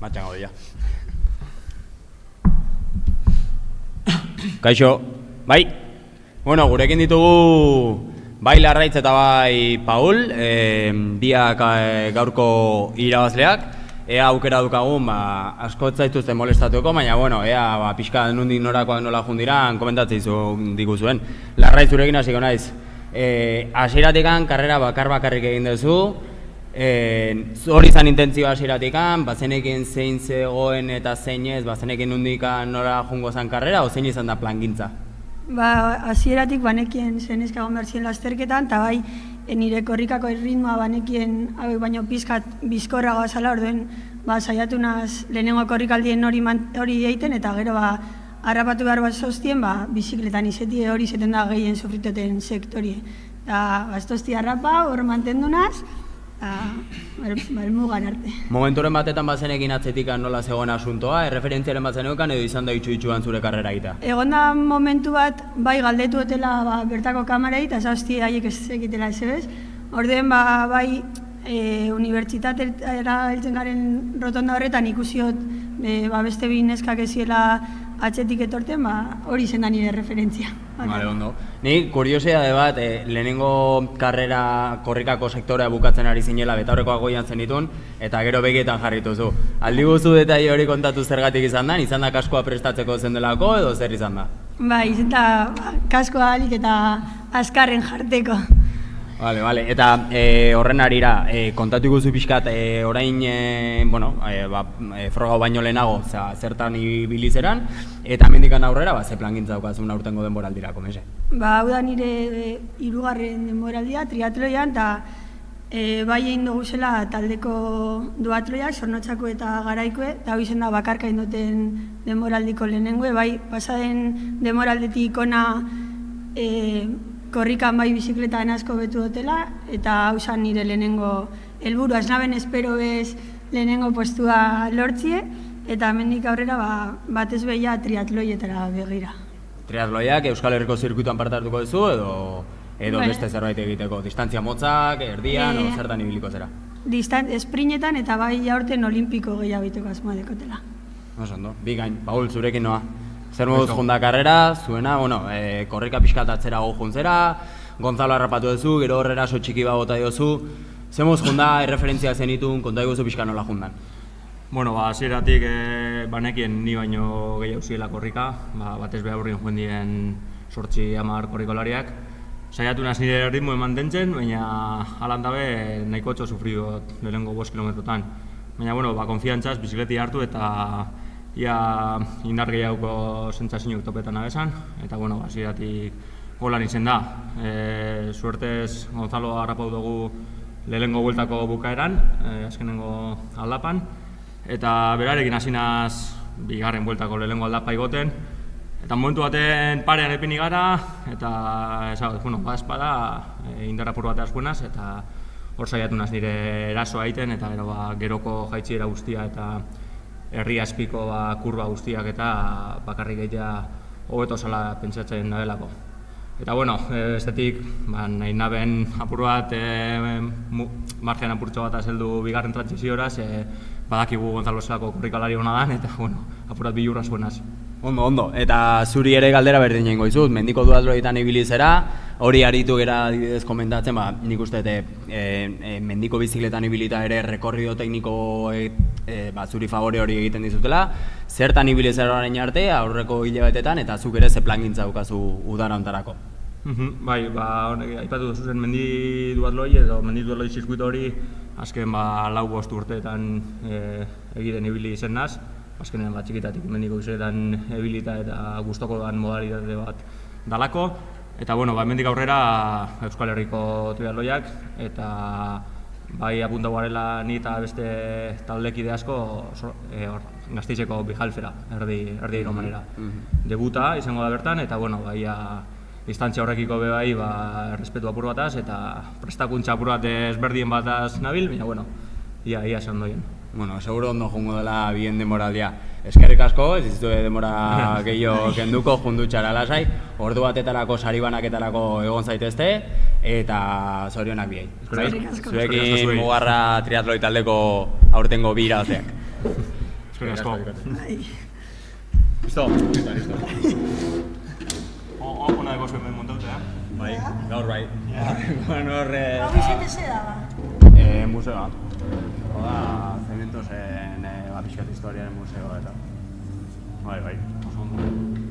Matxango dira. Kaixo, bai? Bueno, gurekin ditugu bai Larraitz eta bai Paul, biak gaurko irabazleak. Ea aukera dukagun, asko ez zaituzte molestatuko, baina, bueno, ea pixka nondik norakoak nola jundiran, komentatzen diguzuen. Larraitz zurekin hasiko naiz. Hasieratik karrera bakarrik egin duzu, hori izan intentzioa hasieratik, bazenekin zein zegoen eta zein ez, bazenekin nondik nora jungo zen karrera, o zein izan da plangintza? Hasieratik banekien zen eskagon behar ziren lasterketan, eta bai, nire korrikako ritmoa banekien hauek baino pizkat bizkorragoa zala, orduen saiatu naz lehenengo korrikaldien hori egiten, eta gero harrapatu behar bat zoztien, bizikletan izetie hori zeten da gehien sofritoten sektorie. Ez tozti harrapa, hor mantendu naz, elmugan arte. Momenturen batetan bazenekin atzetik nola zegoen asuntoa, erreferentziaren bazeneukan edo izan da itxu-itxuan zure karrera egitea? Egon da momentu bat, bai galdetu otela bertako kamarei, eta zazti haiek ez egitela ez ebez. Ordeen bai unibertsitatera heltzen garen rotonda horretan ikusiot beste bi neskak eziela atzetik etorten, hori zen da nire referentzia. Vale, ondo. Ni kuriosidade bat, lehenengo karrera korrikako sektorea bukatzen ari zinela betaurrekoak goian zenitun, eta gero begietan jarrituzu. Aldi guzu detaile hori kontatu zergatik izan da kaskoa prestatzeko zen delako edo zer izan da? Bai, izan da kaskoa alik eta azkarren jarteko. Vale, eta horren arira, kontatu iguzu pixkat orain, frogau baino lehenago, zertan ibilizeran, eta mendikan aurrera, ze plangintza daukazun aurtengo denboraldirako, mese? Hau da nire 3. denboraldia, triatloian, eta bai egin dugu zela taldeko duatloiak, Zornotzako eta Garaikoe, eta hau izen da bakarka indoten denboraldiko lehenengoe, bai pasaden denboraldetik ona korrikan bai bizikletan asko betu dutela, eta hau zan nire lehenengo helburu, ez naben espero bez lehenengo postua lortzie, eta hemendik aurrera batez behia triatloietara begira. Triatloiak Euskal Herriko zirkuituan parte hartuko duzu edo beste zerbait egiteko? Distantzia motzak, erdian, o zertan ibiliko zera? Esprinetan eta bai aurten olimpiko gehiago biteko asmoa dekotela. Ondo, bigain, Paul, zurekin noa. Zer moduz junda karrera, zuena, korrika pixkatatzera juntzera, Gonzalo harrapatu duzu, gero horrera so txiki bat bota diozu. Zer moduz junda, erreferentzia zenitun, konta iguzu pixka nola jundan? Hasieratik banekien ni baino gehiago ziela korrika, batez behar hurrin joan dien 8-10 korrikolariak. Saiatu naz nire ritmo mantentzen, baina halan dabe nahiko etxo sufriot lehenengo 5 kilometrotan. Baina, konfiantzaz, bizikleti hartu eta ia indar gehiagoko sentsazioak topetan abesan, eta hasieratik golan izen da. Suertez Gonzalo harrapatu dugu lehenengo bueltako bukaeran, azkenengo aldapan, eta berarekin hasi naz bigarren bueltako lehenengo aldapa igoten, eta momentu baten parean epini gara, eta espada indar apur bat azkuenaz, eta hor saiatu naz nire erasoa egiten, eta geroko jaitziera guztia eta herri azpiko kurba guztiak eta bakarrik egitea hobeto zala pentsatzen da delako. Eta bestetik nahi naben apur bat margen apurtxo bat azeldu bigarren trantzizioraz, badakigu Gonzalo zelako korrikalari hona dan, eta apur bat bilurra zuenaz. Ondo, eta zuri ere galdera berdin jengo izut, mendiko duatloetan ibilizera, hori aritu gera adibidez komentatzen, nik uste mendiko bizikletan ibilita ere rekorrido tekniko zuri favore hori egiten dizutela, zertan ibilizera orain arte, aurreko hilabetetan, eta zuk ere ze plangintza daukazu udara hontarako? Bai, aipatu duzu zen mendi duatloi edo mendi duatloi zirkuito hori azken 4-5 urteetan egiten ibili zen naz. Azkenean txikitatik mendiko bizikletan ebilita eta gustoko dan modalitate bat dalako. Eta mendik aurrera Euskal Herriko triatloiak eta bai apunta guarela ni eta beste taldekide asko Gasteizeko Bijalfera, erdi iromanera. Debuta izango da bertan eta distantzia horrekiko bai errespetu apur bataz eta prestakuntza apur bat ezberdien bataz nabil, baina ia esan doien. Seguro ondo jongo dela bien demoraldia. Eskerrik asko, ez dizu demora gehiago kenduko, jundutxara lasai, ordu batetarako sari banaketarako egon zaitezte, eta zorionak biei. Zuekin mugarra triatloi taldeko aurtengo bi irabaziak. Eskerrik asko. Listo? Listo. Ona dago zuen ben montautea. Bai, gaur bai. Bueno, horre... Hau izate zeda, ba. Museoa. Oda, zementosen pixkat historiaren museo eta... Bai. Oso ondo.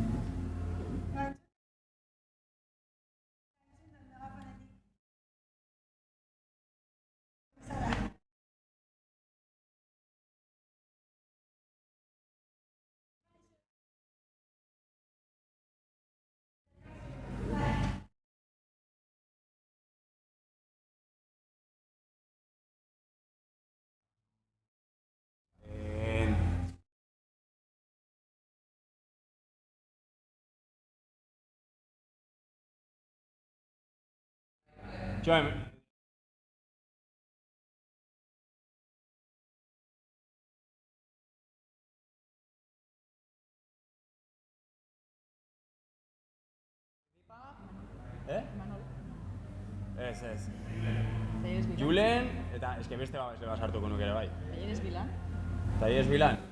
Joan, Ez. Julen, eta eske beste bat sartuko nuke ere bai. Tailerez Bilan. Tailerez Bilan.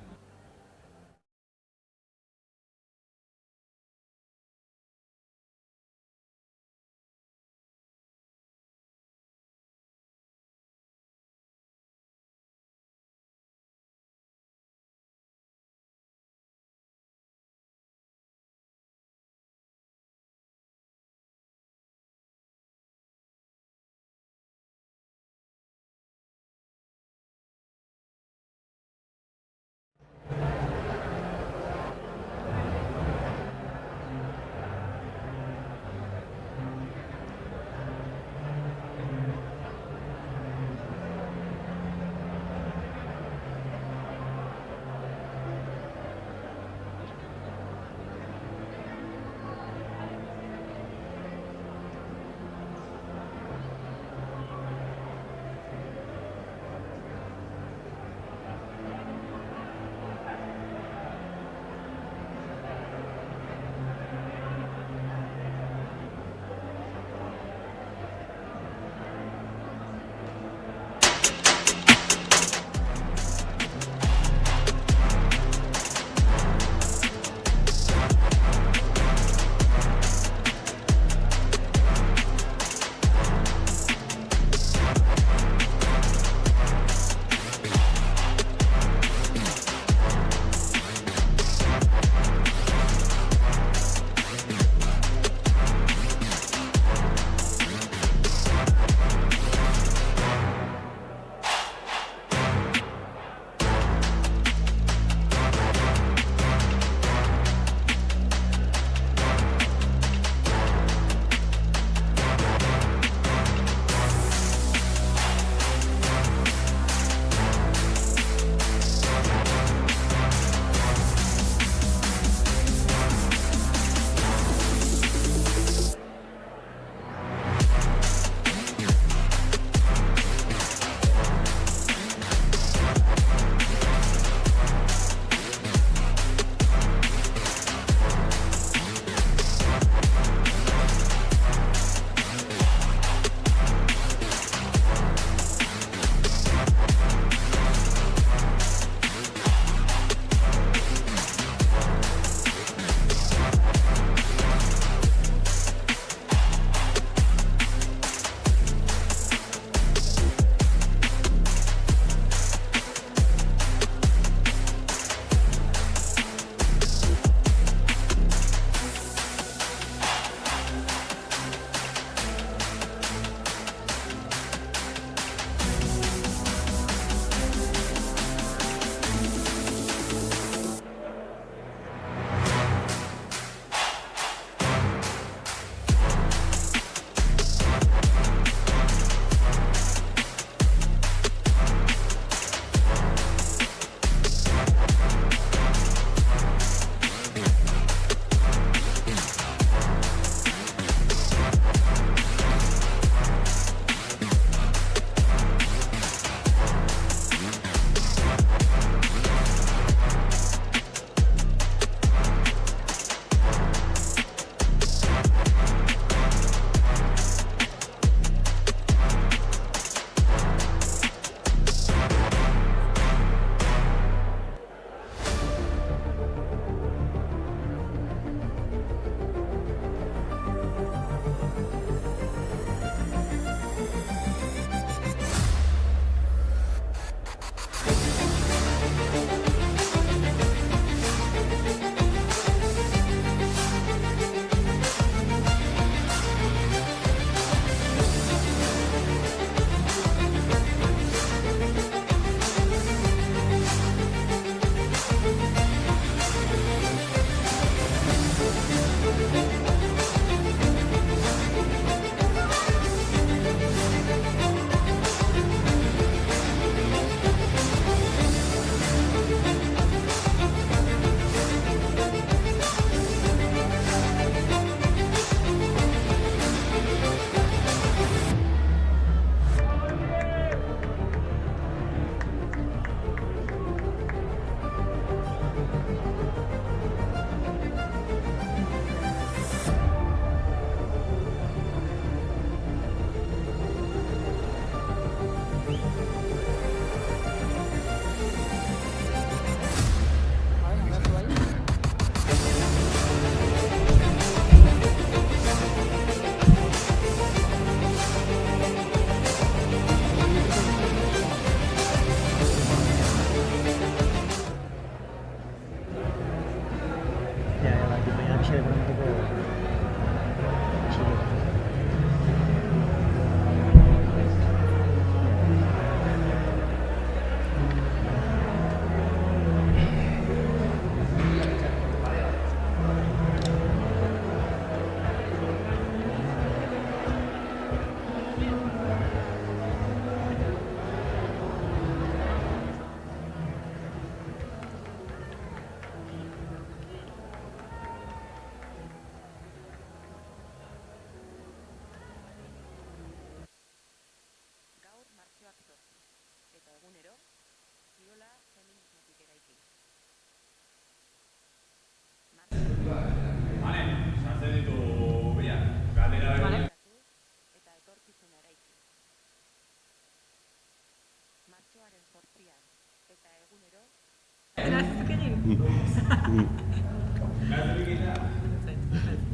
kirola feminismotik eraiki. Vale, sartzen ditu biak. Galdera Vale. Eta etorkizuna eraiki. Martxoaren 8an eta egunero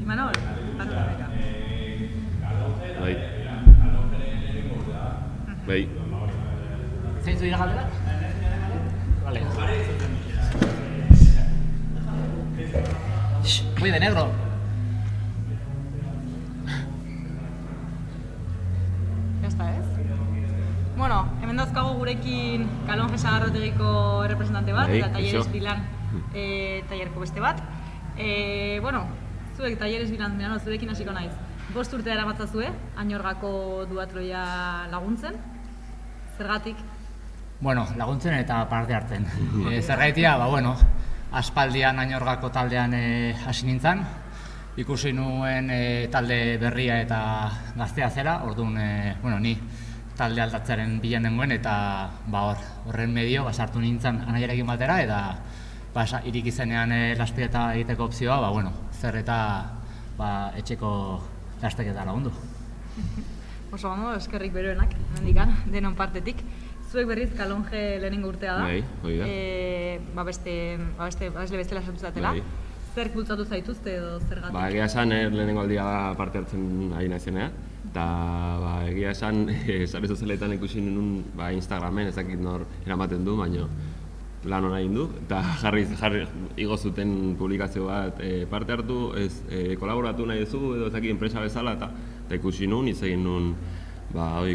Imanol, Bai. Bai. Zeintzu dira galderak? Vale. Muy de negro. Esta ez? Bueno, hemen dauzkago gurekin Kalonje Sagardotegiko errepresentante bat, Bai, eta Talleres iso. Bilan tallerko beste bat. Bueno, zuek Talleres Bilan, Milano, zurekin hasiko naiz. 5 urte daramatzazue, Añorgako duatroia laguntzen. Zergatik? Bueno, laguntzen eta parte hartzen. Zergaitia, bueno, aspaldian Añorgako taldean hasi nintzen. Ikusi nuen talde berria eta gaztea zela, orduan, ni talde aldatzearen bilan nengoen eta horren medio sartu nintzen anaiarekin batera eta iriki zenean lasterketa egiteko opzioa, zer eta etxeko lasterketa lagundu. Oso ondo, eskerrik beroenak, mendikan, denon partetik. Zuek berriz Kalonje lehenengo urtea da. Bai, hori da. Babesle bestela sartu zatela. Bai. Zerk bultzatu zaituzte edo zergatik? Egia esan lehenengo aldia da parte hartzen ari naizenea. Eta egia esan, sare sozialetan ikusi nuen Instagramen, ez dakit nor eramaten du, baina lan hona egin du. Eta jarri igo zuten publikazio bat parte hartu, kolaboratu nahi duzu edo ez dakit enpresa bezala, eta ikusi nuen, egin nuen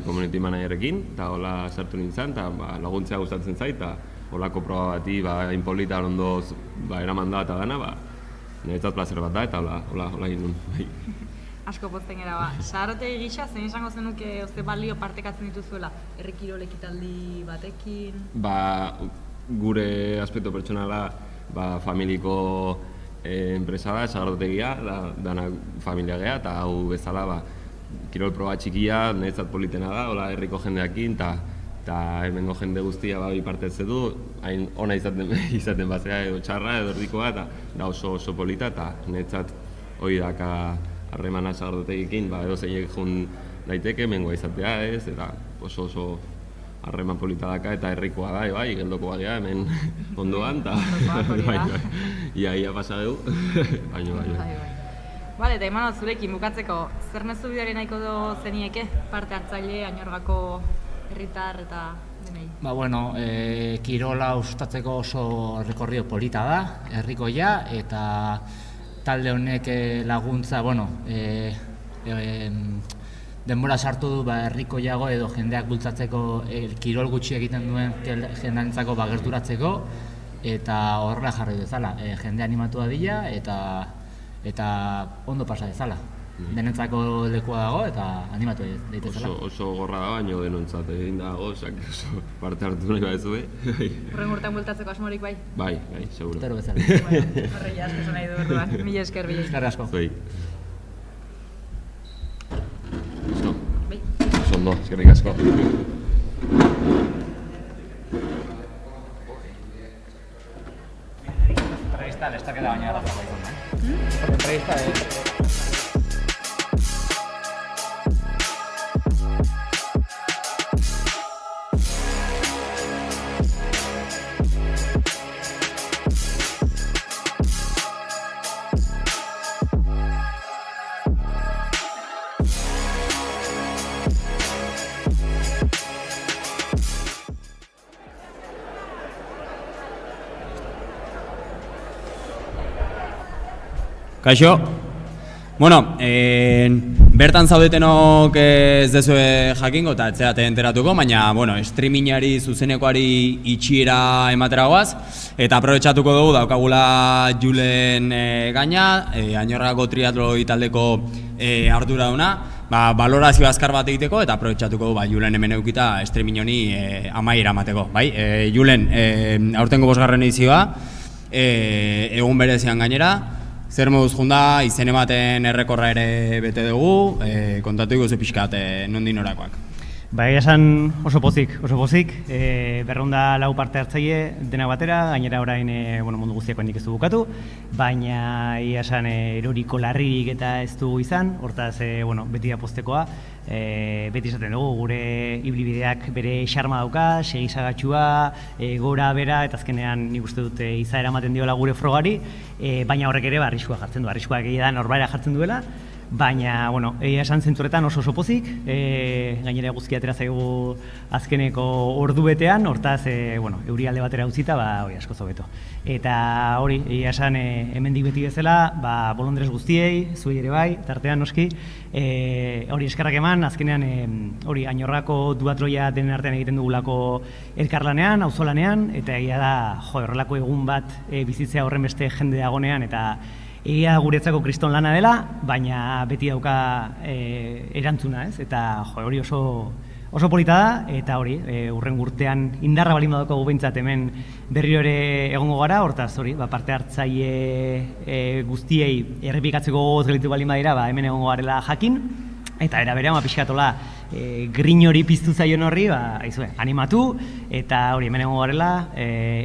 community managerekin, eta hola sartu nintzen, eta laguntzea gustatzen zait, eta holako proba bati inpolita ondo eraman da eta dana, niretzat plazer bat da, eta hola egin nuen. Asko pozten gara, Sagarrotegi gisa, zein esango zenuke balio partekatzen dituzuela, herri kirol ekitaldi batekin? Gure aspektu pertsonala familiko enpresa da, Sagarrotegia, dana familia geha, eta hau bezala kirol proba txikia, niretzat politena da, hola herriko jendeakin, eta hemengo jende guztia parte hartzen du, hain ona izaten bazea edo txarra edo erdikoa, eta da oso polita, eta niretzat hori daka harremana Sagardotegikin, edo zeinek jun daiteke, hemengoa izatea ez, eta oso harreman polita daka eta herrikoa da, geldokoa geha hemen ondoan, eta ia pasa dugu, baina. Bale, eta Imanol, zurekin bukatzeko, zer mezu bideari nahiko zenieke parte hartzaile Añorgako herritar eta denei? Kirola ustatzeko oso rekorrio polita da, herrikoia, eta talde honek laguntza, denbora sartu du herrikoiago edo jendeak bultzatzeko kirol gutxi egiten duen jendeantzako gerturatzeko, eta horrela jarri dezala, jende animatua dira eta ondo pasa dezala. Denentzako lekua dago eta animatu daitezela. Oso gorra da, baina denontzat egin dago, oso parte hartu nahi badezue. Horren urtean bueltatzeko asmorik bai? Bai, seguro. Urtero bezala. Horreia, asko nahi du orduan. Mila esker, bila. Eskerrik asko. Zuei. Oso ondo, eskerrik asko. Entrevista, esta queda bañada la entrevista Kaixo, bertan zaudetenok ez dezue jakingo eta etzeate enteratuko, baina, streamingari zuzenekoari itxiera ematera goaz, eta aprobetxatuko dugu daukagula Julen gaina, Añorgako triatloi taldeko arduraduna, balorazio azkar bat egiteko eta aprobetxatuko du Julen hemen eukita streaming honi amaiera emateko. Julen, aurtengo 5. edizioa, egun berezian gainera, zer moduz junda, izen ematen errekorra ere bete dugu, kontatu iguzu pixkat nondin orakoak. Ba, esan oso pozik. 204 parte hartzaile dena batera, gainera orain mundu guztiako handik ez du bukatu, baina esan eroriko larririk eta ez du izan, hortaz beti da postekoa, beti esaten dugu gure ibilbideak bere xarma dauka, segizagatxua, gora bera, eta azkenean nik uste dut izaera ematen diola gure frogari, baina horrek ere arriskua jartzen du, arriskua egia da norbaera jartzen duela, baina, egia esan zentzuretan oso pozik, gainera guzkia atera zaigu azkeneko ordu betean, hortaz, euri alde batera utzita, hori asko zobeto. Eta hori, egia esan hemendik beti bezala, bolondrez guztiei, zuei ere bai, tartean noski, hori eskerrak eman, azkenean hori Añorrako duatroia denen artean egiten dugulako elkarlanean, auzolanean, eta egia da, horrelako egun bat bizitzea horren beste jende dagonean, eta egia guretzako kriston lana dela, baina beti dauka erantzuna, ez? Eta hori oso polita da, eta hori, urren urtean indarra balin badaukagu behintzat hemen berriro ere egongo gara, hortaz hori, parte hartzaile guztiei errepikatzeko gogoz gelitu balin badira, hemen egongo garela jakin, eta era berean pixkatola grin hori piztu zaion horri, animatu, eta hori hemen egongo garela,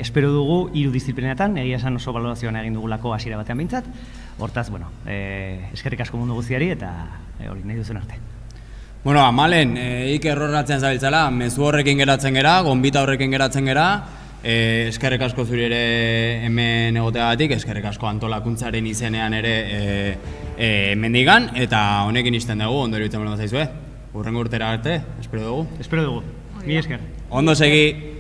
espero dugu 3 disziplinetan, egia esan oso balorazioan egin dugulako hasiera batean behintzat, hortaz, eskerrik asko mundu guztiari, eta hori nahi duzen arte. Amalen, errorratzen zabiltzala, mezu horrekin geratzen gera, gonbita horrekin geratzen gera, eskerrik asko zuri ere hemen egoteagatik, eskerrik asko antolakuntzaren izenean ere hemendikan, eta honekin izten dugu, ondo iruditzen bera zaizue. Urrengo urtera arte, espero dugu. Espero dugu, mila esker. Ondo segi.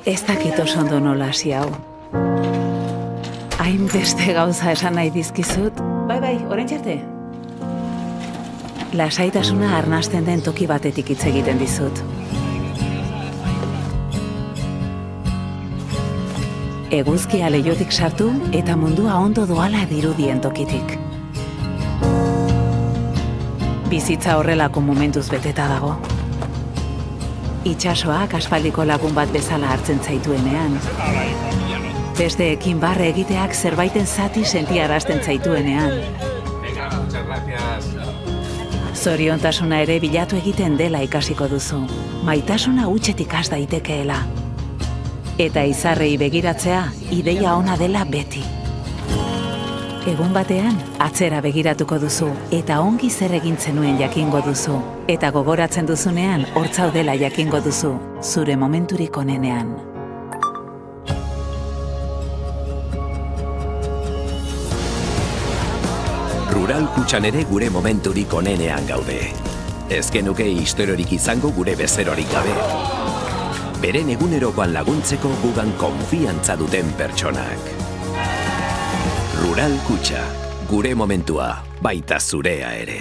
Ez dakit oso ondo nola hasi hau. Hainbeste gauza esan nahi dizkizut. Bai, orain txarte. Lasaitasuna arnasten den toki batetik hitz egiten dizut. Eguzkia leihotik sartu eta mundua ondo doala dirudien tokitik. Bizitza horrelako momentuz beteta dago. Itxasoak aspaldiko lagun bat bezala hartzen zaituenean. Besteekin barre egiteak zerbaiten zati sentiarazten zaituenean. Zoriontasuna ere bilatu egiten dela ikasiko duzu. Maitasuna hutsetik has daitekeela. Eta izarrei begiratzea ideia ona dela beti. Egun batean, atzera begiratuko duzu, eta ongi zer egin zenuen jakingo duzu. Eta gogoratzen duzunean, hortzaudela jakingo duzu, zure momenturik onenean. Rural Kutxan ere gure momenturik onenean gaude. Ez genuke historiorik izango gure bezerorik gabe. Beren egunerokoan laguntzeko gugan konfiantza duten pertsonak. Rural Kutxa, gure momentua, baita zurea ere.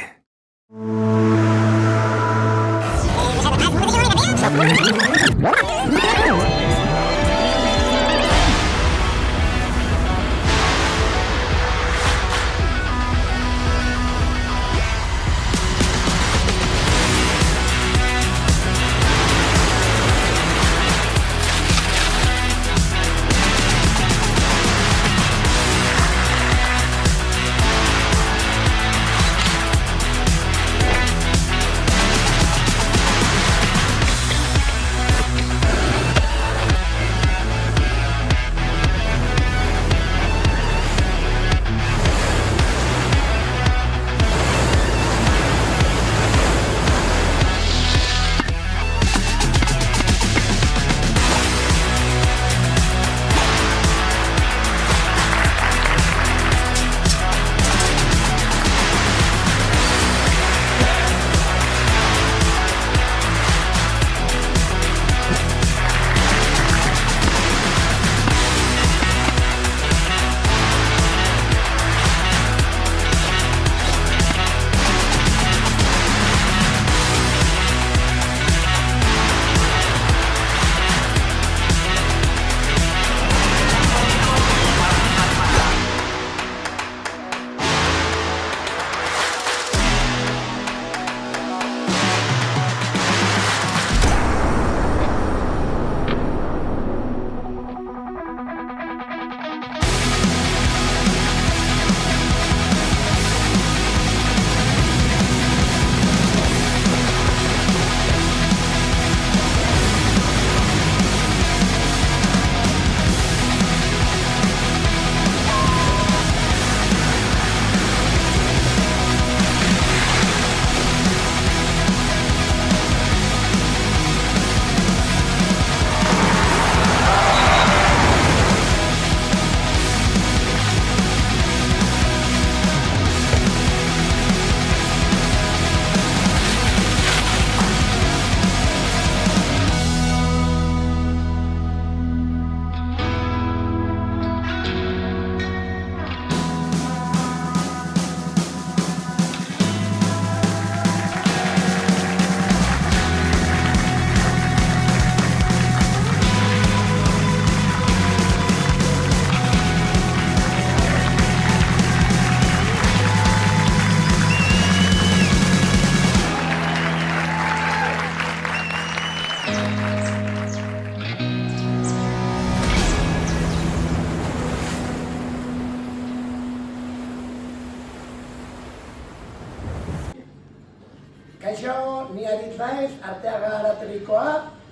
Kaixo, ni Aritz naiz, Arteaga arategikoa,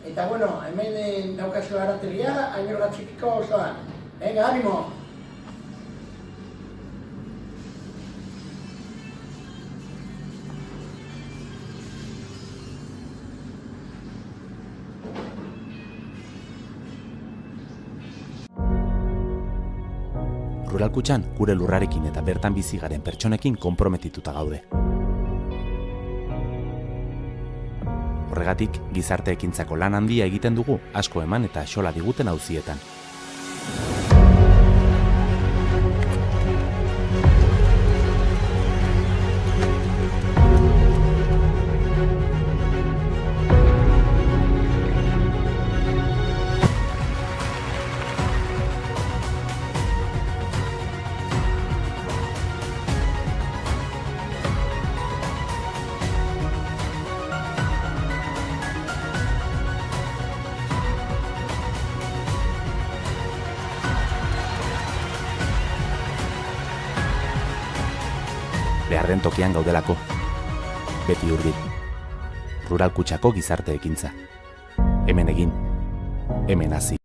eta bueno, hemen daukazu arategia, Añorga txikiko osoan. Venga, animo! Rural Kutxan gure lurrarekin eta bertan bizi garen pertsonekin konprometituta gaude. Horregatik, gizarte ekintzako lan handia egiten dugu asko eman eta xola diguten auzietan. Behar den tokian gaudelako. Beti hurbil. Rural Kutxako gizarte ekintza. Hemen egin. Hemen hasi.